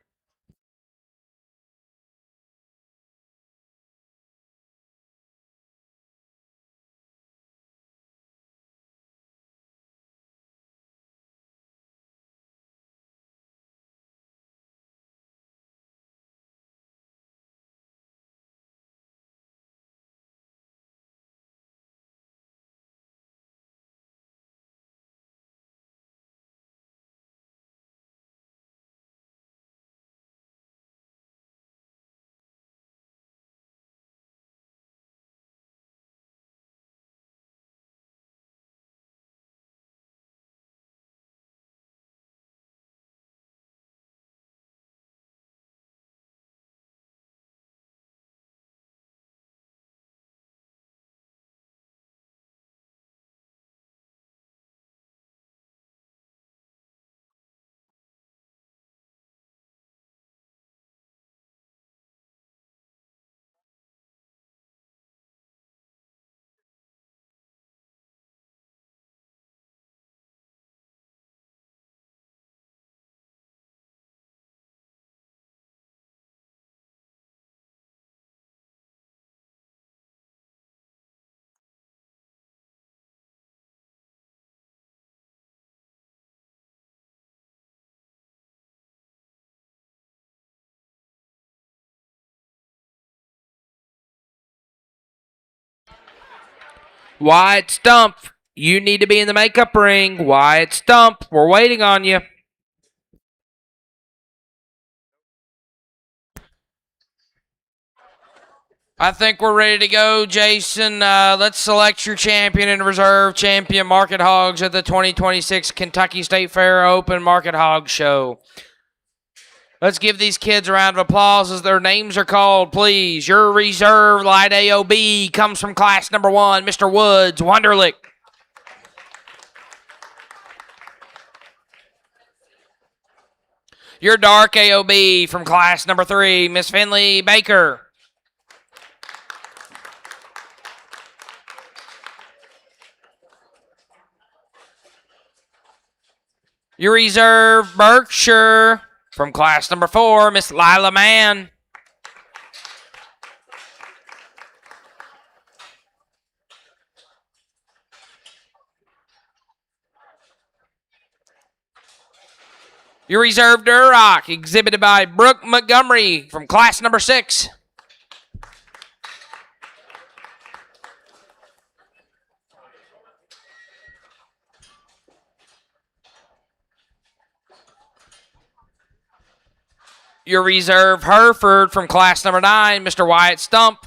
Wyatt Stump, you need to be in the makeup ring. Wyatt Stump, we're waiting on you. I think we're ready to go, Jason. Let's select your champion and reserve champion Market Hogs at the 2026 Kentucky State Fair Open Market Hog Show. Let's give these kids a round of applause as their names are called, please. Your reserve light AOB comes from class number 1, Mr. Woods Wunderlich. Your dark AOB from class number 3, Miss Finley Baker. Your reserve Berkshire from class number 4, Miss Lila Mann. Your reserve Duroc, exhibited by Brooke Montgomery from class number 6. Your reserve Hereford from class number 9, Mr. Wyatt Stump.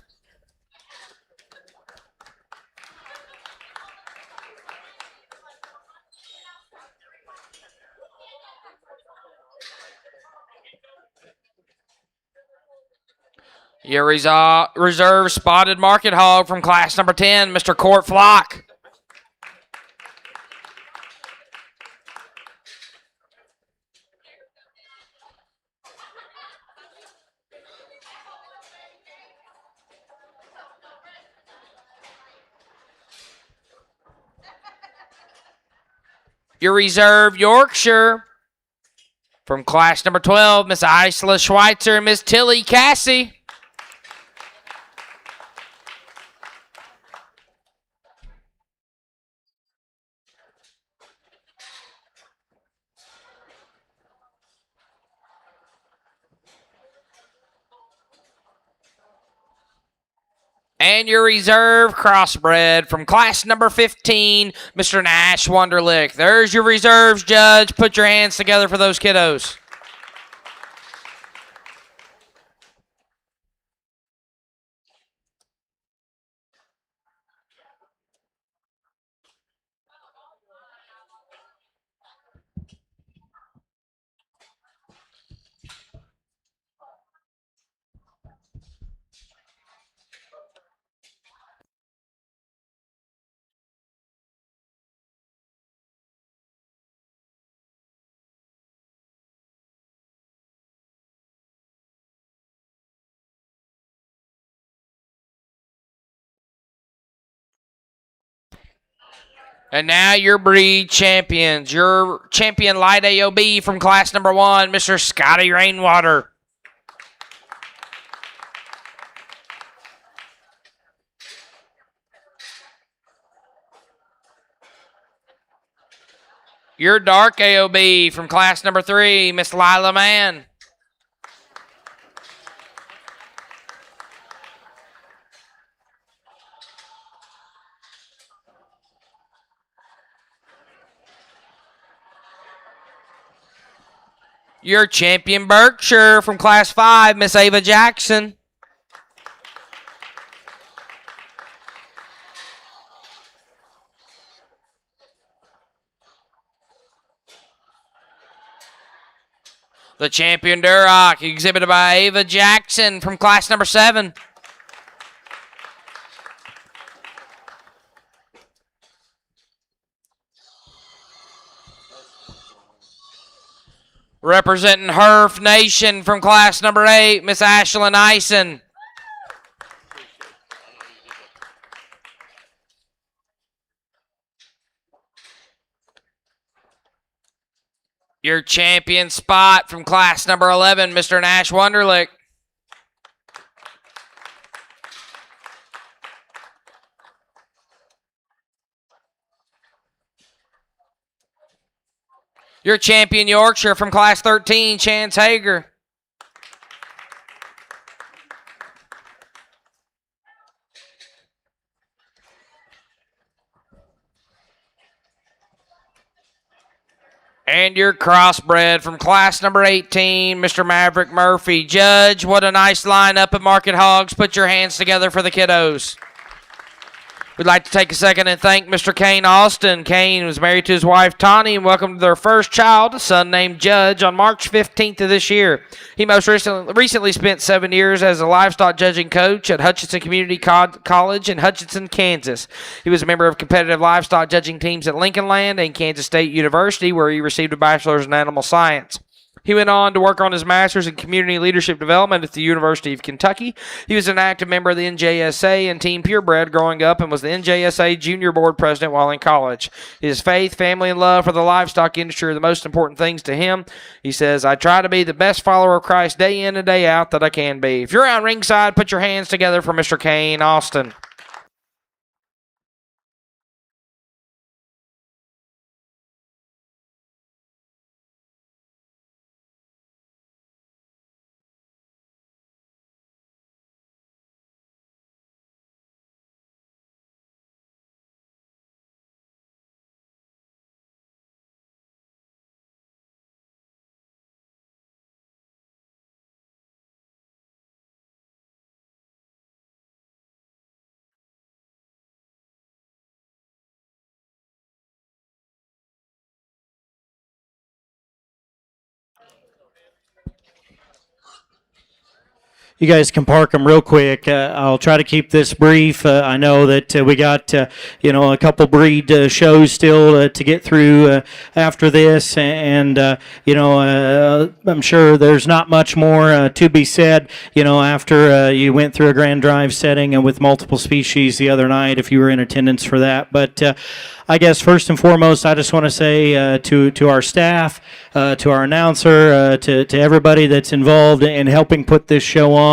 Your reserve Spotted Market Hog from class number 10, Mr. Court Flock. Your reserve Yorkshire from class number 12, Miss Isla Schweitzer and Miss Tilly Cassie. And your reserve crossbred from class number 15, Mr. Nash Wunderlich. There's your reserves, Judge. Put your hands together for those kiddos. And now your breed champions. Your champion light AOB from class number 1, Mr. Scotty Rainwater. Your dark AOB from class number 3, Miss Lila Mann. Your champion Berkshire from class 5, Miss Ava Jackson. The champion Duroc, exhibited by Ava Jackson from class number 7. Representing Herf Nation from class number 8, Miss Ashlyn Ison. Your champion spot from class number 11, Mr. Nash Wunderlich. Your champion Yorkshire from class 13, Chance Hager. And your crossbred from class number 18, Mr. Maverick Murphy. Judge, what a nice lineup of Market Hogs. Put your hands together for the kiddos. We'd like to take a second and thank Mr. Kane Austin. Kane was married to his wife, Tawny, and welcomed their first child, a son named Judge, on March 15th of this year. He most recently spent 7 years as a livestock judging coach at Hutchinson Community College in Hutchinson, Kansas. He was a member of competitive livestock judging teams at Lincoln Land and Kansas State University, where he received a bachelor's in animal science. He went on to work on his master's in community leadership development at the University of Kentucky. He was an active member of the NJSA and Team Purebred growing up and was the NJSA junior board president while in college. His faith, family, and love for the livestock industry are the most important things to him. He says, I try to be the best follower of Christ day in and day out that I can be. If you're out ringside, put your hands together for Mr. Kane Austin. You guys can park them real quick. I'll try to keep this brief. I know that we got, a couple breed shows still to get through after this, and I'm sure there's not much more to be said, after you went through a Grand Drive setting and with multiple species the other night, if you were in attendance for that. But I guess first and foremost, I just want to say to our staff, to our announcer, to everybody that's involved in helping put this show on,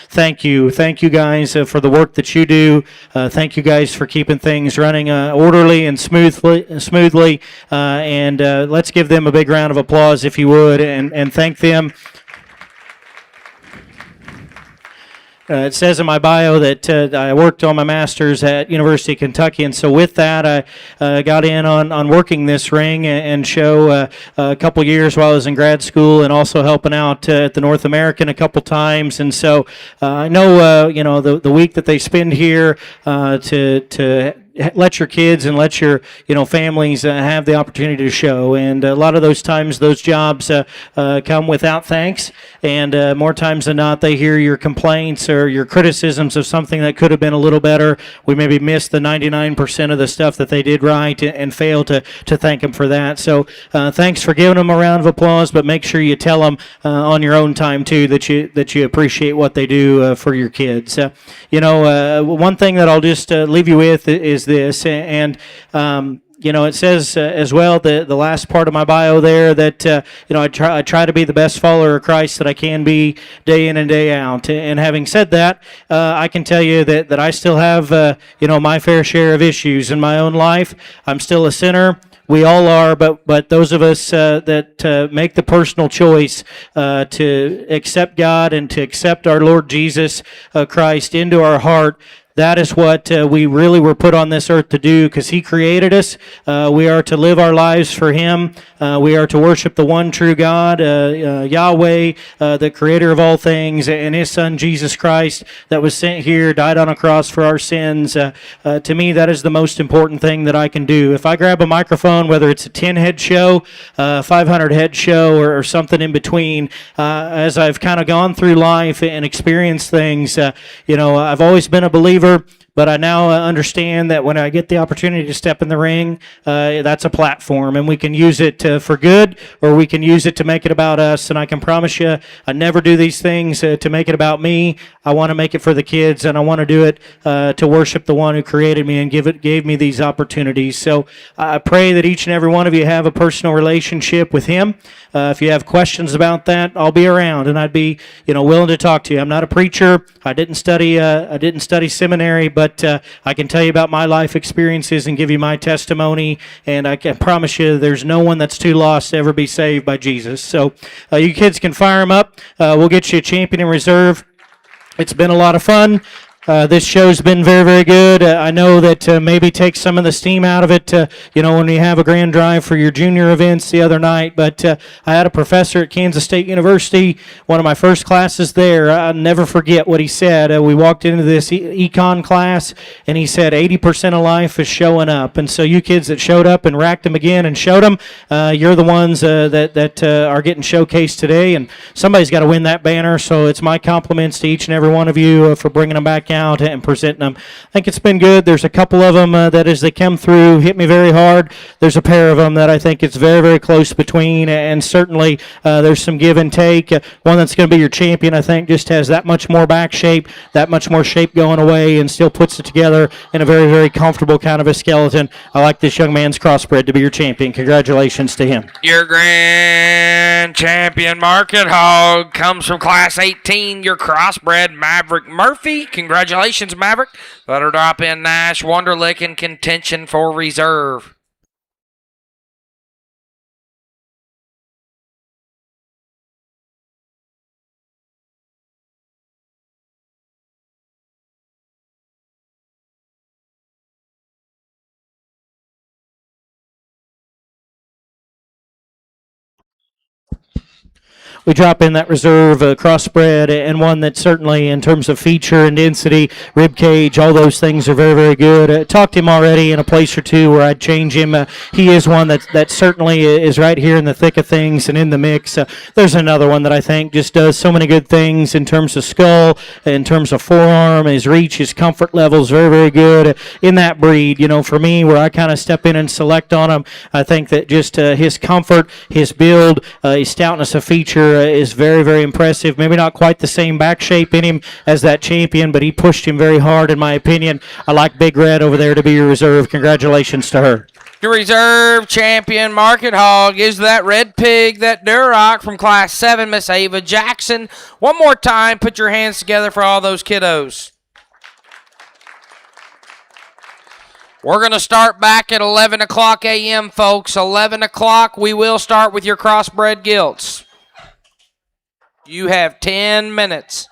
thank you. Thank you guys for the work that you do. Thank you guys for keeping things running orderly and smoothly. And let's give them a big round of applause, if you would, and thank them. It says in my bio that I worked on my master's at University of Kentucky, and so with that, I got in on working this ring and show a couple years while I was in grad school, and also helping out at the North American a couple times. And so I know, the week that they spend here to let your kids and let your families have the opportunity to show. And a lot of those times those jobs come without thanks, and more times than not they hear your complaints or your criticisms of something that could have been a little better. We maybe missed the 99% of the stuff that they did right and fail to thank them for that. So thanks for giving them a round of applause, but make sure you tell them on your own time too that you appreciate what they do for your kids. One thing that I'll just leave you with is this, and it says as well, the last part of my bio there, that I try to be the best follower of Christ that I can be day in and day out. And having said that, I can tell you that I still have my fair share of issues in my own life. I'm still a sinner. We all are, but those of us that make the personal choice to accept God and to accept our Lord Jesus Christ into our heart, that is what we really were put on this earth to do, because He created us. We are to live our lives for Him. We are to worship the one true God, Yahweh, the creator of all things, and His Son, Jesus Christ, that was sent here, died on a cross for our sins. To me, that is the most important thing that I can do. If I grab a microphone, whether it's a 10-head show, 500-head show, or something in between, as I've kind of gone through life and experienced things, I've always been a believer. But I now understand that when I get the opportunity to step in the ring, that's a platform, and we can use it for good, or we can use it to make it about us. And I can promise you, I never do these things to make it about me. I want to make it for the kids, and I want to do it to worship the one who created me and gave me these opportunities. So I pray that each and every one of you have a personal relationship with Him. If you have questions about that, I'll be around, and I'd be willing to talk to you. I'm not a preacher. I didn't study seminary, but I can tell you about my life experiences and give you my testimony, and I can promise you there's no one that's too lost to ever be saved by Jesus. So you kids can fire them up. We'll get you a champion in reserve. It's been a lot of fun. This show's been very, very good. I know that maybe takes some of the steam out of it, when you have a grand drive for your junior events the other night. But I had a professor at Kansas State University, one of my first classes there. I'll never forget what he said. We walked into this econ class, and he said 80% of life is showing up. And so you kids that showed up and racked them again and showed them, you're the ones that are getting showcased today. And somebody's got to win that banner, so it's my compliments to each and every one of you for bringing them back out and presenting them. I think it's been good. There's a couple of them that as they come through hit me very hard. There's a pair of them that I think it's very, very close between, and certainly there's some give and take. One that's going to be your champion, I think, just has that much more back shape, that much more shape going away, and still puts it together in a very, very comfortable kind of a skeleton. I like this young man's crossbred to be your champion. Congratulations to him. Your grand champion Market Hog comes from Class 18, your crossbred Maverick Murphy. Congratulations, Maverick. Let her drop in Nash Wonderlick in contention for reserve. We drop in that reserve crossbred, and one that certainly in terms of feature and density, rib cage, all those things are very, very good. Talked to him already in a place or two where I'd change him. He is one that certainly is right here in the thick of things and in the mix. There's another one that I think just does so many good things in terms of skull, in terms of forearm, his reach, his comfort level is very, very good in that breed. For me, where I kind of step in and select on him, I think that just his comfort, his build, his stoutness of feature is very, very impressive. Maybe not quite the same back shape in him as that champion, but he pushed him very hard, in my opinion. I like Big Red over there to be your reserve. Congratulations to her. Your reserve champion Market Hog is that red pig, that Duroc from Class 7, Miss Ava Jackson. One more time, put your hands together for all those kiddos. We're going to start back at 11 o'clock a.m., folks. 11 o'clock, we will start with your crossbred gilts. You have 10 minutes.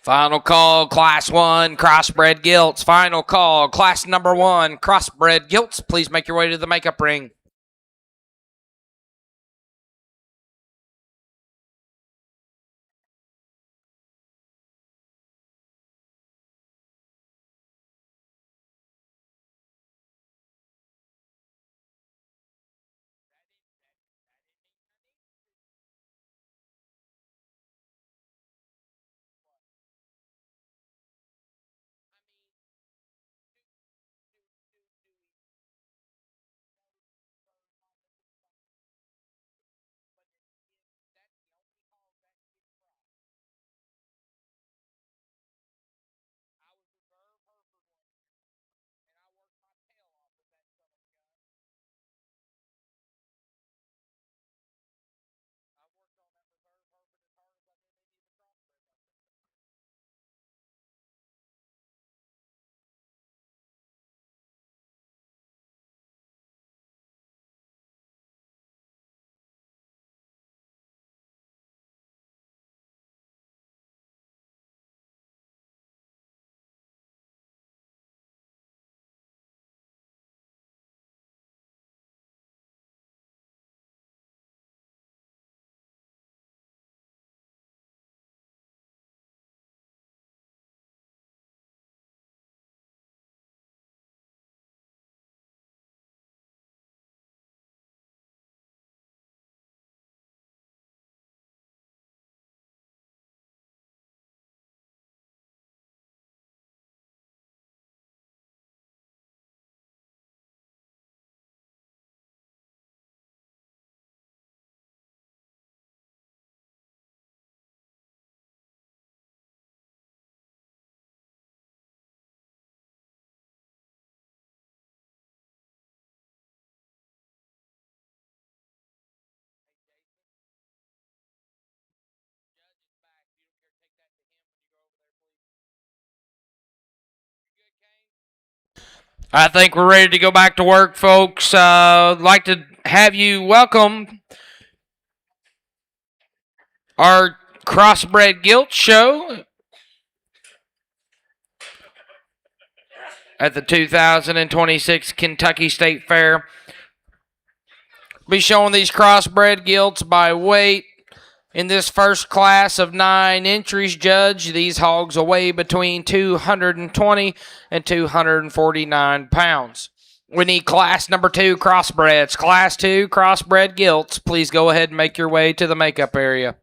Final call, Class 1, Crossbred Gilts. Final call, Class number 1, Crossbred Gilts. Please make your way to the makeup ring. I think we're ready to go back to work, folks. I'd like to have you welcome our Crossbred Guilt show at the 2026 Kentucky State Fair. Be showing these crossbred gilts by weight. In this first class of 9 entries, Judge, these hogs weigh between 220 and 249 pounds. We need class number 2 crossbreds. Class 2 crossbred gilts. Please go ahead and make your way to the makeup area.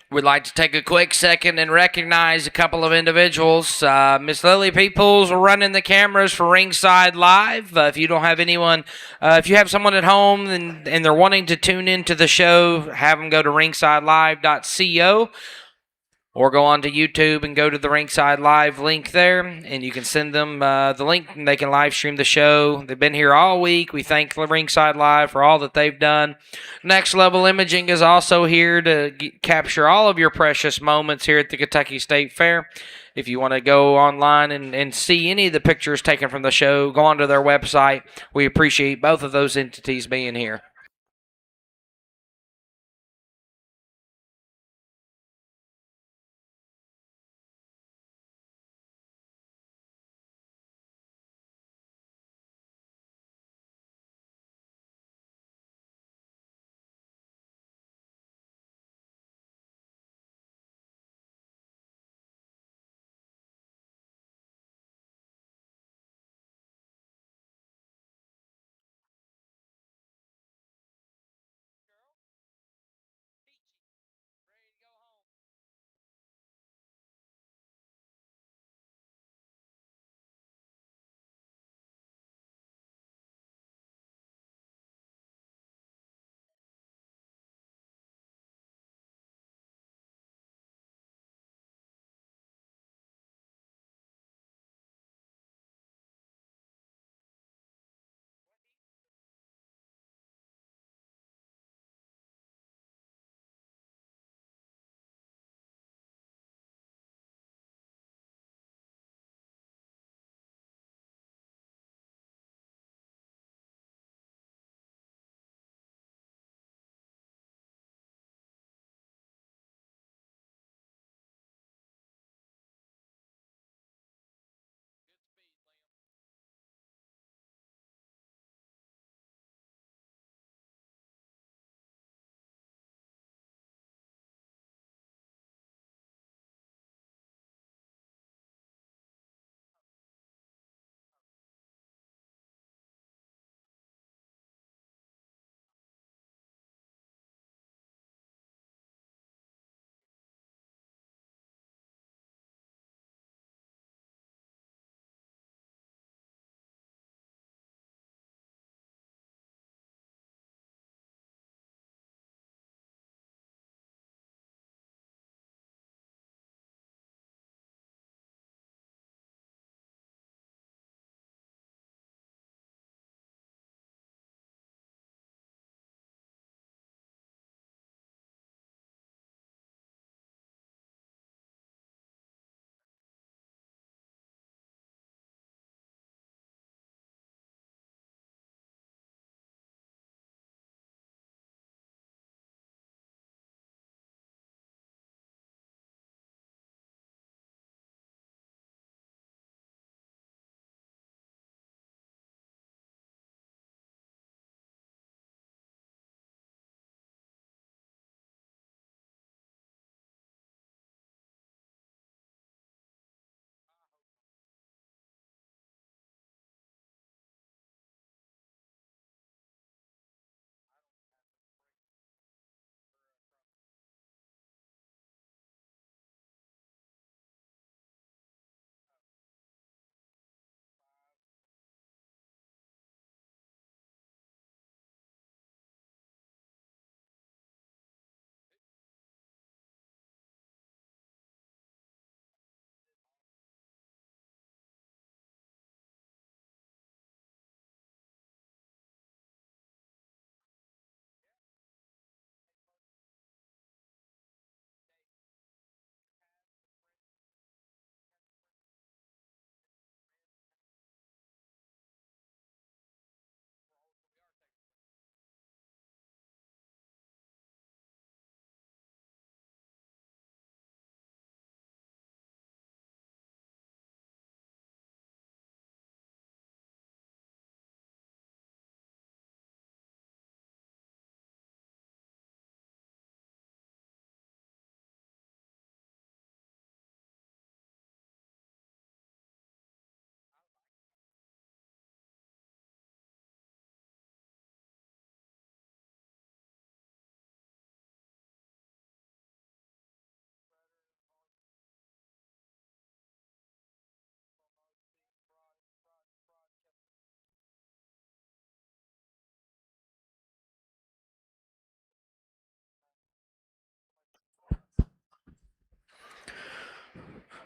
We'd like to take a quick second and recognize a couple of individuals. Miss Lily Peoples running the cameras for Ringside Live. If you don't have anyone, if you have someone at home and they're wanting to tune into the show, have them go to ringsidelive.co or go on to YouTube and go to the Ringside Live link there, and you can send them the link, and they can live stream the show. They've been here all week. We thank Ringside Live for all that they've done. Next Level Imaging is also here to capture all of your precious moments here at the Kentucky State Fair. If you want to go online and see any of the pictures taken from the show, go onto their website. We appreciate both of those entities being here.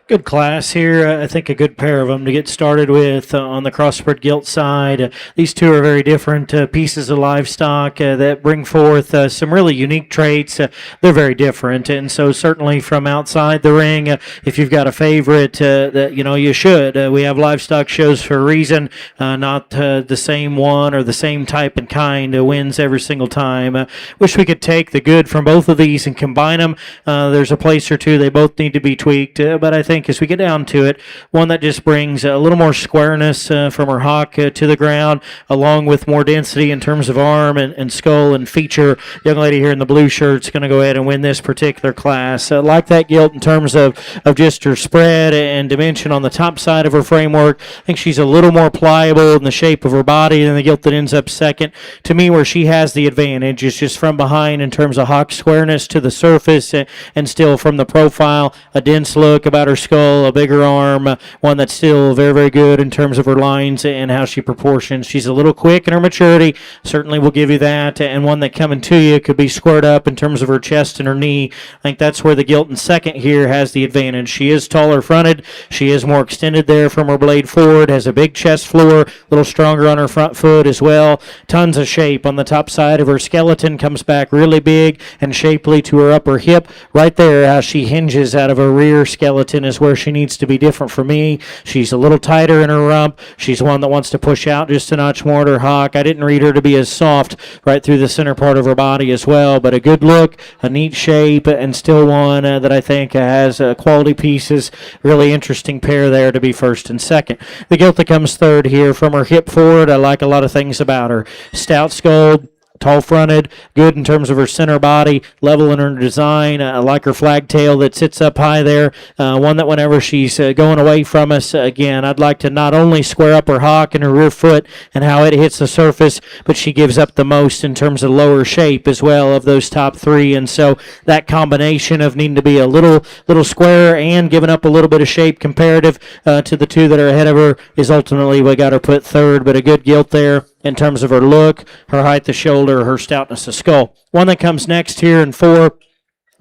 Good class here. I think a good pair of them to get started with on the crossbred gilt side. These two are very different pieces of livestock that bring forth some really unique traits. They're very different, and so certainly from outside the ring, if you've got a favorite, that you should. We have livestock shows for a reason. Not the same one or the same type and kind wins every single time. Wish we could take the good from both of these and combine them. There's a place or two they both need to be tweaked, but I think as we get down to it, one that just brings a little more squareness from her hock to the ground, along with more density in terms of arm and skull and feature. Young lady here in the blue shirt is going to go ahead and win this particular class. Like that gilt in terms of just her spread and dimension on the top side of her framework. I think she's a little more pliable in the shape of her body than the gilt that ends up second. To me, where she has the advantage is just from behind in terms of hock squareness to the surface and still from the profile, a dense look about her skull, a bigger arm, one that's still very, very good in terms of her lines and how she proportions. She's a little quick in her maturity, certainly will give you that, and one that coming to you could be squared up in terms of her chest and her knee. I think that's where the gilt in second here has the advantage. She is taller fronted, she is more extended there from her blade forward, has a big chest floor, a little stronger on her front foot as well. Tons of shape on the top side of her skeleton, comes back really big and shapely to her upper hip. Right there, how she hinges out of her rear skeleton is where she needs to be different from me. She's a little tighter in her rump. She's one that wants to push out just a notch more at her hock. I didn't read her to be as soft right through the center part of her body as well, but a good look, a neat shape, and still one that I think has quality pieces. Really interesting pair there to be first and second. The gilt that comes third here from her hip forward, I like a lot of things about her. Stout skull, tall fronted, good in terms of her center body, level in her design. I like her flag tail that sits up high there. One that whenever she's going away from us, again, I'd like to not only square up her hock and her rear foot and how it hits the surface, but she gives up the most in terms of lower shape as well of those top three. And so that combination of needing to be a little square and giving up a little bit of shape comparative to the two that are ahead of her is ultimately what got her put third. But a good gilt there in terms of her look, her height of shoulder, her stoutness of skull. One that comes next here in four,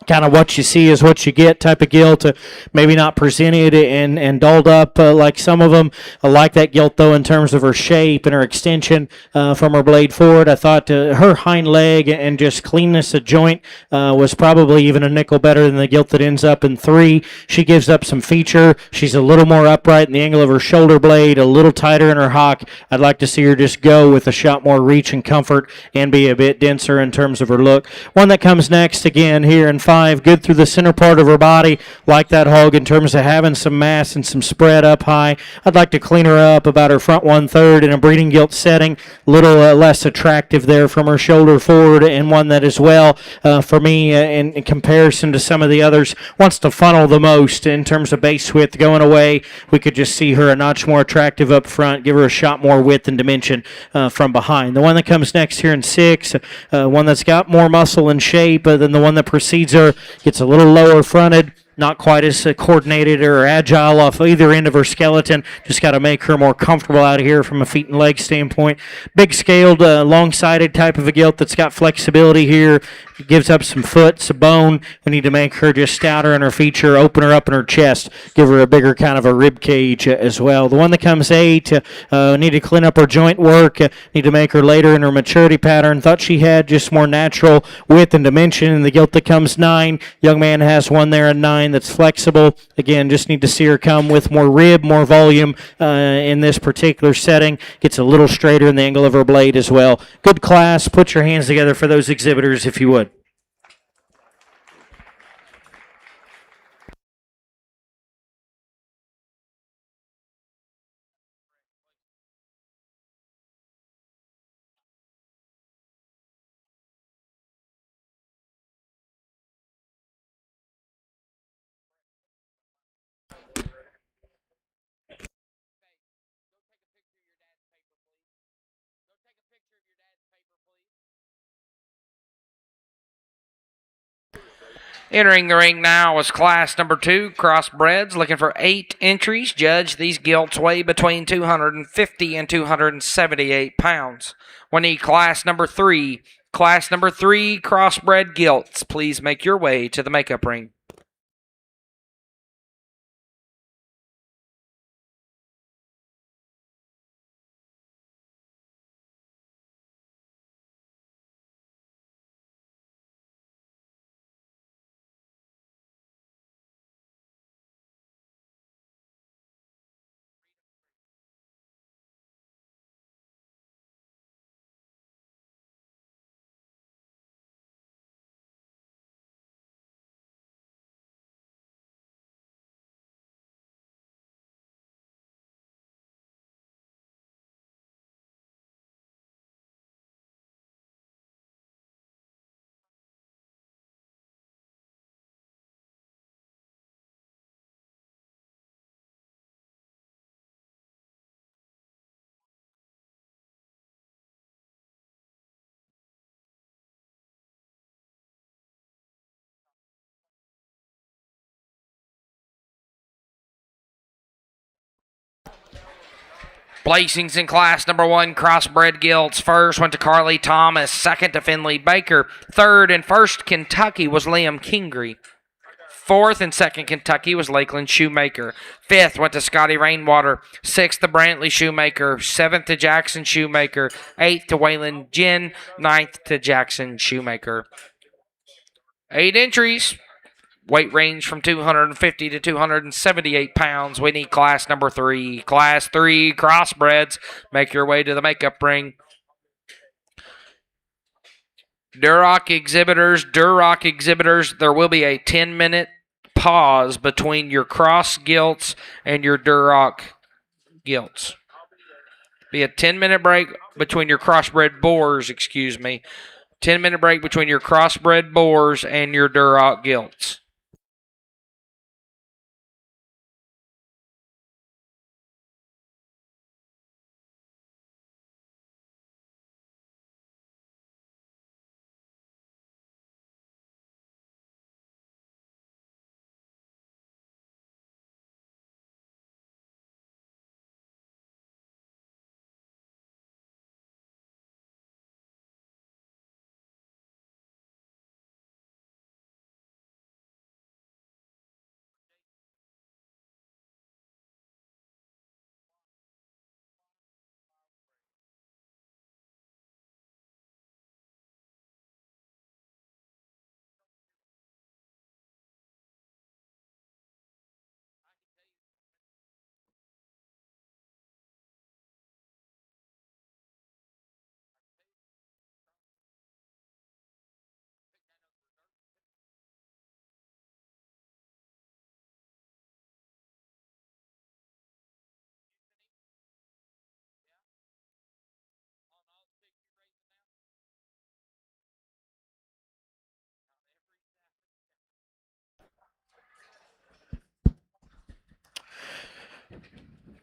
kind of what you see is what you get type of gilt, maybe not presented and dolled up like some of them. I like that gilt though in terms of her shape and her extension from her blade forward. I thought her hind leg and just cleanness of joint was probably even a nickel better than the gilt that ends up in three. She gives up some feature. She's a little more upright in the angle of her shoulder blade, a little tighter in her hock. I'd like to see her just go with a shot more reach and comfort and be a bit denser in terms of her look. One that comes next again here in five, good through the center part of her body, like that hog in terms of having some mass and some spread up high. I'd like to clean her up about her front 1/3 in a breeding gilt setting, little less attractive there from her shoulder forward, and one that as well, for me, in comparison to some of the others, wants to funnel the most in terms of base width going away. We could just see her a notch more attractive up front, give her a shot more width and dimension from behind. The one that comes next here in six, one that's got more muscle and shape than the one that precedes her, gets a little lower fronted, not quite as coordinated or agile off either end of her skeleton. Just got to make her more comfortable out of here from a feet and leg standpoint. Big scaled, long-sided type of a gilt that's got flexibility here. Gives up some foot, some bone. We need to make her just stouter in her feature, open her up in her chest, give her a bigger kind of a rib cage as well. The one that comes eight, need to clean up her joint work, need to make her later in her maturity pattern. Thought she had just more natural width and dimension. And the gilt that comes nine, young man has one there at nine that's flexible. Again, just need to see her come with more rib, more volume in this particular setting. Gets a little straighter in the angle of her blade as well. Good class. Put your hands together for those exhibitors if you would. Entering the ring now is class number 2, crossbreds, looking for 8 entries. Judge, these gilts weigh between 250 and 278 pounds. We need class number 3. Class number 3, crossbred gilts. Please make your way to the makeup ring. Placings in class number 1, crossbred gilts. First went to Carly Thomas. Second to Finley Baker. Third and first Kentucky was Liam Kingery. Fourth and second Kentucky was Lakeland Shoemaker. Fifth went to Scotty Rainwater. Sixth to Brantley Shoemaker. Seventh to Jackson Shoemaker. Eighth to Waylon Ginn. Ninth to Jackson Shoemaker. 8 entries. Weight range from 250 to 278 pounds. We need class number 3. Class 3 crossbreds. Make your way to the makeup ring. Duroc exhibitors, there will be a 10-minute pause between your cross gilts and your Duroc gilts. Be a 10-minute break between your crossbred boars, 10-minute break between your crossbred boars and your Duroc gilts.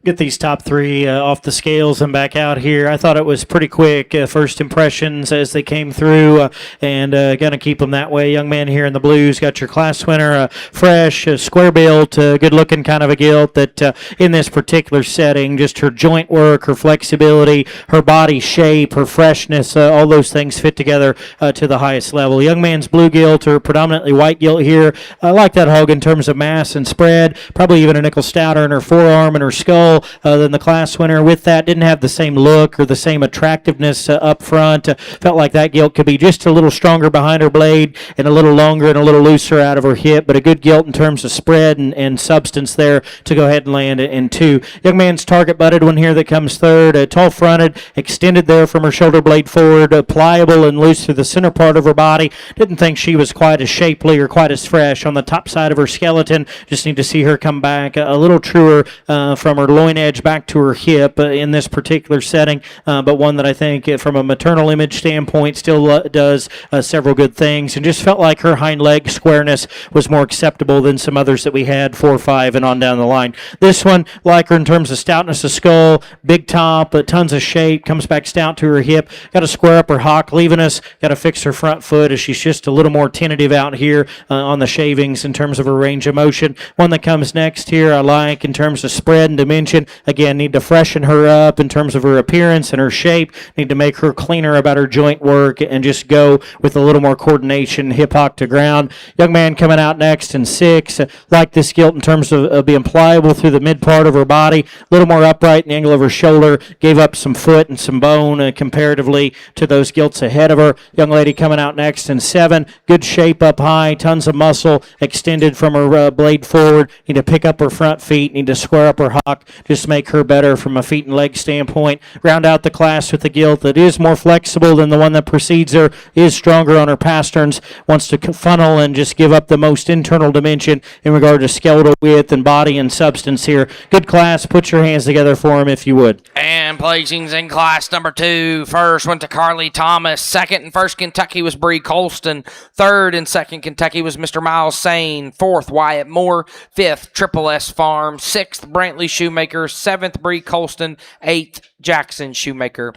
Get these top 3 off the scales and back out here. I thought it was pretty quick. First impressions as they came through, and going to keep them that way. Young man here in the blues got your class winner, fresh, square built, good looking kind of a gilt that in this particular setting, just her joint work, her flexibility, her body shape, her freshness, all those things fit together to the highest level. Young man's blue gilt or predominantly white gilt here. I like that hog in terms of mass and spread, probably even a nickel stouter in her forearm and her skull than the class winner. With that, didn't have the same look or the same attractiveness up front. Felt like that gilt could be just a little stronger behind her blade and a little longer and a little looser out of her hip, but a good gilt in terms of spread and substance there to go ahead and land in 2. Young man's target butted one here that comes third, tall fronted, extended there from her shoulder blade forward, pliable and loose through the center part of her body. Didn't think she was quite as shapely or quite as fresh on the top side of her skeleton. Just need to see her come back a little truer from her loin edge back to her hip in this particular setting, but one that I think from a maternal image standpoint still does several good things, and just felt like her hind leg squareness was more acceptable than some others that we had 4, 5, and on down the line. This one, like her in terms of stoutness of skull, big top, tons of shape, comes back stout to her hip, got to square up her hock, leaving us, got to fix her front foot as she's just a little more tentative out here on the shavings in terms of her range of motion. One that comes next here I like in terms of spread and dimension. Again, need to freshen her up in terms of her appearance and her shape. Need to make her cleaner about her joint work and just go with a little more coordination, hip hock to ground. Young man coming out next in 6. Like this gilt in terms of being pliable through the mid part of her body. A little more upright in the angle of her shoulder. Gave up some foot and some bone comparatively to those gilts ahead of her. Young lady coming out next in 7. Good shape up high. Tons of muscle extended from her blade forward. Need to pick up her front feet. Need to square up her hock. Just make her better from a feet and leg standpoint. Round out the class with a gilt that is more flexible than the one that precedes her, is stronger on her pasterns, wants to funnel and just give up the most internal dimension in regard to skeletal width and body and substance here. Good class. Put your hands together for him if you would. And placings in class number 2. First went to Carly Thomas. Second and first Kentucky was Bree Colston. Third and second Kentucky was Mr. Miles Sane. Fourth, Wyatt Moore. Fifth, Triple S Farm. Sixth, Brantley Shoemaker. Seventh, Bree Colston. Eighth, Jackson Shoemaker.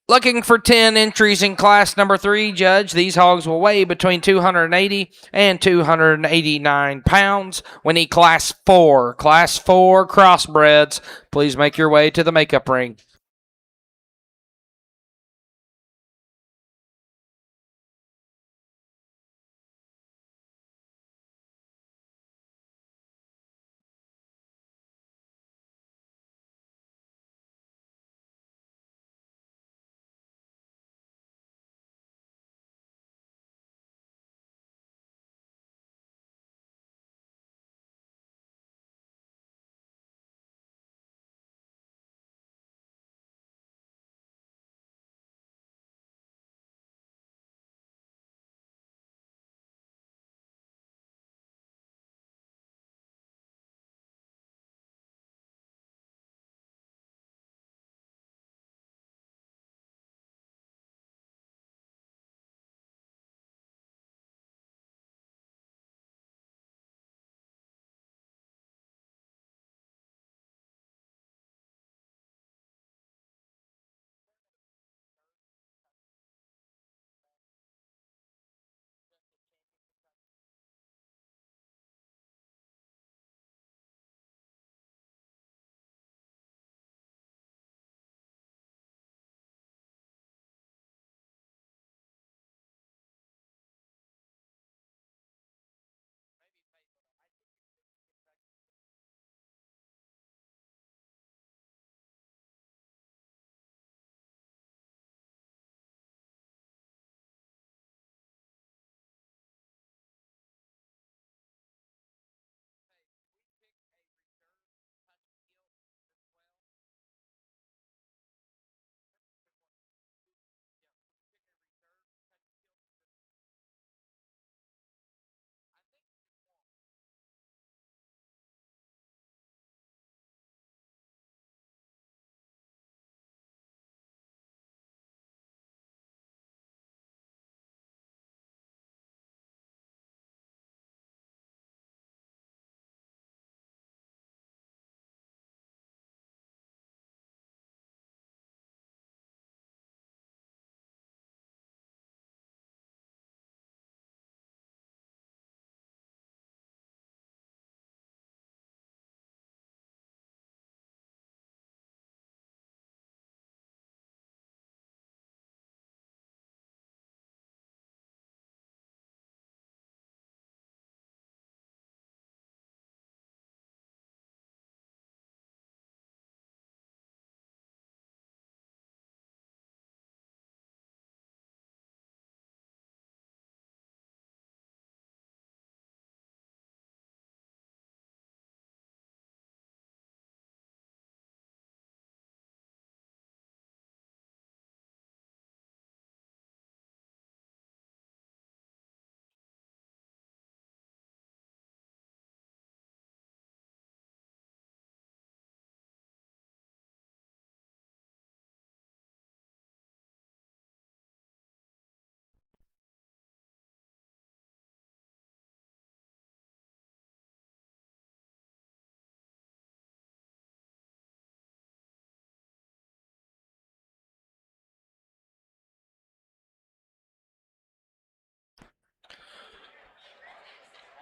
Looking for 10 entries in class number 3, Judge. These hogs will weigh between 280 and 289 pounds. We need class 4. Class 4 crossbreds. Please make your way to the makeup ring.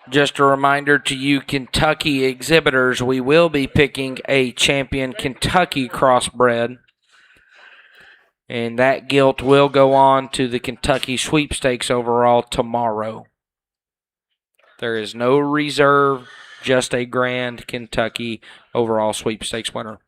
Just a reminder to you Kentucky exhibitors, we will be picking a champion Kentucky crossbred. And that gilt will go on to the Kentucky sweepstakes overall tomorrow. There is no reserve, just a grand Kentucky overall sweepstakes winner.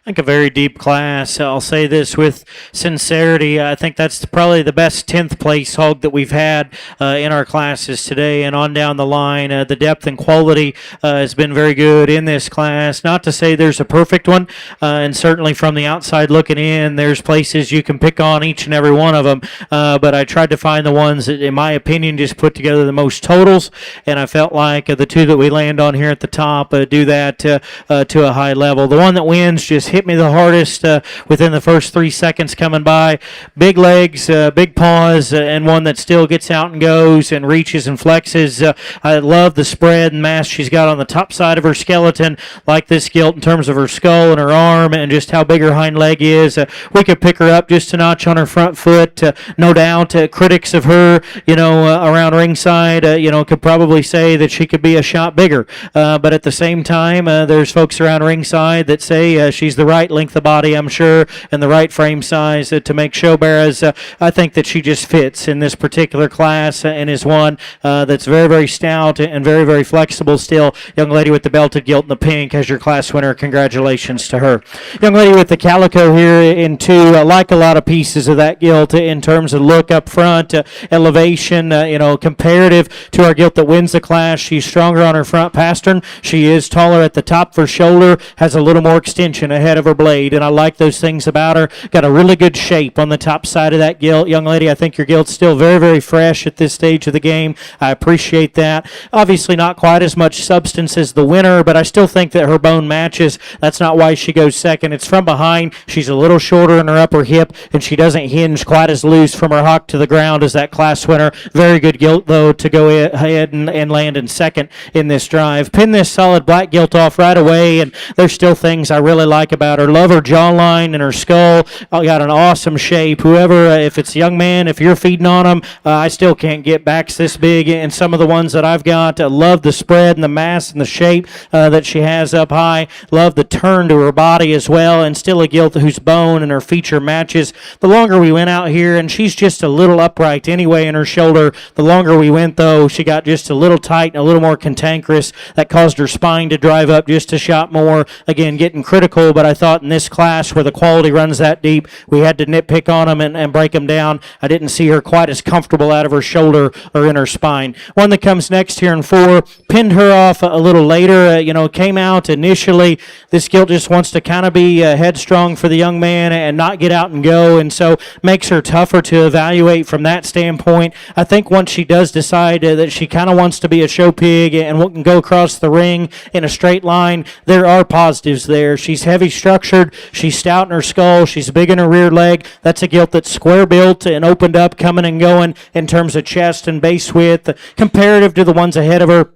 I think a very deep class. I'll say this with sincerity. I think that's probably the best 10th place hog that we've had in our classes today and on down the line. The depth and quality has been very good in this class. Not to say there's a perfect one, and certainly from the outside looking in, there's places you can pick on each and every one of them. But I tried to find the ones that, in my opinion, just put together the most totals, and I felt like the two that we land on here at the top do that to a high level. The one that wins just hit me the hardest within the first 3 seconds coming by. Big legs, big paws, and one that still gets out and goes and reaches and flexes. I love the spread and mass she's got on the top side of her skeleton, like this gilt in terms of her skull and her arm and just how big her hind leg is. We could pick her up just a notch on her front foot. No doubt critics of her, around ringside, could probably say that she could be a shot bigger. But at the same time, there's folks around ringside that say she's the right length of body, I'm sure, and the right frame size to make show bearers. I think that she just fits in this particular class and is one that's very, very stout and very, very flexible still. Young lady with the belted gilt and the pink as your class winner. Congratulations to her. Young lady with the calico here in 2. I like a lot of pieces of that gilt in terms of look up front, elevation, comparative to our gilt that wins the class. She's stronger on her front pastern. She is taller at the top of her shoulder, has a little more extension ahead of her blade, and I like those things about her. Got a really good shape on the top side of that gilt. Young lady, I think your gilt's still very, very fresh at this stage of the game. I appreciate that. Obviously not quite as much substance as the winner, but I still think that her bone matches. That's not why she goes second. It's from behind. She's a little shorter in her upper hip, and she doesn't hinge quite as loose from her hock to the ground as that class winner. Very good gilt, though, to go ahead and land in second in this drive. Pin this solid black gilt off right away, and there's still things I really like about her. Love her jawline and her skull. Got an awesome shape. Whoever, if it's a young man, if you're feeding on them, I still can't get backs this big in some of the ones that I've got. Love the spread and the mass and the shape that she has up high. Love the turn to her body as well, and still a gilt whose bone and her feature matches. The longer we went out here, and she's just a little upright anyway in her shoulder, the longer we went, though, she got just a little tight and a little more cantankerous. That caused her spine to drive up just a shot more. Again, getting critical, but I thought in this class where the quality runs that deep, we had to nitpick on them and break them down. I didn't see her quite as comfortable out of her shoulder or in her spine. One that comes next here in 4, pinned her off a little later, came out initially. This gilt just wants to kind of be headstrong for the young man and not get out and go, and so makes her tougher to evaluate from that standpoint. I think once she does decide that she kind of wants to be a show pig and go across the ring in a straight line, there are positives there. She's heavy structured, she's stout in her skull, she's big in her rear leg. That's a gilt that's square built and opened up, coming and going in terms of chest and base width, comparative to the ones ahead of her.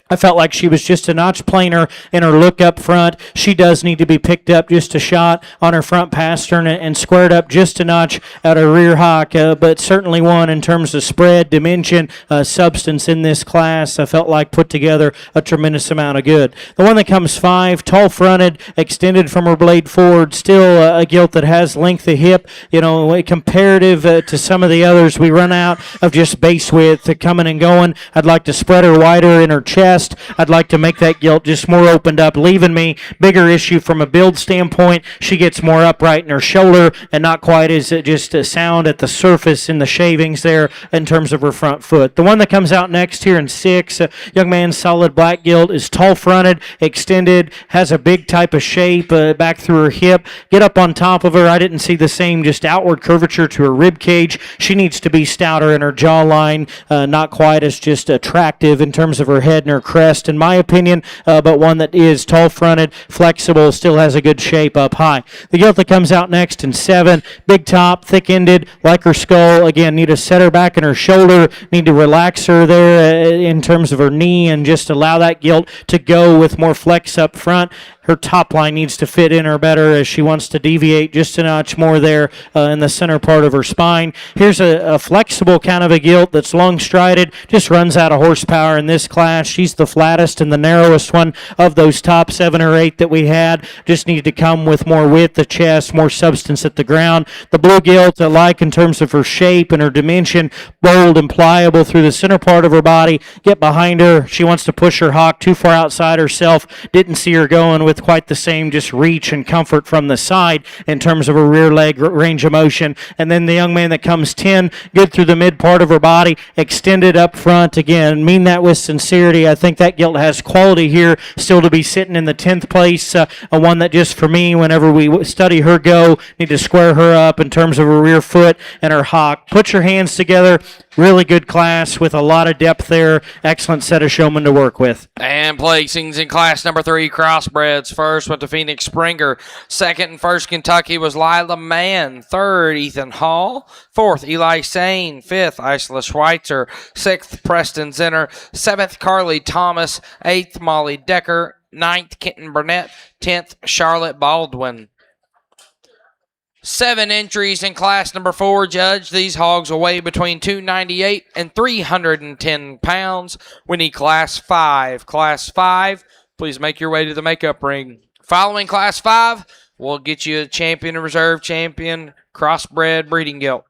I felt like she was just a notch plainer in her look up front. She does need to be picked up just a shot on her front pastern and squared up just a notch at her rear hock, but certainly one in terms of spread, dimension, substance in this class. I felt like put together a tremendous amount of good. The one that comes 5, tall fronted, extended from her blade forward, still a gilt that has length of hip, comparative to some of the others. We run out of just base width coming and going. I'd like to spread her wider in her chest. I'd like to make that gilt just more opened up, leaving me bigger issue from a build standpoint. She gets more upright in her shoulder and not quite as just sound at the surface in the shavings there in terms of her front foot. The one that comes out next here in 6, young man, solid black gilt, is tall fronted, extended, has a big type of shape back through her hip. Get up on top of her. I didn't see the same just outward curvature to her rib cage. She needs to be stouter in her jawline, not quite as just attractive in terms of her head and her crest, in my opinion, but one that is tall-fronted, flexible, still has a good shape up high. The gilt that comes out next in 7, big top, thick-ended, like her skull. Again, need to set her back in her shoulder, need to relax her there in terms of her knee and just allow that gilt to go with more flex up front. Her top line needs to fit in her better as she wants to deviate just a notch more there in the center part of her spine. Here's a flexible kind of a gilt that's long strided, just runs out of horsepower in this class. She's always the flattest and the narrowest one of those top 7 or 8 that we had. Just needed to come with more width of chest, more substance at the ground. The blue gilt, I like in terms of her shape and her dimension, bold and pliable through the center part of her body. Get behind her. She wants to push her hock too far outside herself. Didn't see her going with quite the same just reach and comfort from the side in terms of her rear leg range of motion. And then the young man that comes 10, good through the mid part of her body, extended up front. Again, mean that with sincerity. I think that gilt has quality here, still to be sitting in the 10th place. A one that just for me, whenever we study her go, need to square her up in terms of her rear foot and her hock. Put your hands together. Really good class with a lot of depth there. Excellent set of showmen to work with. And placings in class number 3, crossbreds. First went to Phoenix Springer. Second and first Kentucky was Lila Mann. Third, Ethan Hall. Fourth, Eli Sane. Fifth, Isla Schweitzer. Sixth, Preston Zenner. Seventh, Carly Thomas. Eighth, Molly Decker. Ninth, Kenton Burnett. 10th, Charlotte Baldwin. 7 entries in class number 4, Judge. These hogs will weigh between 298 and 310 pounds. We need class 5. Class 5, please make your way to the makeup ring. Following class 5, we'll get you a champion and reserve champion crossbred breeding gilt.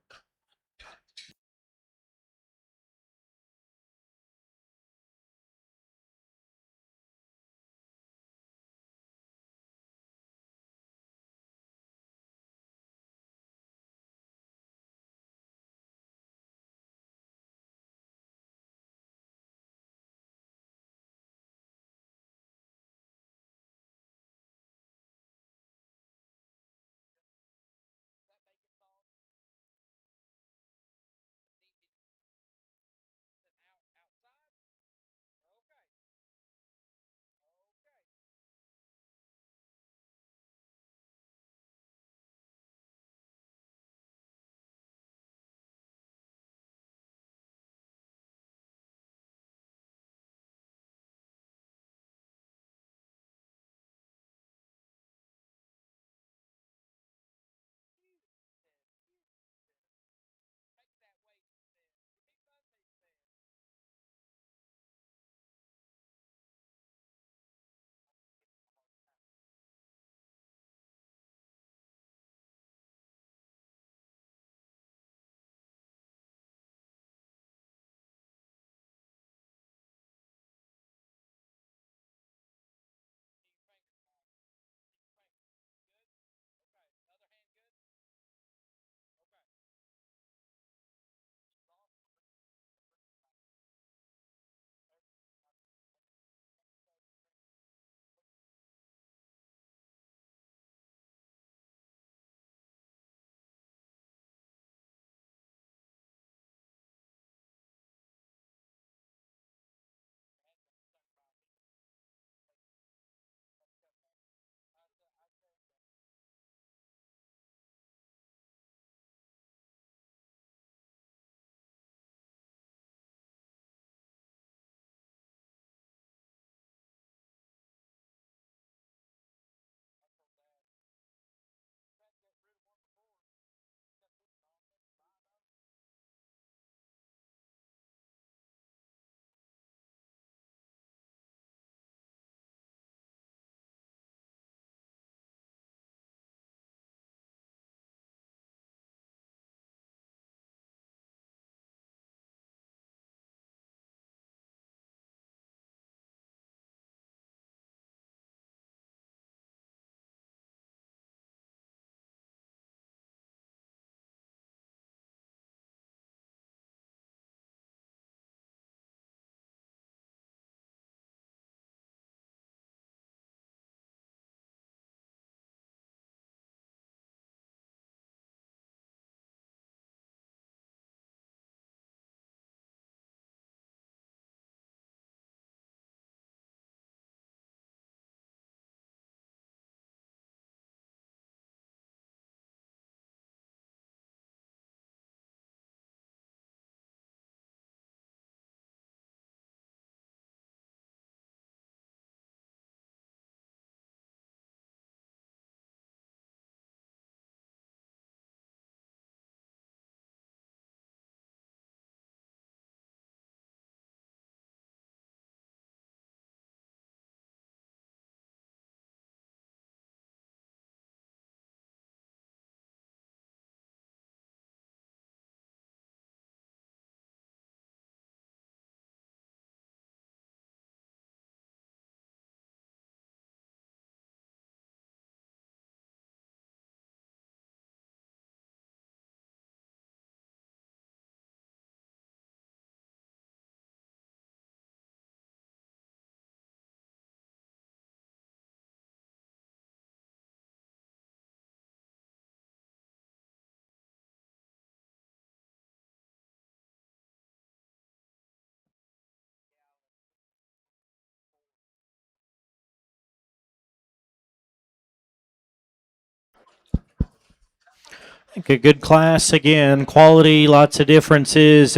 think a good class again, quality, lots of differences.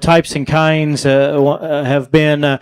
Types and kinds have been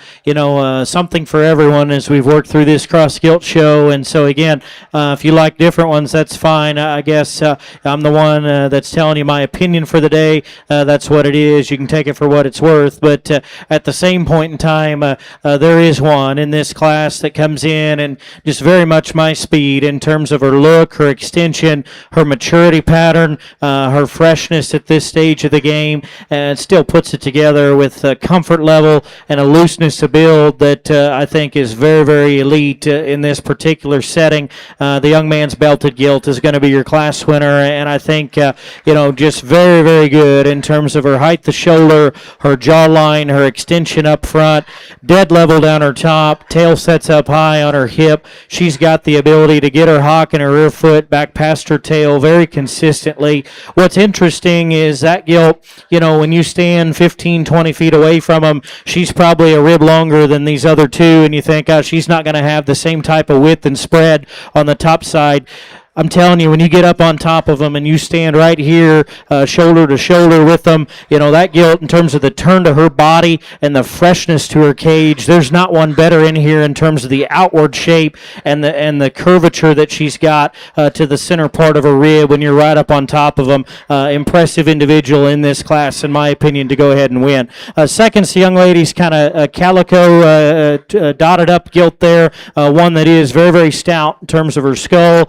something for everyone as we've worked through this cross guilt show. And so again, if you like different ones, that's fine. I guess I'm the one that's telling you my opinion for the day. That's what it is. You can take it for what it's worth. But at the same point in time, there is one in this class that comes in and just very much my speed in terms of her look, her extension, her maturity pattern, her freshness at this stage of the game, and still puts it together with a comfort level and a looseness of build that I think is very, very elite in this particular setting. The young man's belted gilt is going to be your class winner, and I think, just very, very good in terms of her height, the shoulder, her jawline, her extension up front, dead level down her top, tail sets up high on her hip. She's got the ability to get her hock and her rear foot back past her tail very consistently. What's interesting is that gilt, when you stand 15, 20 feet away from them, she's probably a rib longer than these other two, and you think, oh, she's not going to have the same type of width and spread on the top side. I'm telling you, when you get up on top of them and you stand right here, shoulder to shoulder with them, that gilt in terms of the turn to her body and the freshness to her cage, there's not one better in here in terms of the outward shape and the curvature that she's got to the center part of her rib when you're right up on top of them. Impressive individual in this class, in my opinion, to go ahead and win. Second's the young lady's kind of calico dotted up gilt there, one that is very, very stout in terms of her skull,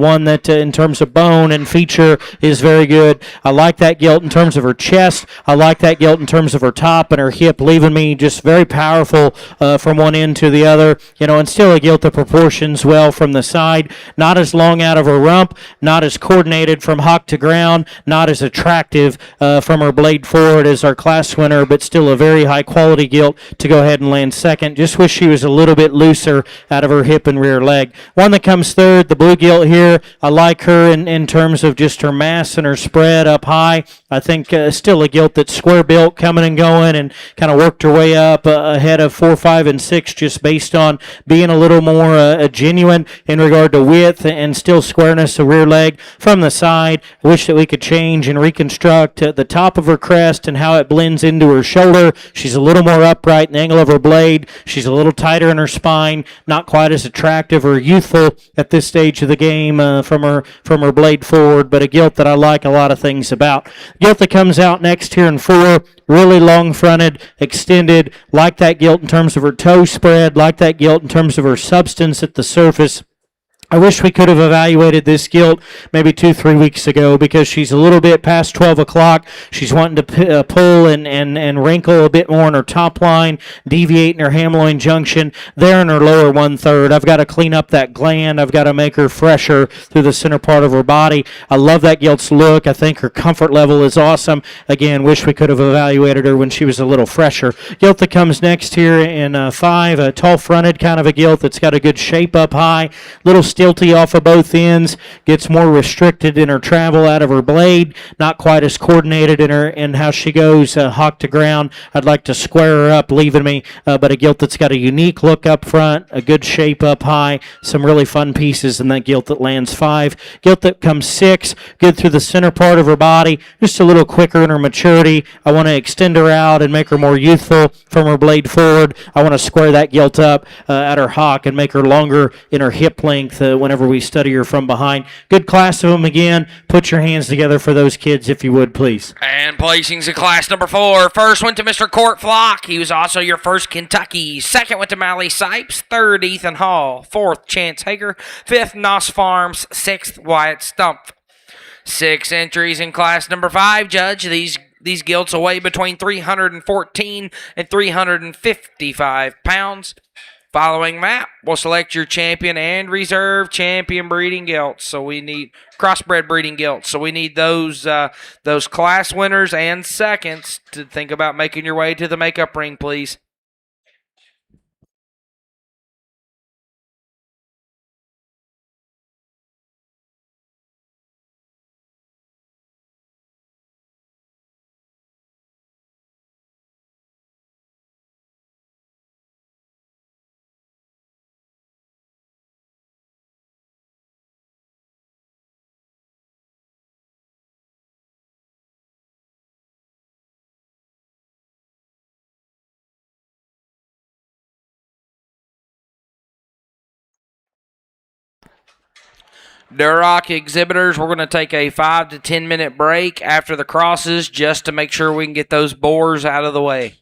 one that in terms of bone and feature is very good. I like that gilt in terms of her chest. I like that gilt in terms of her top and her hip, leaving me just very powerful from one end to the other. And still a gilt that proportions well from the side. Not as long out of her rump, not as coordinated from hock to ground, not as attractive from her blade forward as our class winner, but still a very high quality gilt to go ahead and land second. Just wish she was a little bit looser out of her hip and rear leg. One that comes third, the blue gilt here. I like her in terms of just her mass and her spread up high. I think still a gilt that's square built, coming and going, and kind of worked her way up ahead of 4, 5, and 6, just based on being a little more genuine in regard to width and still squareness of rear leg from the side. I wish that we could change and reconstruct the top of her crest and how it blends into her shoulder. She's a little more upright in the angle of her blade. She's a little tighter in her spine, not quite as attractive or youthful at this stage of the game from her blade forward, but a gilt that I like a lot of things about. Gilt that comes out next here in 4, really long fronted, extended, like that gilt in terms of her toe spread, like that gilt in terms of her substance at the surface. I wish we could have evaluated this gilt maybe 2-3 weeks ago, because she's a little bit past 12 o'clock. She's wanting to pull and wrinkle a bit more in her top line, deviate in her hamloin junction, there in her lower 1/3. I've got to clean up that gland. I've got to make her fresher through the center part of her body. I love that gilt's look. I think her comfort level is awesome. Again, wish we could have evaluated her when she was a little fresher. Gilt that comes next here in 5, a tall fronted kind of a gilt that's got a good shape up high, little stilty off of both ends, gets more restricted in her travel out of her blade, not quite as coordinated in how she goes hock to ground. I'd like to square her up, leaving me, but a gilt that's got a unique look up front, a good shape up high, some really fun pieces in that gilt that lands 5. Gilt that comes 6, good through the center part of her body, just a little quicker in her maturity. I want to extend her out and make her more youthful from her blade forward. I want to square that gilt up at her hock and make her longer in her hip length whenever we study her from behind. Good class of them again. Put your hands together for those kids, if you would, please. And placings in class number 4. First went to Mr. Court Flock. He was also your first Kentucky. Second went to Mally Sipes. Third, Ethan Hall. Fourth, Chance Hager. Fifth, Noss Farms. Sixth, Wyatt Stumpf. 6 entries in class number 5, Judge. These gilts weigh between 314 and 355 pounds. Following that, we'll select your champion and reserve champion breeding gilts. So we need crossbred breeding gilts. So we need those class winners and seconds to think about making your way to the makeup ring, please. Duroc exhibitors, we're going to take a 5 to 10 minute break after the crosses just to make sure we can get those bores out of the way.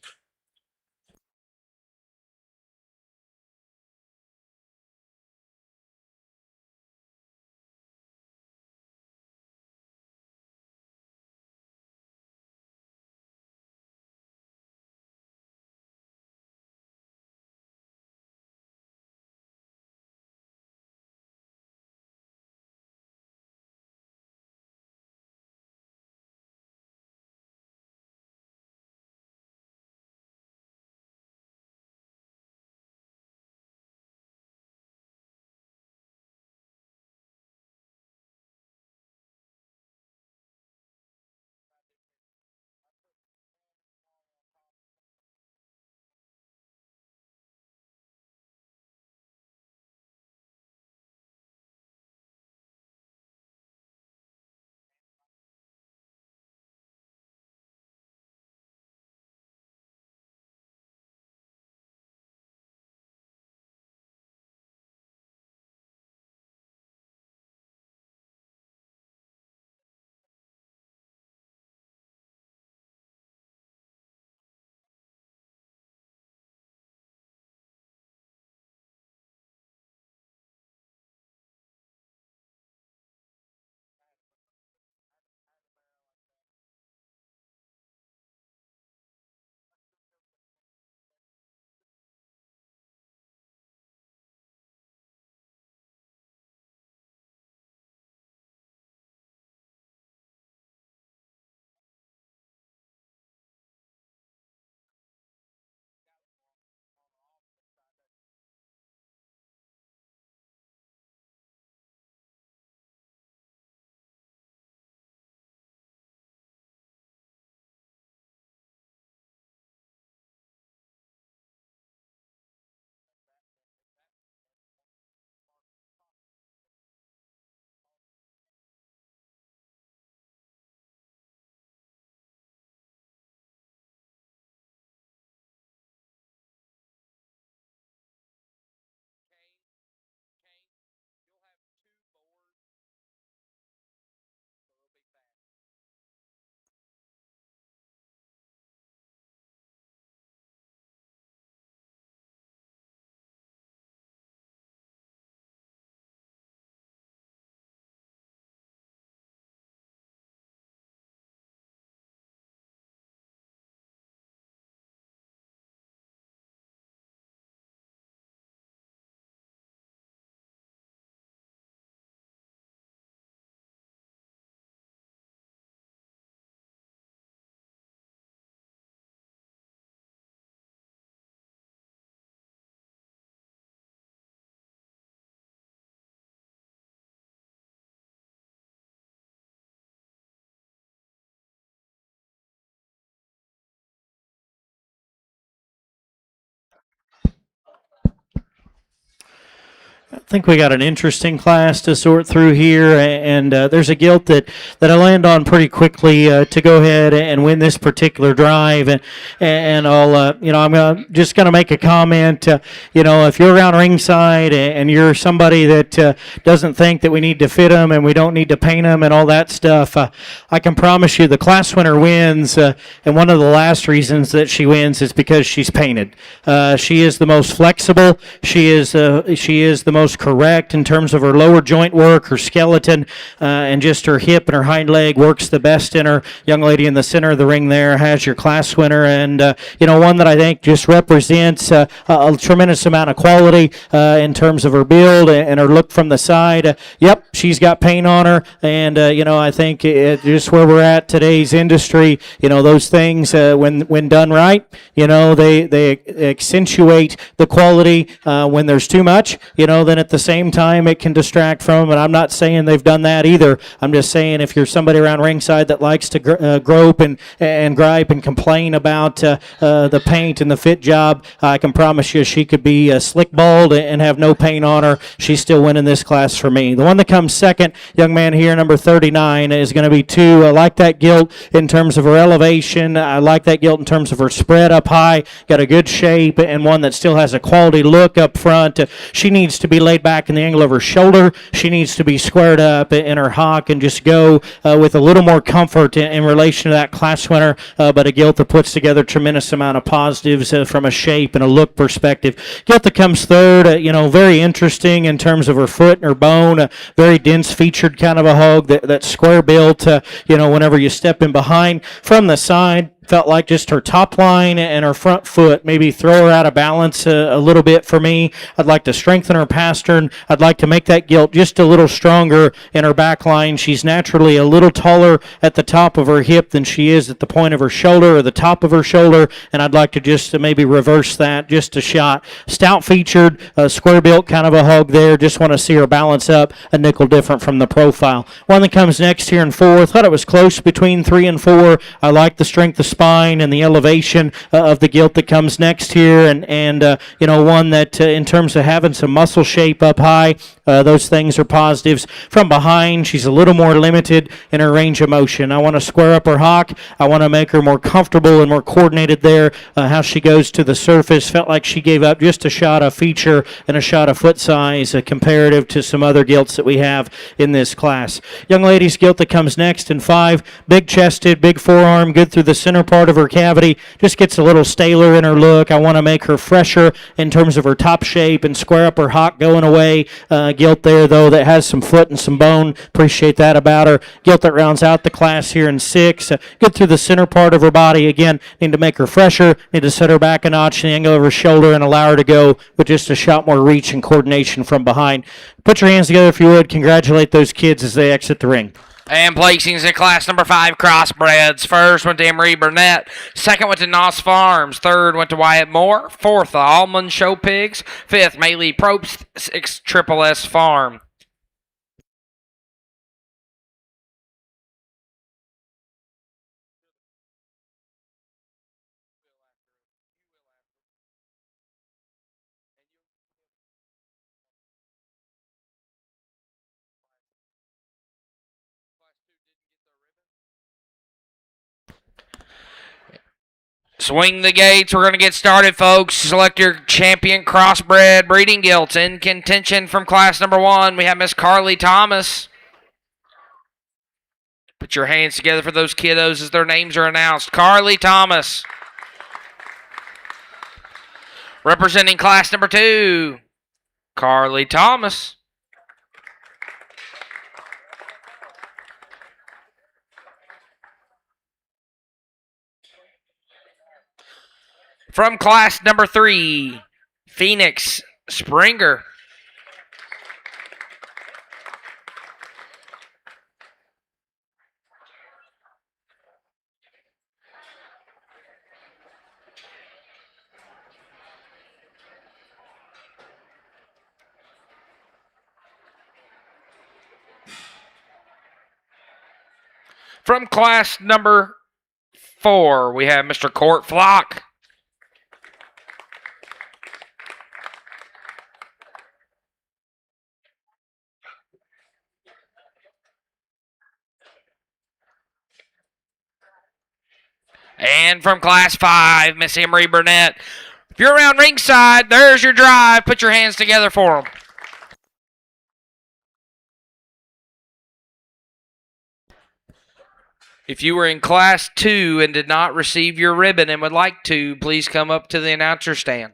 I think we got an interesting class to sort through here, and there's a gilt that I land on pretty quickly to go ahead and win this particular drive, and I'll I'm just gonna make a comment. If you're around ringside and you're somebody that doesn't think that we need to fit them and we don't need to paint them and all that stuff, I can promise you the class winner wins, and one of the last reasons that she wins is because she's painted. She is the most flexible. She is the most correct in terms of her lower joint work, her skeleton, and just her hip and her hind leg works the best in her. Young lady in the center of the ring there has your class winner, and one that I think just represents a tremendous amount of quality in terms of her build and her look from the side. Yep, she's got paint on her, and I think just where we're at today's industry, those things when done right, they accentuate the quality. When there's too much, then at the same time it can distract from them. And I'm not saying they've done that either. I'm just saying if you're somebody around ringside that likes to grope and gripe and complain about the paint and the fit job, I can promise you she could be slick bald and have no paint on her. She's still winning this class for me. The one that comes second, young man here, number 39, is going to be 2. I like that gilt in terms of her elevation. I like that gilt in terms of her spread up high. Got a good shape and one that still has a quality look up front. She needs to be be laid back in the angle of her shoulder. She needs to be squared up in her hock and just go with a little more comfort in relation to that class winner. But a gilt that puts together a tremendous amount of positives from a shape and a look perspective. Gilt that comes third, very interesting in terms of her foot and her bone. Very dense featured kind of a hog that's square built, whenever you step in behind. From the side, felt like just her top line and her front foot maybe throw her out of balance a little bit for me. I'd like to strengthen her pastern. I'd like to make that gilt just a little stronger in her back line. She's naturally a little taller at the top of her hip than she is at the point of her shoulder or the top of her shoulder, and I'd like to just maybe reverse that just a shot. Stout featured, square built kind of a hog there. Just want to see her balance up a nickel different from the profile. One that comes next here in 4. Thought it was close between 3 and 4. I like the strength of spine and the elevation of the gilt that comes next here, and one that in terms of having some muscle shape up high, those things are positives. From behind, she's a little more limited in her range of motion. I want to square up her hock. I want to make her more comfortable and more coordinated there. How she goes to the surface, felt like she gave up just a shot of feature and a shot of foot size comparative to some other gilts that we have in this class. Young lady's gilt that comes next in 5, big chested, big forearm, good through the center part of her cavity, just gets a little staler in her look. I want to make her fresher in terms of her top shape and square up her hock going away. Gilt there, though, that has some foot and some bone. Appreciate that about her. Gilt that rounds out the class here in 6. Good through the center part of her body. Again, need to make her fresher, need to set her back a notch in the angle of her shoulder and allow her to go with just a shot more reach and coordination from behind. Put your hands together if you would. Congratulate those kids as they exit the ring. And placings in class number 5 crossbreds. First went to Emery Burnett. Second went to Noss Farms. Third went to Wyatt Moore. Fourth, Almond Show Pigs. Fifth, Maylee Probst. 6th, Triple S Farm. Swing the gates. We're going to get started, folks. Select your champion crossbred breeding gilts. In contention from class number 1, we have Miss Carly Thomas. Put your hands together for those kiddos as their names are announced. Carly Thomas. Representing class number 2, Carly Thomas. From class number 3, Phoenix Springer. From class number 4, we have Mr. Court Flock. And from class 5, Miss Emery Burnett. If you're around ringside, there's your drive. Put your hands together for them. If you were in class 2 and did not receive your ribbon and would like to, please come up to the announcer stand.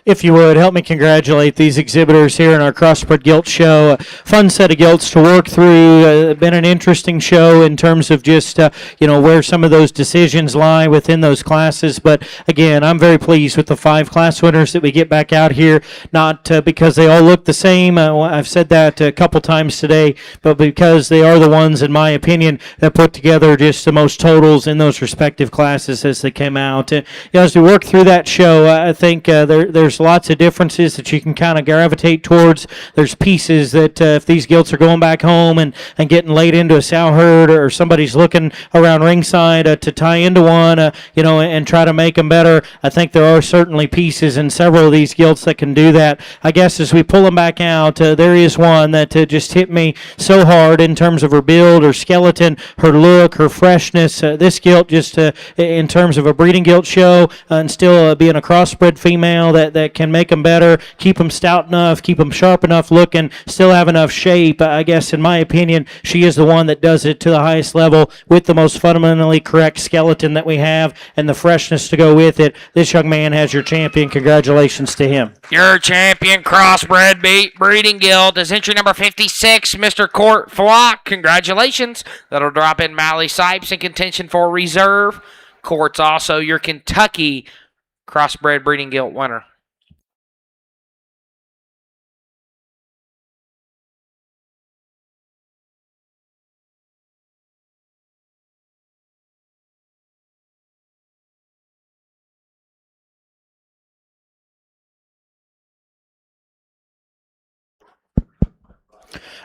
If you would, help me congratulate these exhibitors here in our Crossbred Gilt Show. Fun set of gilts to work through. Been an interesting show in terms of just, where some of those decisions lie within those classes. But again, I'm very pleased with the 5 class winners that we get back out here, not because they all look the same. I've said that a couple times today, but because they are the ones, in my opinion, that put together just the most totals in those respective classes as they came out. As we work through that show, I think there's lots of differences that you can kind of gravitate towards. There's pieces that if these gilts are going back home and getting laid into a sow herd, or somebody's looking around ringside to tie into one, and try to make them better, I think there are certainly pieces in several of these gilts that can do that. I guess as we pull them back out, there is one that just hit me so hard in terms of her build, her skeleton, her look, her freshness. This gilt just in terms of a breeding gilt show, and still being a crossbred female that can make them better, keep them stout enough, keep them sharp enough looking, still have enough shape. I guess, in my opinion, she is the one that does it to the highest level with the most fundamentally correct skeleton that we have and the freshness to go with it. This young man has your champion. Congratulations to him. Your champion crossbred breeding gilt is entry number 56, Mr. Court Flock. Congratulations. That'll drop in Mally Sipes in contention for reserve. Court's also your Kentucky crossbred breeding gilt winner.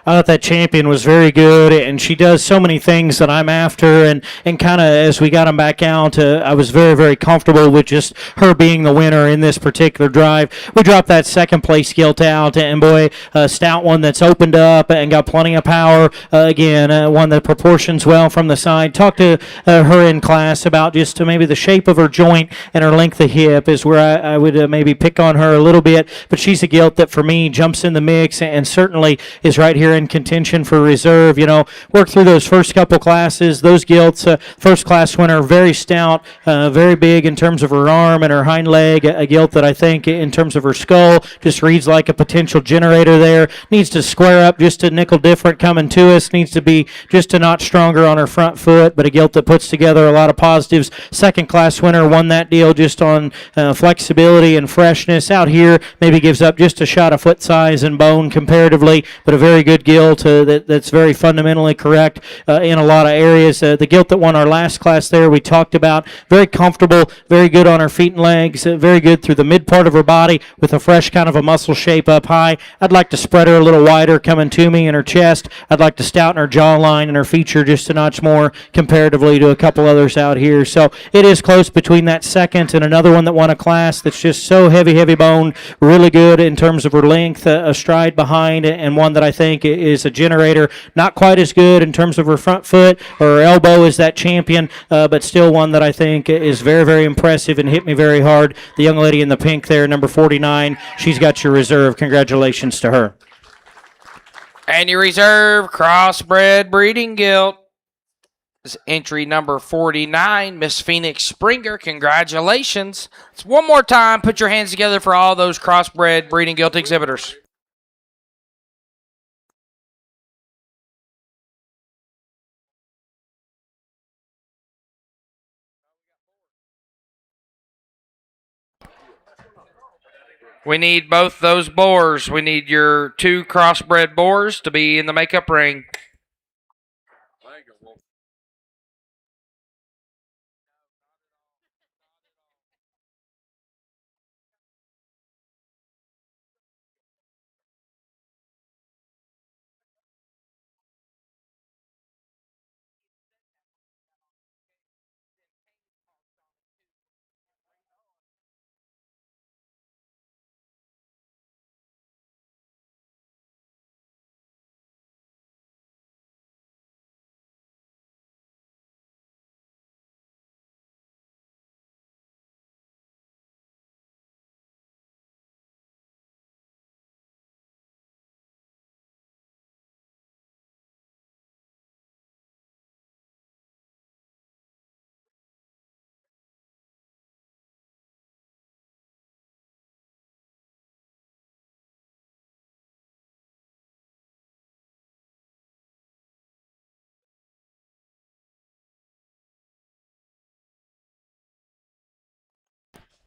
I thought that champion was very good, and she does so many things that I'm after. And kind of as we got them back out, I was very, very comfortable with just her being the winner in this particular drive. We dropped that second place gilt out, and boy, a stout one that's opened up and got plenty of power. Again, one that proportions well from the side. Talked to her in class about just maybe the shape of her joint and her length of hip is where I would maybe pick on her a little bit. But she's a gilt that for me jumps in the mix and certainly is right here in contention for reserve. Work through those first couple classes. Those gilts, first class winner, very stout, very big in terms of her arm and her hind leg. A gilt that I think in terms of her skull just reads like a potential generator there. Needs to square up just a nickel different coming to us. Needs to be just a notch stronger on her front foot, but a gilt that puts together a lot of positives. Second class winner, won that deal just on flexibility and freshness. Out here, maybe gives up just a shot of foot size and bone comparatively, but a very good gilt that's very fundamentally correct in a lot of areas. The gilt that won our last class there, we talked about, very comfortable, very good on her feet and legs, very good through the mid part of her body with a fresh kind of a muscle shape up high. I'd like to spread her a little wider coming to me in her chest. I'd like to stouten her jawline and her feature just a notch more comparatively to a couple others out here. So it is close between that second and another one that won a class that's just so heavy boned, really good in terms of her length, a stride behind, and one that I think is a generator. Not quite as good in terms of her front foot or her elbow as that champion, but still one that I think is very, very impressive and hit me very hard. The young lady in the pink there, number 49, she's got your reserve. Congratulations to her. And your reserve crossbred breeding gilt is entry number 49, Miss Phoenix Springer. Congratulations. It's one more time. Put your hands together for all those crossbred breeding gilt exhibitors. We need both those boars. We need your 2 crossbred boars to be in the makeup ring.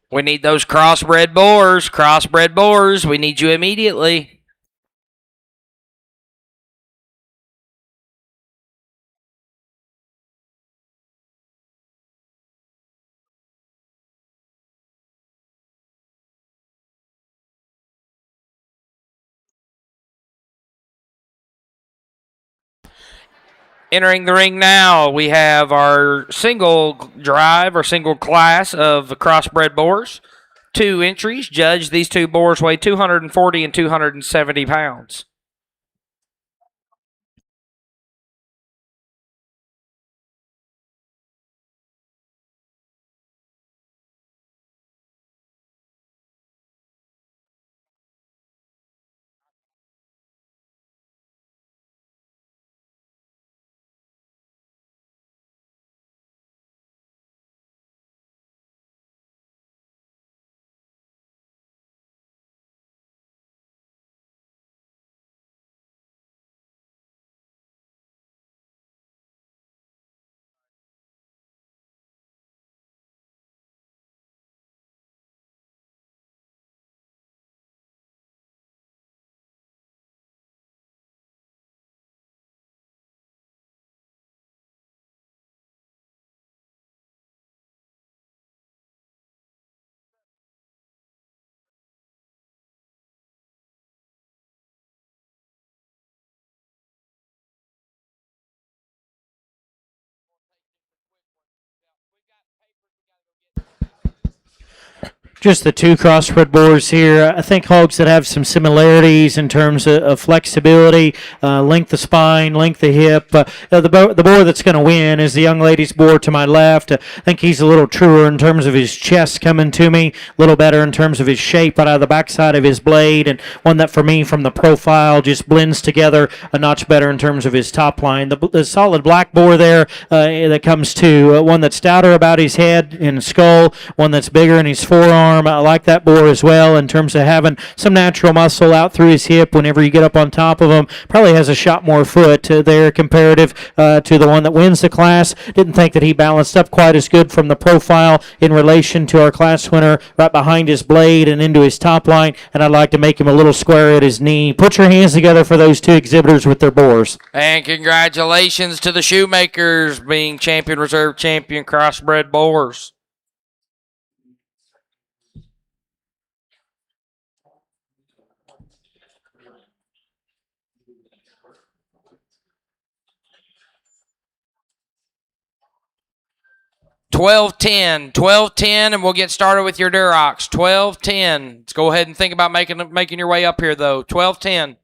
We need those crossbred boars. Crossbred boars, we need you immediately. Entering the ring now, we have our single drive or single class of crossbred boars. 2 entries. Judge, these 2 boars weigh 240 and 270 pounds. Just the 2 crossbred boars here. I think hogs that have some similarities in terms of flexibility, length of spine, length of hip. The boar that's going to win is the young lady's boar to my left. I think he's a little truer in terms of his chest coming to me, a little better in terms of his shape out of the backside of his blade, and one that for me from the profile just blends together a notch better in terms of his top line. The solid black boar there that comes to one that's stouter about his head and skull, one that's bigger in his forearm. I like that boar as well in terms of having some natural muscle out through his hip whenever you get up on top of him. Probably has a shot more foot there comparative to the one that wins the class. Didn't think that he balanced up quite as good from the profile in relation to our class winner right behind his blade and into his top line, and I'd like to make him a little square at his knee. Put your hands together for those 2 exhibitors with their boars. And congratulations to the Shoemakers being champion, reserve champion, crossbred boars. $12.10, and we'll get started with your Durox. $12.10. Let's go ahead and think about making your way up here, though. $12.10.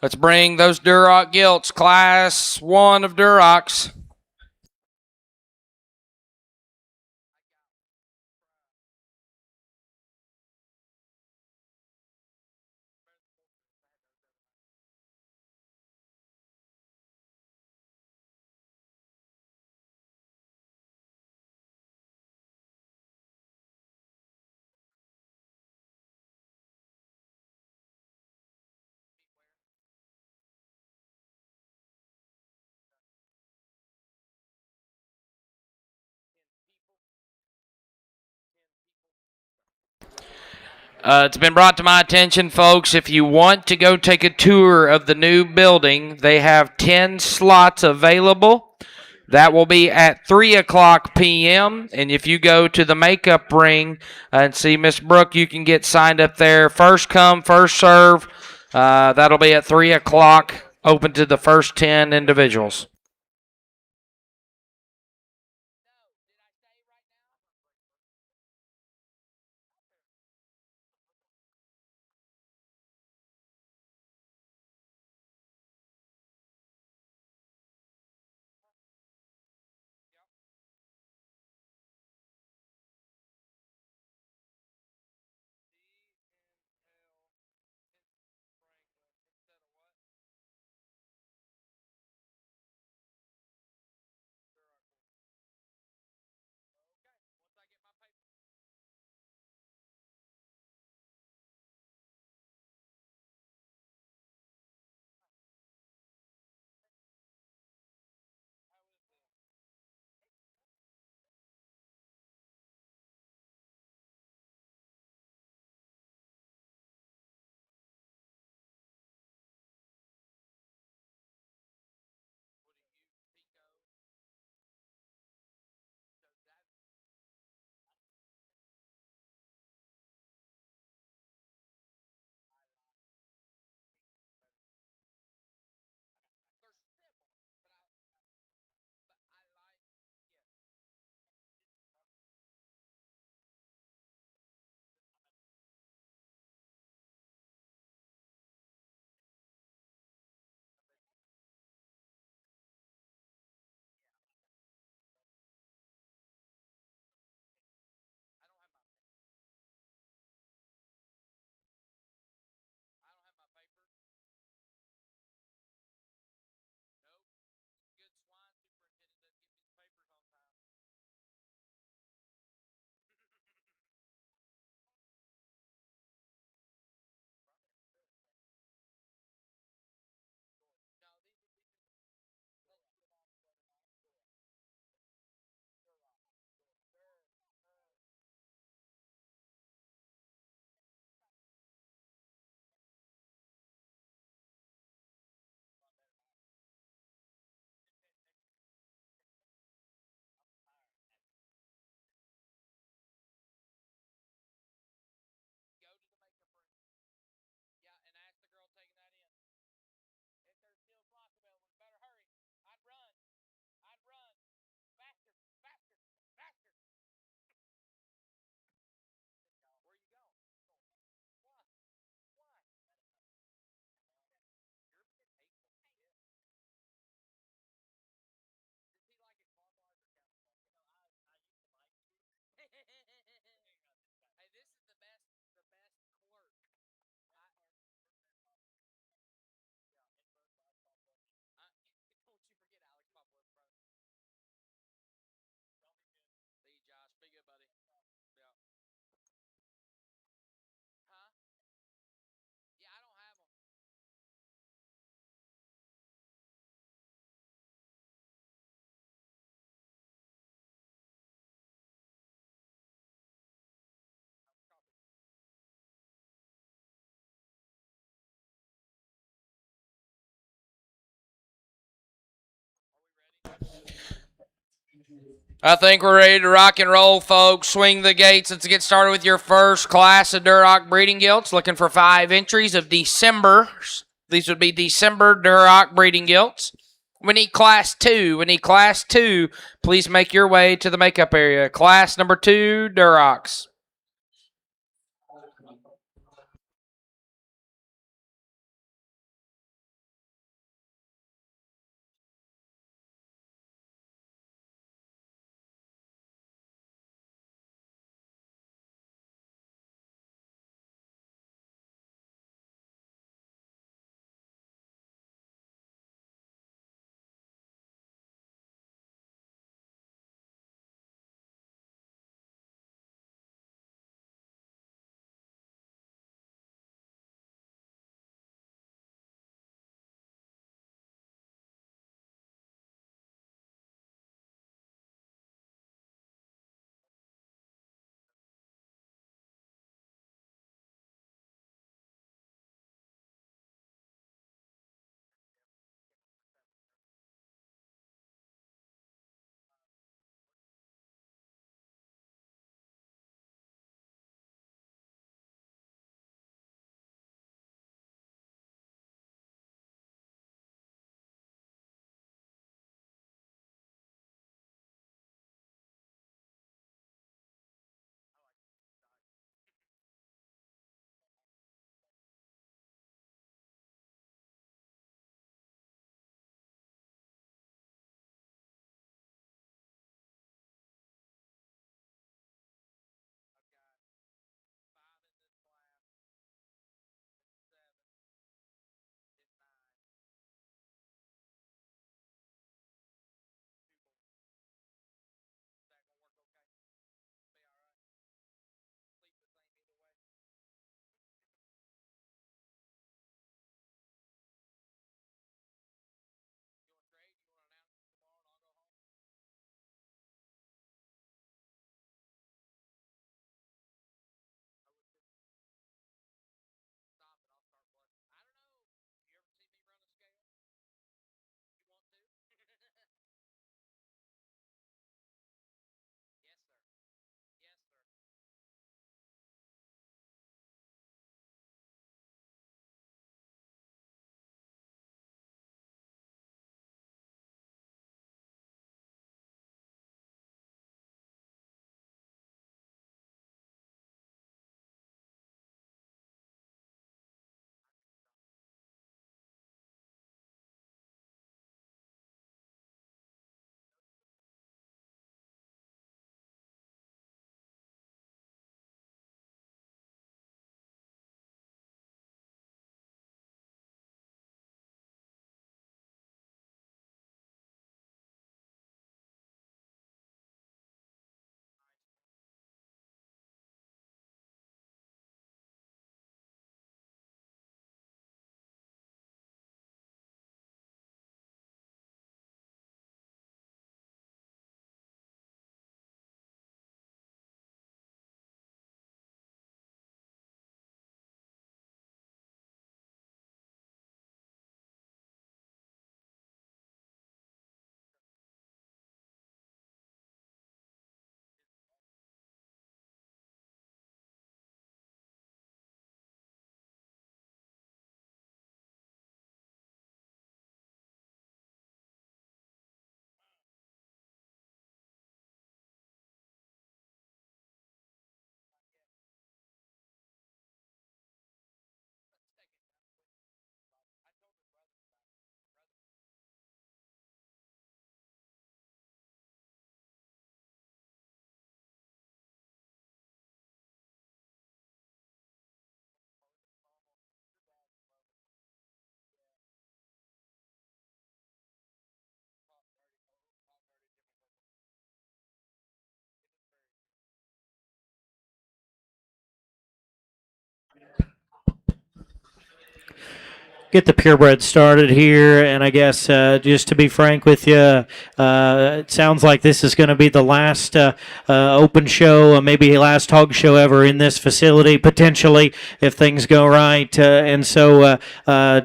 Let's bring those Duroc gilts, Class 1 of Durocs. It's been brought to my attention, folks, if you want to go take a tour of the new building, they have 10 slots available. That will be at 3 o'clock p.m. And if you go to the makeup ring and see Miss Brooke, you can get signed up there. First come, first serve. That'll be at 3 o'clock, open to the first 10 individuals. I think we're ready to rock and roll, folks. Swing the gates. Let's get started with your first class of Duroc breeding gilts. Looking for 5 entries of December. These would be December Duroc breeding gilts. We need class 2. We need class 2. Please make your way to the makeup area. Class number 2, Durocs. get the purebred started here, and I guess just to be frank with you, it sounds like this is going to be the last open show, maybe last hog show ever in this facility, potentially if things go right. And so,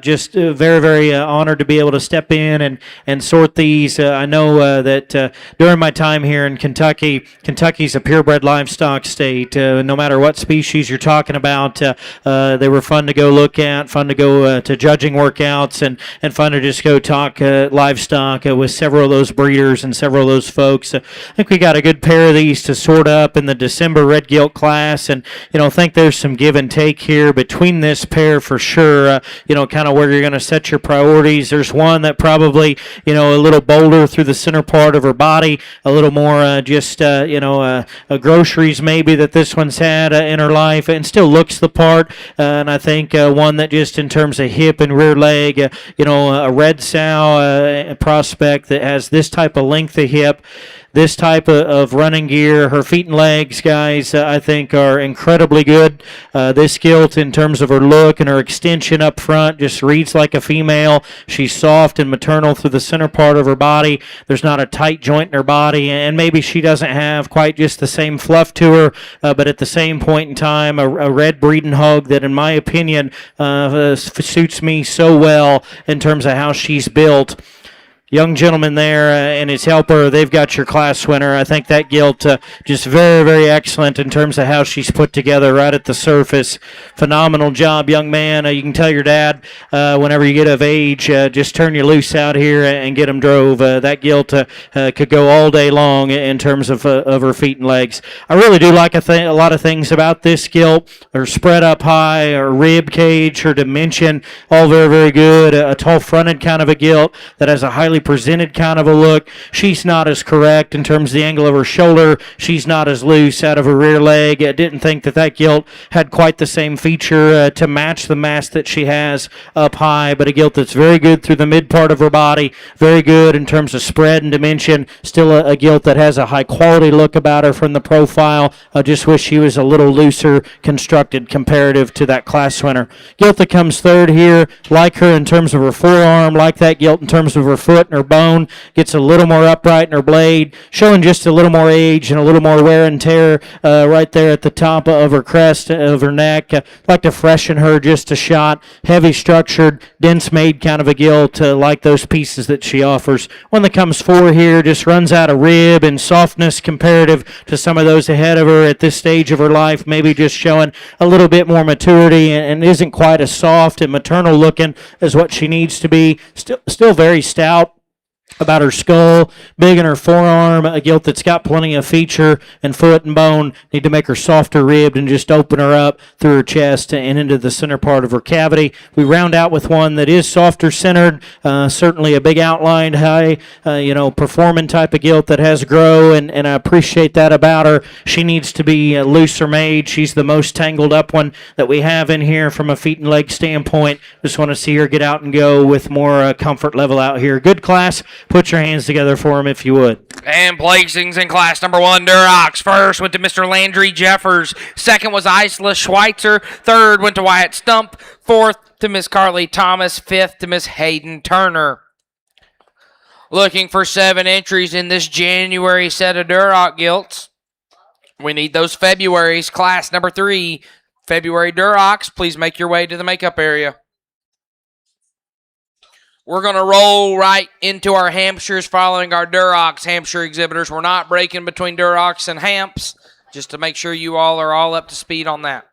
just very, very honored to be able to step in and sort these. I know that during my time here in Kentucky, Kentucky's a purebred livestock state. No matter what species you're talking about, they were fun to go look at, fun to go to judging workouts, and fun to just go talk livestock with several of those breeders and several of those folks. I think we got a good pair of these to sort up in the December red gilt class, and I think there's some give and take here between this pair for sure. Kind of where you're going to set your priorities. There's one that probably a little bolder through the center part of her body, a little more groceries maybe that this one's had in her life, and still looks the part. And I think one that just in terms of hip and rear leg, a red sow prospect that has this type of length of hip, this type of running gear. Her feet and legs, guys, I think are incredibly good. This gilt, in terms of her look and her extension up front, just reads like a female. She's soft and maternal through the center part of her body. There's not a tight joint in her body, and maybe she doesn't have quite just the same fluff to her, but at the same point in time, a red breeding hog that, in my opinion, suits me so well in terms of how she's built. Young gentleman there and his helper, they've got your class winner. I think that gilt just very, very excellent in terms of how she's put together right at the surface. Phenomenal job, young man. You can tell your dad whenever you get of age, just turn you loose out here and get him drove. That gilt could go all day long in terms of her feet and legs. I really do like a lot of things about this gilt. Her spread up high, her rib cage, her dimension, all very, very good. A tall fronted kind of a gilt that has a highly presented kind of a look. She's not as correct in terms of the angle of her shoulder. She's not as loose out of her rear leg. I didn't think that gilt had quite the same feature to match the mass that she has up high, but a gilt that's very good through the mid part of her body, very good in terms of spread and dimension. Still a gilt that has a high quality look about her from the profile. I just wish she was a little looser constructed comparative to that class winner. Gilt that comes third here, like her in terms of her forearm, like that gilt in terms of her foot, her bone gets a little more upright in her blade, showing just a little more age and a little more wear and tear right there at the top of her crest, of her neck. Like to freshen her just a shot. Heavy structured, dense made kind of a gilt, like those pieces that she offers. One that comes forward here just runs out of rib and softness comparative to some of those ahead of her at this stage of her life, maybe just showing a little bit more maturity and isn't quite as soft and maternal looking as what she needs to be. Still very stout about her skull, big in her forearm, a gilt that's got plenty of feature and foot and bone. Need to make her softer ribbed and just open her up through her chest and into the center part of her cavity. We round out with one that is softer centered, certainly a big outlined, high, performing type of gilt that has grow, and I appreciate that about her. She needs to be looser made. She's the most tangled up one that we have in here from a feet and leg standpoint. Just want to see her get out and go with more comfort level out here. Good class. Put your hands together for him if you would. And placings in class number 1, Durox. First went to Mr. Landry Jeffers. Second was Isla Schweitzer. Third went to Wyatt Stump. Fourth to Miss Carly Thomas. Fifth to Miss Hayden Turner. Looking for 7 entries in this January set of Duroc gilts. We need those February's. Class number 3, February Durocs. Please make your way to the makeup area. We're going to roll right into our Hampshires following our Durocs Hampshire exhibitors. We're not breaking between Durocs and Hamps, just to make sure you all are all up to speed on that.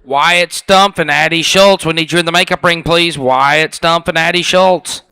Wyatt Stump and Addie Schultz. We need you in the makeup ring, please. Wyatt Stump and Addie Schultz.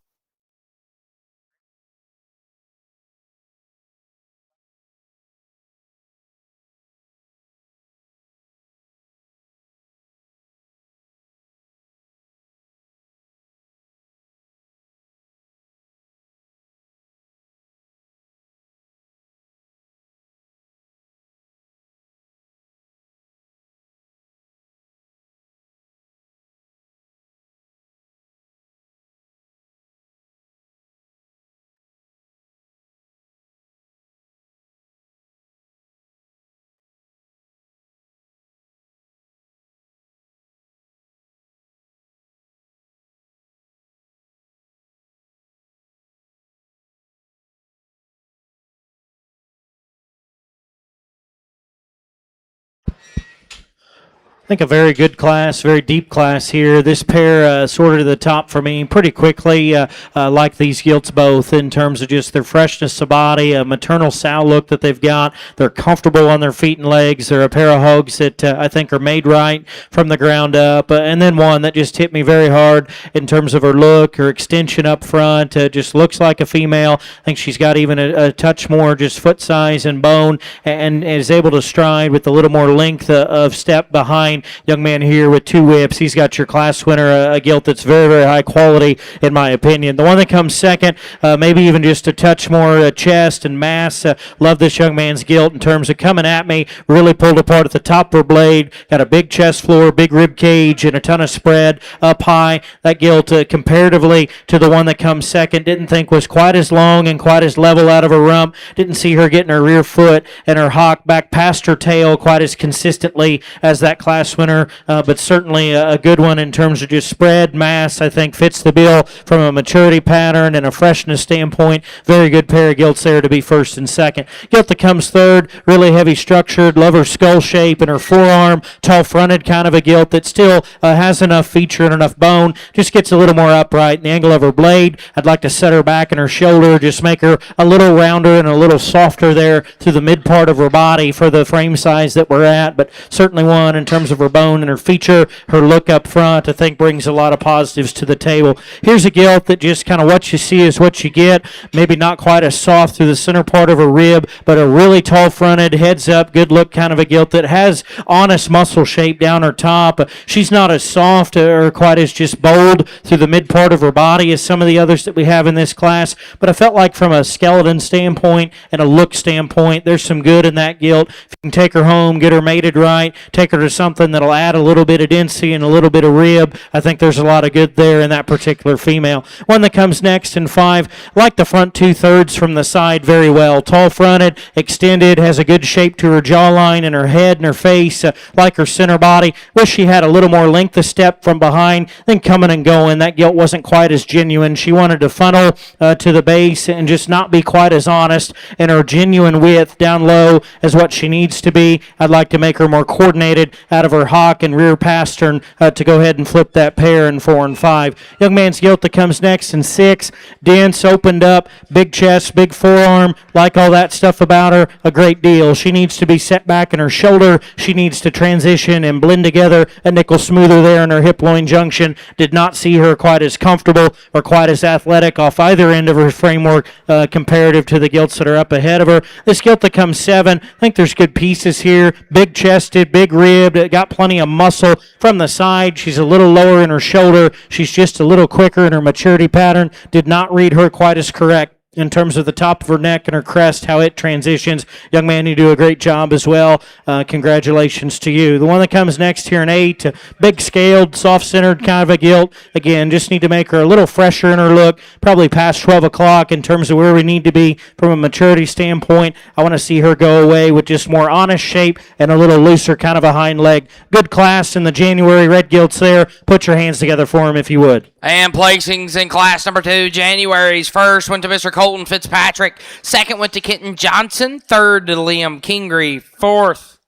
I think a very good class, very deep class here. This pair sorted to the top for me pretty quickly. Like these gilts both in terms of just their freshness of body, a maternal sow look that they've got. They're comfortable on their feet and legs. They're a pair of hogs that I think are made right from the ground up. And then one that just hit me very hard in terms of her look, her extension up front. Just looks like a female. I think she's got even a touch more just foot size and bone, and is able to stride with a little more length of step behind. Young man here with 2 whips. He's got your class winner, a gilt that's very, very high quality, in my opinion. The one that comes second, maybe even just a touch more chest and mass. Love this young man's gilt in terms of coming at me. Really pulled apart at the top of her blade. Got a big chest floor, big rib cage, and a ton of spread up high. That gilt, comparatively to the one that comes second, didn't think was quite as long and quite as level out of her rump. Didn't see her getting her rear foot and her hock back past her tail quite as consistently as that class winner, but certainly a good one in terms of just spread, mass. I think fits the bill from a maturity pattern and a freshness standpoint. Very good pair of gilts there to be first and second. Gilt that comes third, really heavy structured. Love her skull shape and her forearm, tall fronted kind of a gilt that still has enough feature and enough bone. Just gets a little more upright in the angle of her blade. I'd like to set her back and her shoulder, just make her a little rounder and a little softer there through the mid part of her body for the frame size that we're at, but certainly one in terms of her bone and her feature, her look up front, I think brings a lot of positives to the table. Here's a gilt that just kind of what you see is what you get. Maybe not quite as soft through the center part of her rib, but a really tall fronted, heads up, good look kind of a gilt that has honest muscle shape down her top. She's not as soft or quite as just bold through the mid part of her body as some of the others that we have in this class, but I felt like from a skeleton standpoint and a look standpoint, there's some good in that gilt. If you can take her home, get her mated right, take her to something that'll add a little bit of density and a little bit of rib, I think there's a lot of good there in that particular female. One that comes next in 5, like the front 2/3 from the side very well. Tall fronted, extended, has a good shape to her jawline and her head and her face, like her center body. Wish she had a little more length of step from behind than coming and going. That gilt wasn't quite as genuine. She wanted to funnel to the base and just not be quite as honest, and her genuine width down low is what she needs to be. I'd like to make her more coordinated out of her hock and rear pastern to go ahead and flip that pair in 4 and 5. Young man's gilt that comes next in 6. Dense, opened up, big chest, big forearm. Like all that stuff about her, a great deal. She needs to be set back in her shoulder. She needs to transition and blend together a nickel smoother there in her hip-loin junction. Did not see her quite as comfortable or quite as athletic off either end of her framework comparative to the gilts that are up ahead of her. This gilt that comes 7, I think there's good pieces here. Big chested, big ribbed, got plenty of muscle from the side. She's a little lower in her shoulder. She's just a little quicker in her maturity pattern. Did not read her quite as correct in terms of the top of her neck and her crest, how it transitions. Young man, you do a great job as well. Congratulations to you. The one that comes next here in 8, big scaled, soft-centered kind of a gilt. Again, just need to make her a little fresher in her look, probably past 12 o'clock in terms of where we need to be from a maturity standpoint. I want to see her go away with just more honest shape and a little looser kind of a hind leg. Good class in the January red gilts there. Put your hands together for him if you would. And placings in class number 2, January's first went to Mr. Colton Fitzpatrick. Second went to Kenton Johnson. Third to Liam Kingery. Fourth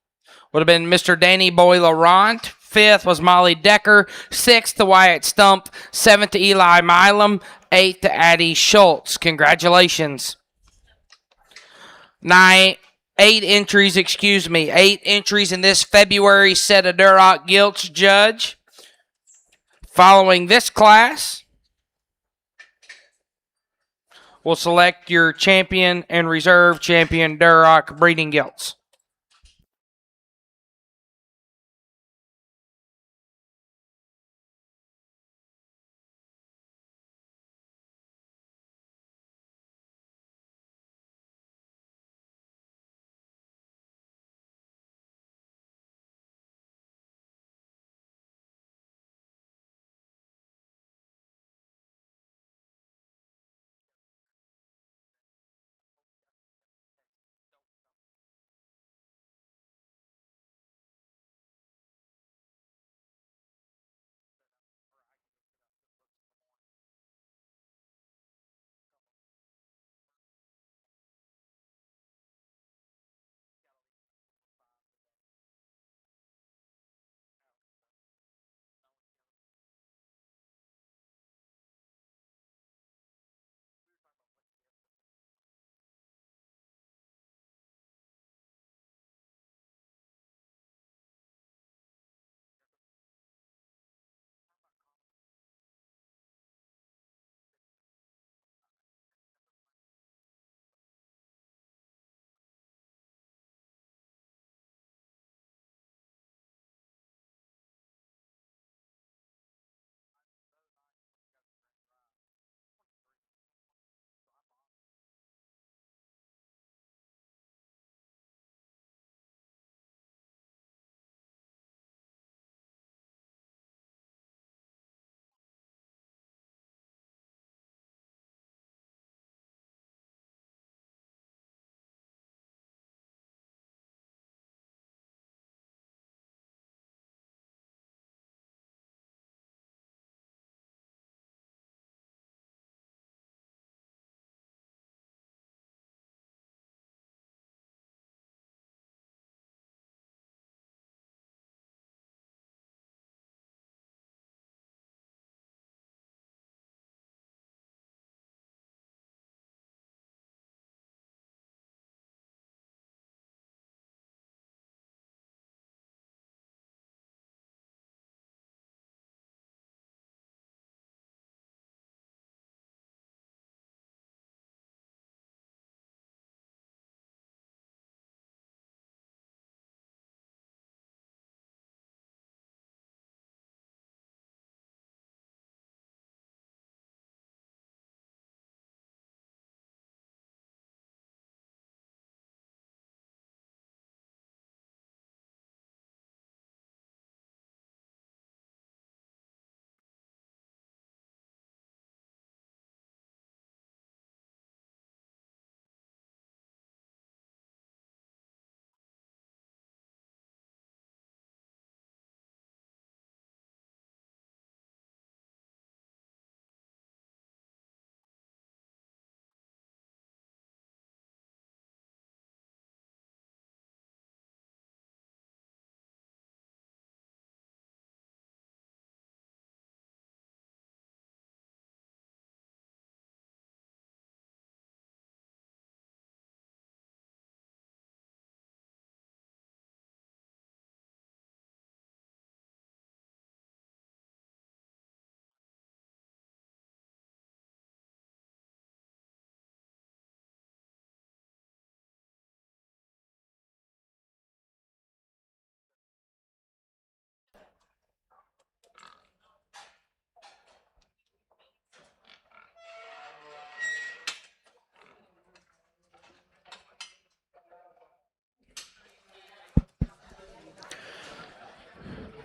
would have been Mr. Danny Boy Laurent. Fifth was Molly Decker. Sixth to Wyatt Stump. Seventh to Eli Milam. Eighth to Addie Schultz. Congratulations. 8 entries in this February set of Duroc Gilts, Judge. Following this class, we'll select your champion and reserve champion Duroc breeding gilts.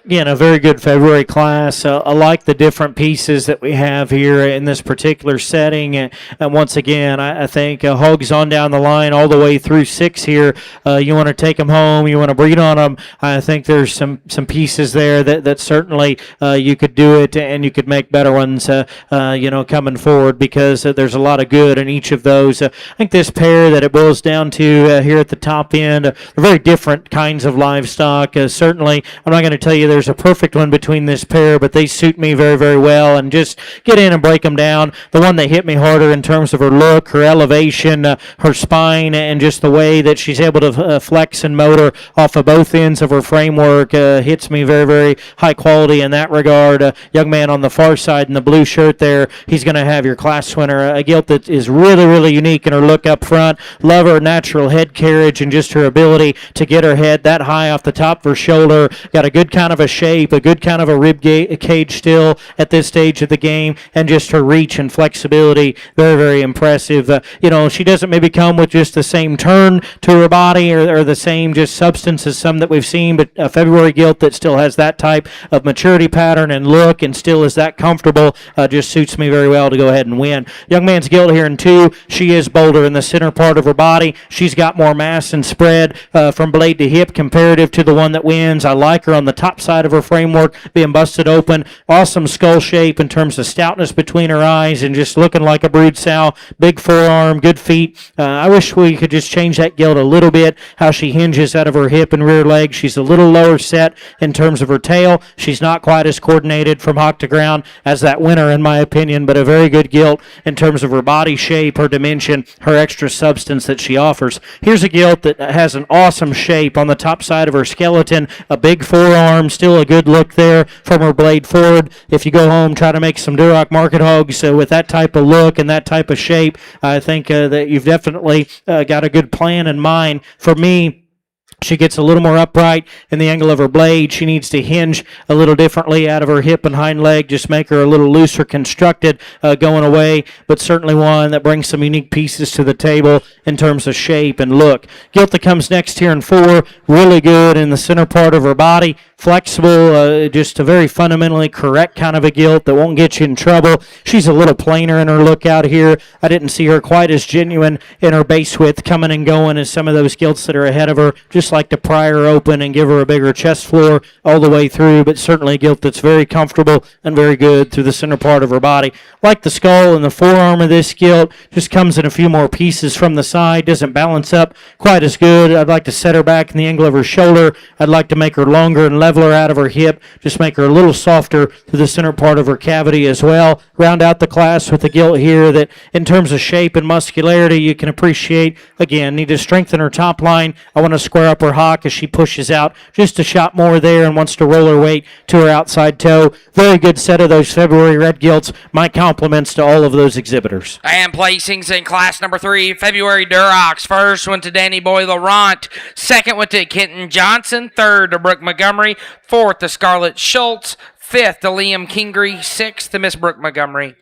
Again, a very good February class. I like the different pieces that we have here in this particular setting. And once again, I think hogs on down the line all the way through 6 here. You want to take them home. You want to breed on them. I think there's some pieces there that certainly you could do it and you could make better ones, coming forward because there's a lot of good in each of those. I think this pair that it boils down to here at the top end, are very different kinds of livestock. Certainly, I'm not going to tell you there's a perfect one between this pair, but they suit me very, very well, and just get in and break them down. The one that hit me harder in terms of her look, her elevation, her spine, and just the way that she's able to flex and motor off of both ends of her framework hits me very, very high quality in that regard. Young man on the far side in the blue shirt there, he's going to have your class winner. A gilt that is really, really unique in her look up front. Love her natural head carriage and just her ability to get her head that high off the top of her shoulder. Got a good kind of a shape, a good kind of a rib cage still at this stage of the game, and just her reach and flexibility, very, very impressive. She doesn't maybe come with just the same turn to her body or the same just substance as some that we've seen, but a February gilt that still has that type of maturity pattern and look and still is that comfortable just suits me very well to go ahead and win. Young man's gilt here in 2. She is bolder in the center part of her body. She's got more mass and spread from blade to hip comparative to the one that wins. I like her on the top side of her framework being busted open. Awesome skull shape in terms of stoutness between her eyes and just looking like a brood sow. Big forearm, good feet. I wish we could just change that gilt a little bit, how she hinges out of her hip and rear leg. She's a little lower set in terms of her tail. She's not quite as coordinated from hock to ground as that winner, in my opinion, but a very good gilt in terms of her body shape, her dimension, her extra substance that she offers. Here's a gilt that has an awesome shape on the top side of her skeleton, a big forearm, still a good look there from her blade forward. If you go home, try to make some Duroc Market Hogs with that type of look and that type of shape, I think that you've definitely got a good plan in mind. For me, she gets a little more upright in the angle of her blade. She needs to hinge a little differently out of her hip and hind leg, just make her a little looser constructed going away, but certainly one that brings some unique pieces to the table in terms of shape and look. Gilt that comes next here in 4, really good in the center part of her body, flexible, just a very fundamentally correct kind of a gilt that won't get you in trouble. She's a little plainer in her look out here. I didn't see her quite as genuine in her base width coming and going as some of those gilts that are ahead of her. Just like to pry her open and give her a bigger chest floor all the way through, but certainly a gilt that's very comfortable and very good through the center part of her body. Like the skull and the forearm of this gilt, just comes in a few more pieces from the side, doesn't balance up quite as good. I'd like to set her back in the angle of her shoulder. I'd like to make her longer and leveler out of her hip, just make her a little softer through the center part of her cavity as well. Round out the class with a gilt here that in terms of shape and muscularity you can appreciate. Again, need to strengthen her top line. I want to square up her hock as she pushes out just a shot more there and wants to roll her weight to her outside toe. Very good set of those February red gilts. My compliments to all of those exhibitors. And placings in class number 3, February Durocs. First went to Danny Boy Laurent. Second went to Kenton Johnson. Third to Brooke Montgomery. Fourth to Scarlett Schultz. Fifth to Liam Kingery. Sixth to Miss Brooke Montgomery.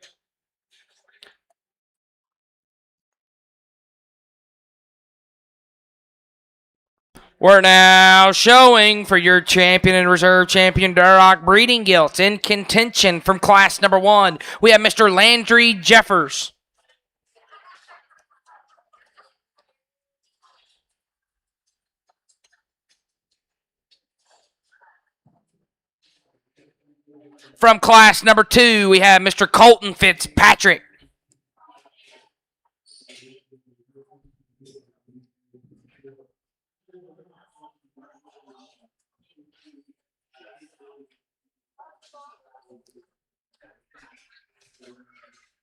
We're now showing for your champion and reserve champion Duroc breeding gilts in contention from class number 1. We have Mr. Landry Jeffers. From class number 2, we have Mr. Colton Fitzpatrick.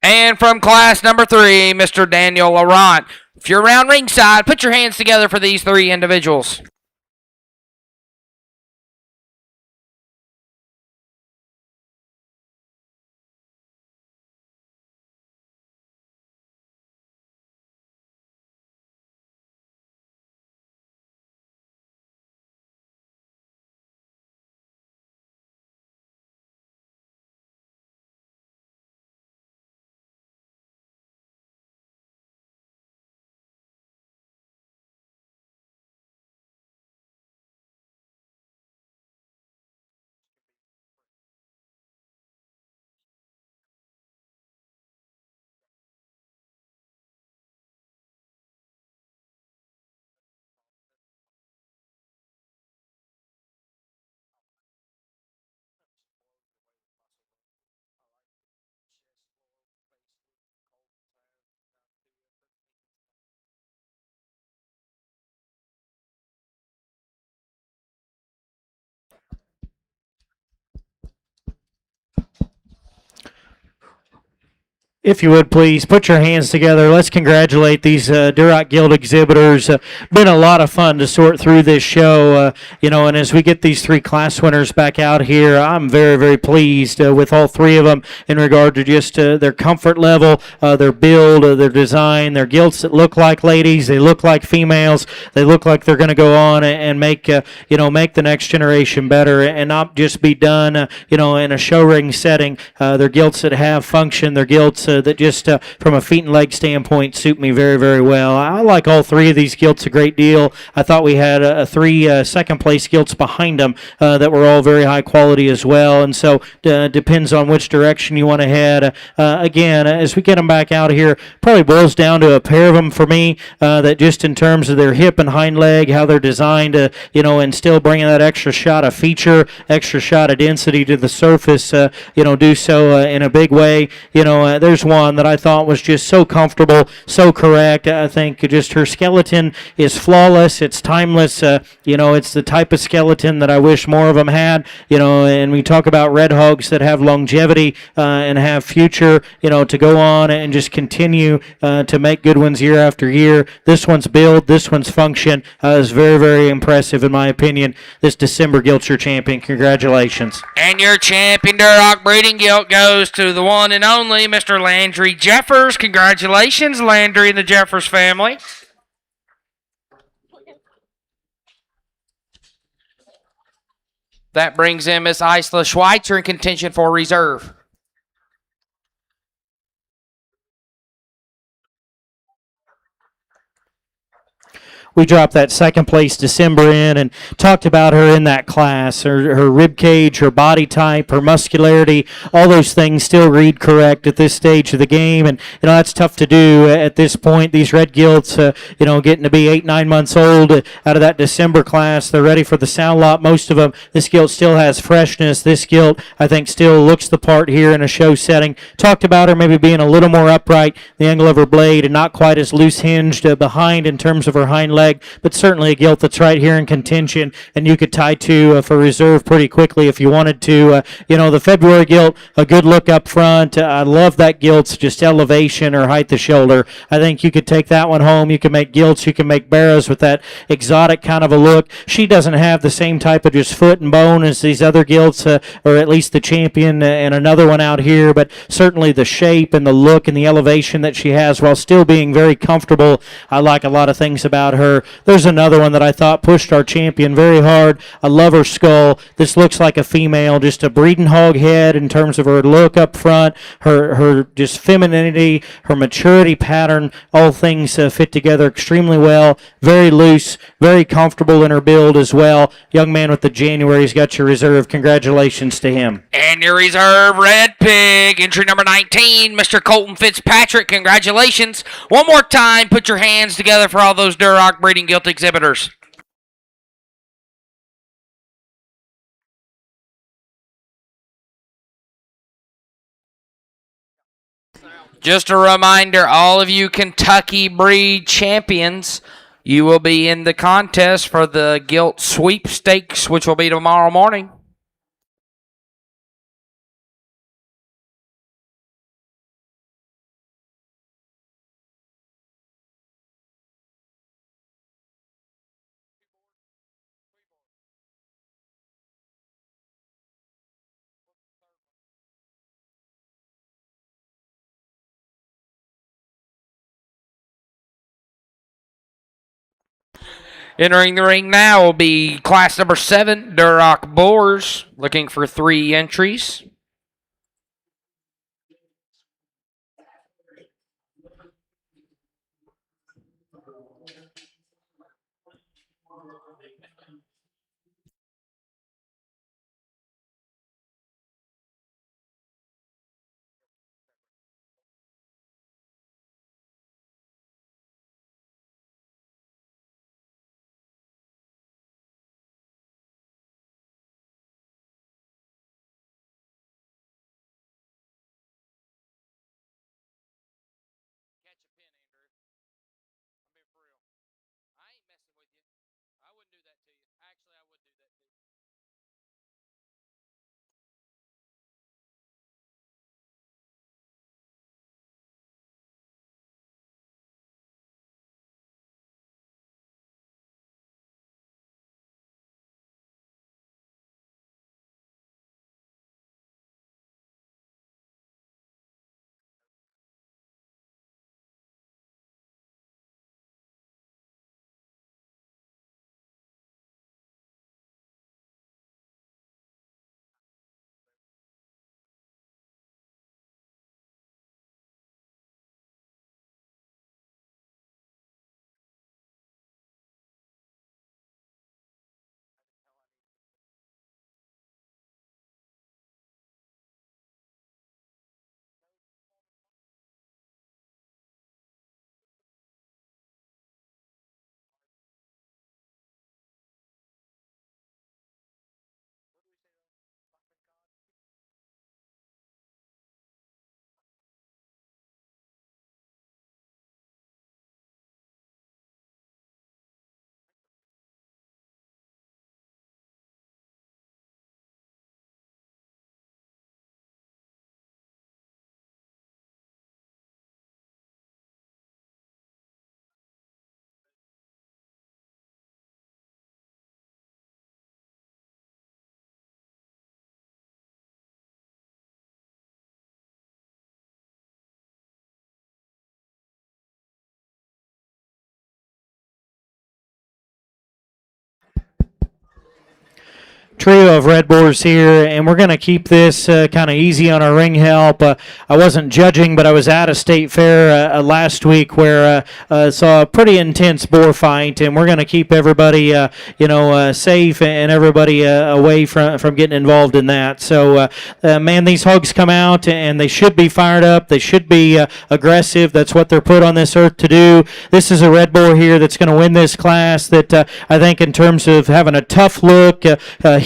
And from class number 3, Mr. Daniel Laurent. If you're around ringside, put your hands together for these 3 individuals. If you would please put your hands together, let's congratulate these Duroc Guild exhibitors. Been a lot of fun to sort through this show, and as we get these three class winners back out here, I'm very, very pleased with all three of them in regard to just their comfort level, their build, their design, their guilds that look like ladies, they look like females, they look like they're going to go on and make the next generation better and not just be done, in a show ring setting. They're guilds that have function, they're guilds that just from a feet and leg standpoint suit me very, very well. I like all three of these guilds a great deal. I thought we had three second place guilds behind them that were all very high quality as well, and so depends on which direction you want to head. Again, as we get them back out here, probably boils down to a pair of them for me that just in terms of their hip and hind leg, how they're designed to, and still bringing that extra shot of feature, extra shot of density to the surface, do so in a big way. There's one that I thought was just so comfortable, so correct. I think just her skeleton is flawless. It's timeless. It's the type of skeleton that I wish more of them had. And we talk about red hogs that have longevity and have future. To go on and just continue to make good ones year after year. This one's build, this one's function is very, very impressive in my opinion. This December Guild's your champion. Congratulations. And your champion Duroc Breeding Guild goes to the one and only Mr. Landry Jeffers. Congratulations, Landry and the Jeffers family. That brings in Miss Isla Schweitzer in contention for reserve. We dropped that second place December in and talked about her in that class. Her rib cage, her body type, her muscularity, all those things still read correct at this stage of the game. And, that's tough to do at this point. These red guilds, getting to be 8-9 months old out of that December class. They're ready for the sound lot. Most of them, this guild still has freshness. This guild, I think, still looks the part here in a show setting. Talked about her maybe being a little more upright, the angle of her blade, and not quite as loose hinged behind in terms of her hind leg. But certainly a gilt that's right here in contention, and you could tie to for reserve pretty quickly if you wanted to. The February gilt, a good look up front. I love that gilt's just elevation or height of shoulder. I think you could take that one home. You can make gilts, you can make barrows with that exotic kind of a look. She doesn't have the same type of just foot and bone as these other gilts, or at least the champion and another one out here, but certainly the shape and the look and the elevation that she has while still being very comfortable. I like a lot of things about her. There's another one that I thought pushed our champion very hard. I love her skull. This looks like a female, just a breeding hog head in terms of her look up front, her just femininity, her maturity pattern, all things fit together extremely well. Very loose, very comfortable in her build as well. Young man with the January's got your reserve. Congratulations to him. And your reserve red pig, entry number 19, Mr. Colton Fitzpatrick. Congratulations. One more time, put your hands together for all those Duroc Breeding Guild exhibitors. Just a reminder, all of you Kentucky breed champions, you will be in the contest for the Gilt Sweepstakes, which will be tomorrow morning. Entering the ring now will be class number 7, Duroc Boars, looking for 3 entries. trio of red boars here, and we're going to keep this kind of easy on our ring help. I wasn't judging, but I was at a state fair last week where saw a pretty intense boar fight, and we're going to keep everybody, safe and everybody away from getting involved in that. So, man, these hogs come out, and they should be fired up. They should be aggressive. That's what they're put on this earth to do. This is a red boar here that's going to win this class that I think in terms of having a tough look,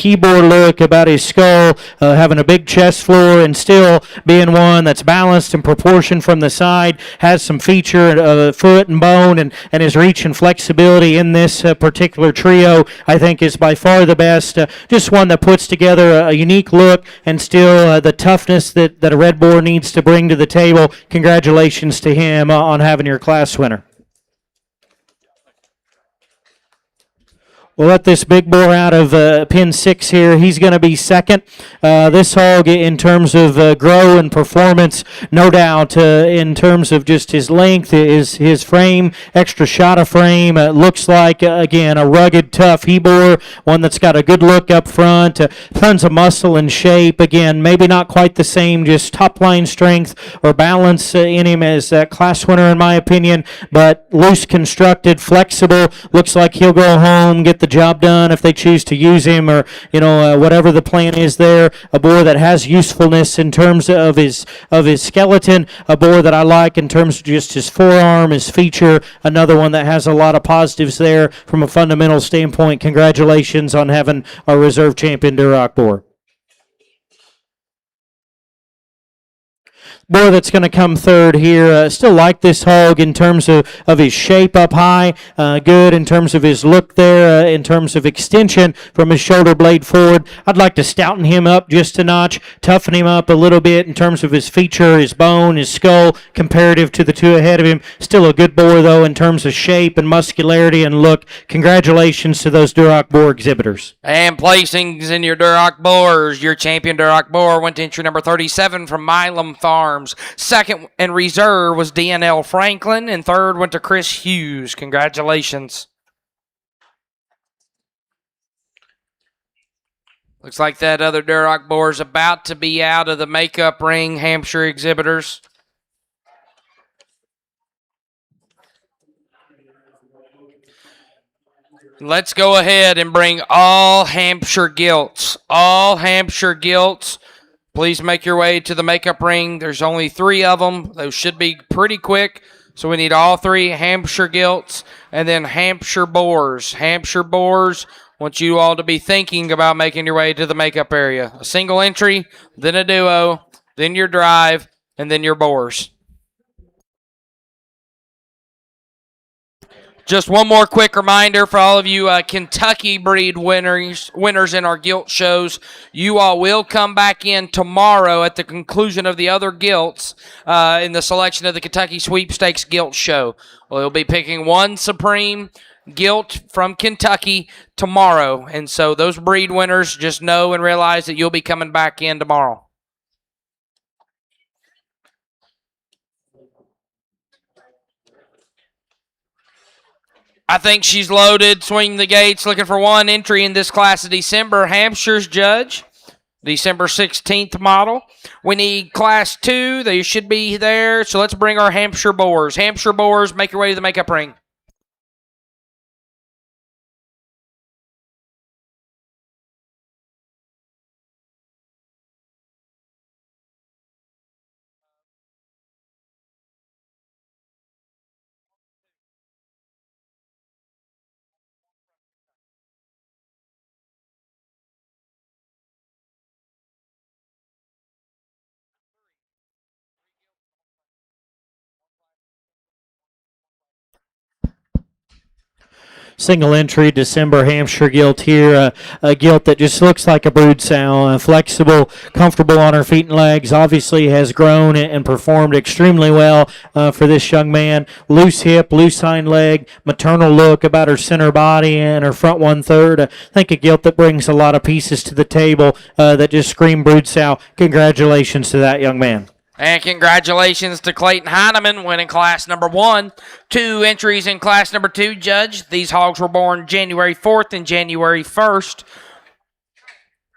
he-boar look about his skull, having a big chest floor, and still being one that's balanced and proportioned from the side, has some feature, foot and bone, and his reach and flexibility in this particular trio, I think is by far the best. Just one that puts together a unique look and still the toughness that a red boar needs to bring to the table. Congratulations to him on having your class winner. We'll let this big boar out of pin 6 here. He's going to be second. This hog, in terms of grow and performance, no doubt, in terms of just his length, his frame, extra shot of frame, looks like, again, a rugged, tough he-boar, one that's got a good look up front, tons of muscle and shape. Again, maybe not quite the same, just top-line strength or balance in him as that class winner, in my opinion, but loose constructed, flexible, looks like he'll go home, get the job done if they choose to use him, or whatever the plan is there. A boar that has usefulness in terms of his skeleton, a boar that I like in terms of just his forearm, his feature, another one that has a lot of positives there from a fundamental standpoint. Congratulations on having our reserve champion Duroc boar. Boar that's going to come third here. Still like this hog in terms of his shape up high. Good in terms of his look there, in terms of extension from his shoulder blade forward. I'd like to stouten him up just a notch, toughen him up a little bit in terms of his feature, his bone, his skull, comparative to the two ahead of him. Still a good boar, though, in terms of shape and muscularity and look. Congratulations to those Duroc boar exhibitors. And placings in your Duroc boars. Your champion Duroc boar went to entry number 37 from Milam Farms. Second in reserve was DNL Franklin, and third went to Chris Hughes. Congratulations. Looks like that other Duroc boar is about to be out of the makeup ring, Hampshire exhibitors. Let's go ahead and bring all Hampshire gilts. All Hampshire gilts. Please make your way to the makeup ring. There's only 3 of them. Those should be pretty quick. So we need all 3 Hampshire gilts and then Hampshire boars. Hampshire boars, want you all to be thinking about making your way to the makeup area. A single entry, then a duo, then your drive, and then your boars. Just one more quick reminder for all of you Kentucky breed winners in our gilt shows. You all will come back in tomorrow at the conclusion of the other gilts in the selection of the Kentucky Sweepstakes gilt show. We'll be picking one Supreme gilt from Kentucky tomorrow. And so those breed winners, just know and realize that you'll be coming back in tomorrow. I think she's loaded. Swing the gates. Looking for one entry in this class of December. Hampshire's Judge. December 16th model. We need class 2. They should be there. So let's bring our Hampshire boars. Hampshire boars, make your way to the makeup ring. Single entry December Hampshire gilt here, a gilt that just looks like a brood sow, flexible, comfortable on her feet and legs, obviously has grown and performed extremely well for this young man. Loose hip, loose hind leg, maternal look about her center body and her front 1/3. I think a gilt that brings a lot of pieces to the table that just scream brood sow. Congratulations to that young man. And congratulations to Clayton Heineman winning class number 1. 2 entries in class number 2, Judge. These hogs were born January 4th and January 1st.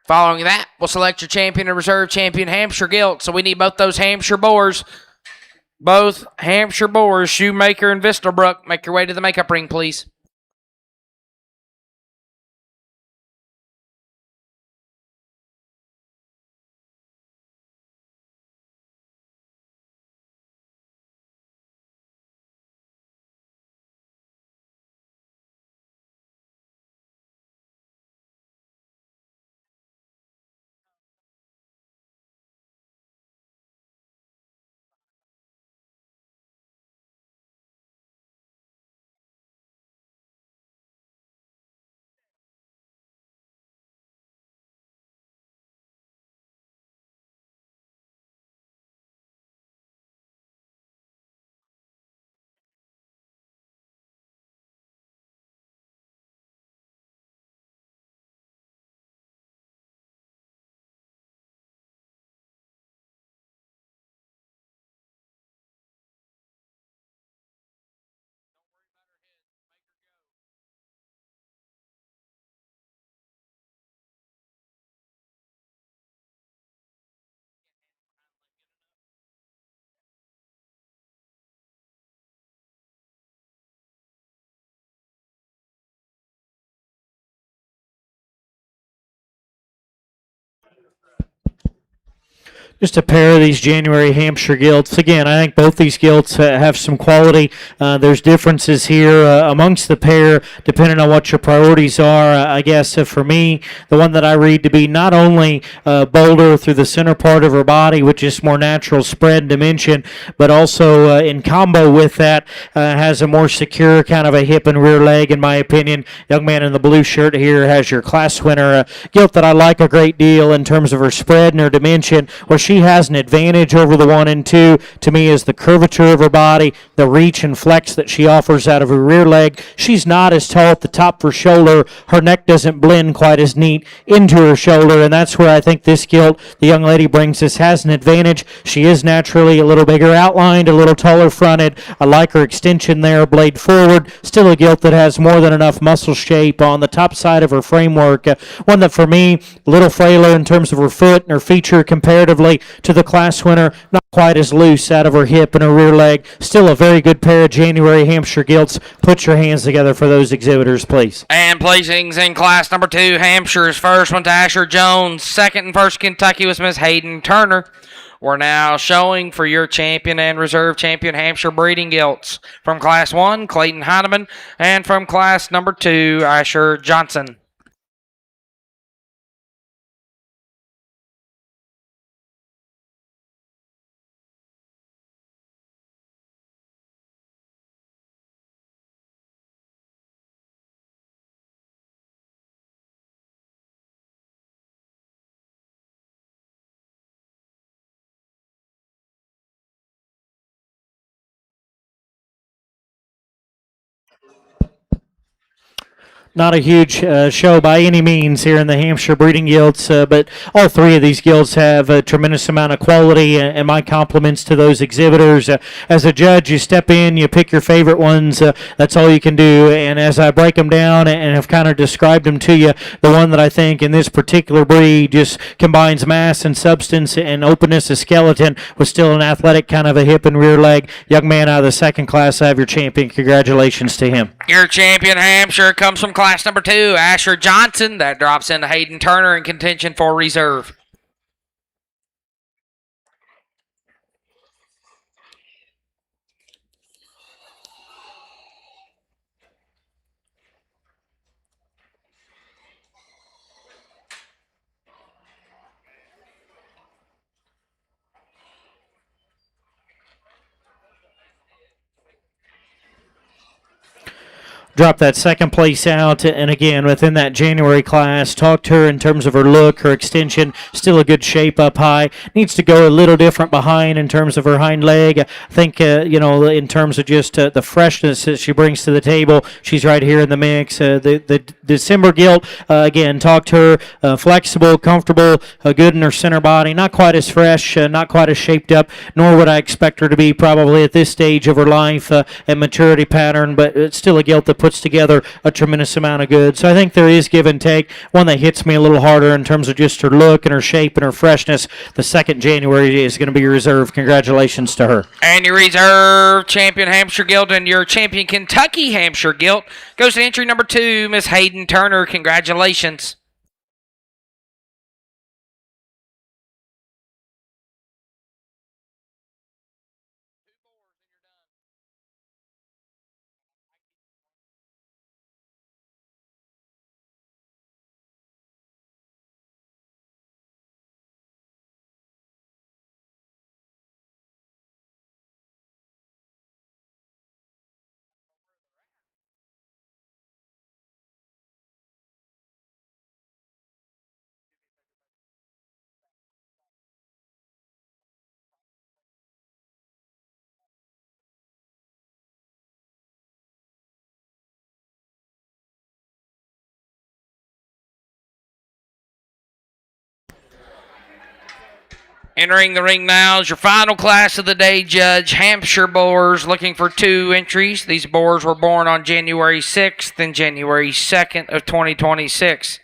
Following that, we'll select your champion and reserve champion Hampshire gilt. So we need both those Hampshire boars. Both Hampshire boars, Shoemaker and Vistabrook. Make your way to the makeup ring, please. Just a pair of these January Hampshire gilts. Again, I think both these gilts have some quality. There's differences here amongst the pair, depending on what your priorities are. I guess for me, the one that I read to be not only bolder through the center part of her body, which is more natural spread and dimension, but also in combo with that, has a more secure kind of a hip and rear leg, in my opinion. Young man in the blue shirt here has your class winner gilt that I like a great deal in terms of her spread and her dimension. Where she has an advantage over the 1 and 2, to me, is the curvature of her body, the reach and flex that she offers out of her rear leg. She's not as tall at the top of her shoulder. Her neck doesn't blend quite as neat into her shoulder, and that's where I think this gilt the young lady brings us has an advantage. She is naturally a little bigger outlined, a little taller fronted. I like her extension there, blade forward. Still a gilt that has more than enough muscle shape on the top side of her framework. One that, for me, a little frailer in terms of her foot and her feature comparatively to the class winner, not quite as loose out of her hip and her rear leg. Still a very good pair of January Hampshire gilts. Put your hands together for those exhibitors, please. And placings in class number 2, Hampshire's first went to Asher Jones. Second and first Kentucky was Miss Hayden Turner. We're now showing for your champion and reserve champion Hampshire breeding gilts. From class 1, Clayton Heineman, and from class number 2, Asher Johnson. Not a huge show by any means here in the Hampshire breeding gilts, but all three of these gilts have a tremendous amount of quality, and my compliments to those exhibitors. As a judge, you step in, you pick your favorite ones. That's all you can do. And as I break them down and have kind of described them to you, the one that I think in this particular breed just combines mass and substance and openness of skeleton with still an athletic kind of a hip and rear leg. Young man out of the second class, I have your champion. Congratulations to him. Your champion Hampshire comes from class number 2, Asher Johnson. That drops into Hayden Turner in contention for reserve. Drop that second place out, and again, within that January class, talk to her in terms of her look, her extension, still a good shape up high. Needs to go a little different behind in terms of her hind leg. I think, in terms of just the freshness that she brings to the table, she's right here in the mix. The December gilt, again, talk to her, flexible, comfortable, good in her center body, not quite as fresh, not quite as shaped up, nor would I expect her to be probably at this stage of her life and maturity pattern, but it's still a gilt that puts together a tremendous amount of good. So I think there is give and take. One that hits me a little harder in terms of just her look and her shape and her freshness. The 2nd January is going to be your reserve. Congratulations to her. And your reserve champion Hampshire Gilt and your champion Kentucky Hampshire Gilt goes to entry number 2, Miss Hayden Turner. Congratulations. Entering the ring now is your final class of the day, Judge. Hampshire boars looking for 2 entries. These boars were born on January 6th and January 2nd of 2026.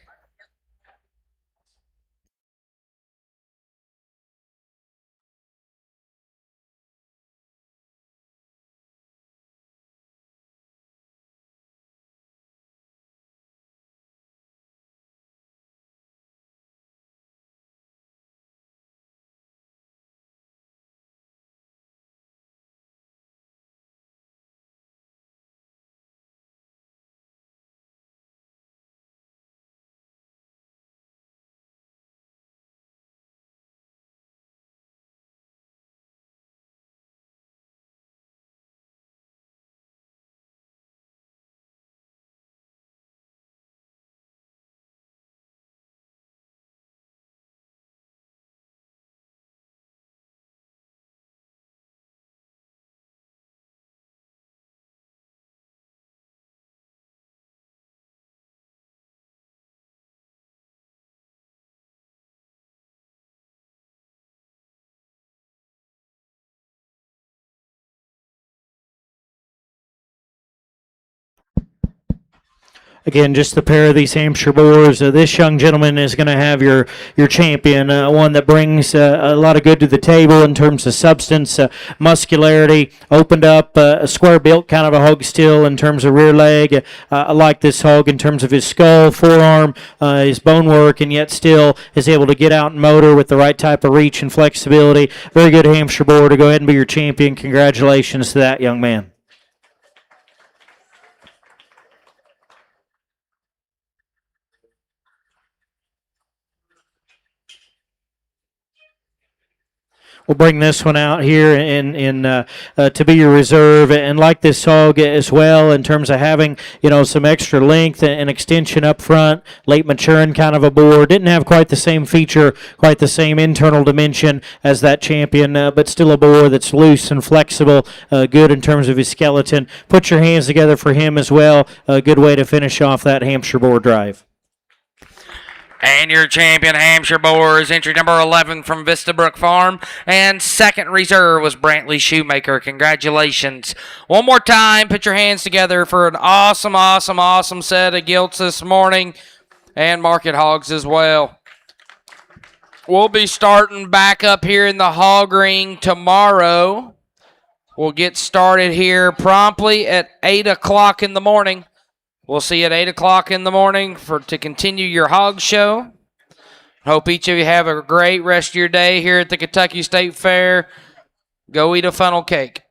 Again, just the pair of these Hampshire boars. This young gentleman is going to have your champion, one that brings a lot of good to the table in terms of substance, muscularity, opened up, a square built kind of a hog still in terms of rear leg. I like this hog in terms of his skull, forearm, his bone work, and yet still is able to get out and motor with the right type of reach and flexibility. Very good Hampshire boar to go ahead and be your champion. Congratulations to that young man. We'll bring this one out here to be your reserve, and like this hog as well in terms of having some extra length and extension up front, late maturing kind of a boar. Didn't have quite the same feature, quite the same internal dimension as that champion, but still a boar that's loose and flexible, good in terms of his skeleton. Put your hands together for him as well. A good way to finish off that Hampshire boar drive. And your champion Hampshire boar is entry number 11 from Vistabrook Farm. And 2nd reserve was Brantley Shoemaker. Congratulations. One more time, put your hands together for an awesome, awesome, awesome set of gilts this morning. And market hogs as well. We'll be starting back up here in the hog ring tomorrow. We'll get started here promptly at 8 o'clock in the morning. We'll see you at 8 o'clock in the morning to continue your hog show. Hope each of you have a great rest of your day here at the Kentucky State Fair. Go eat a funnel cake.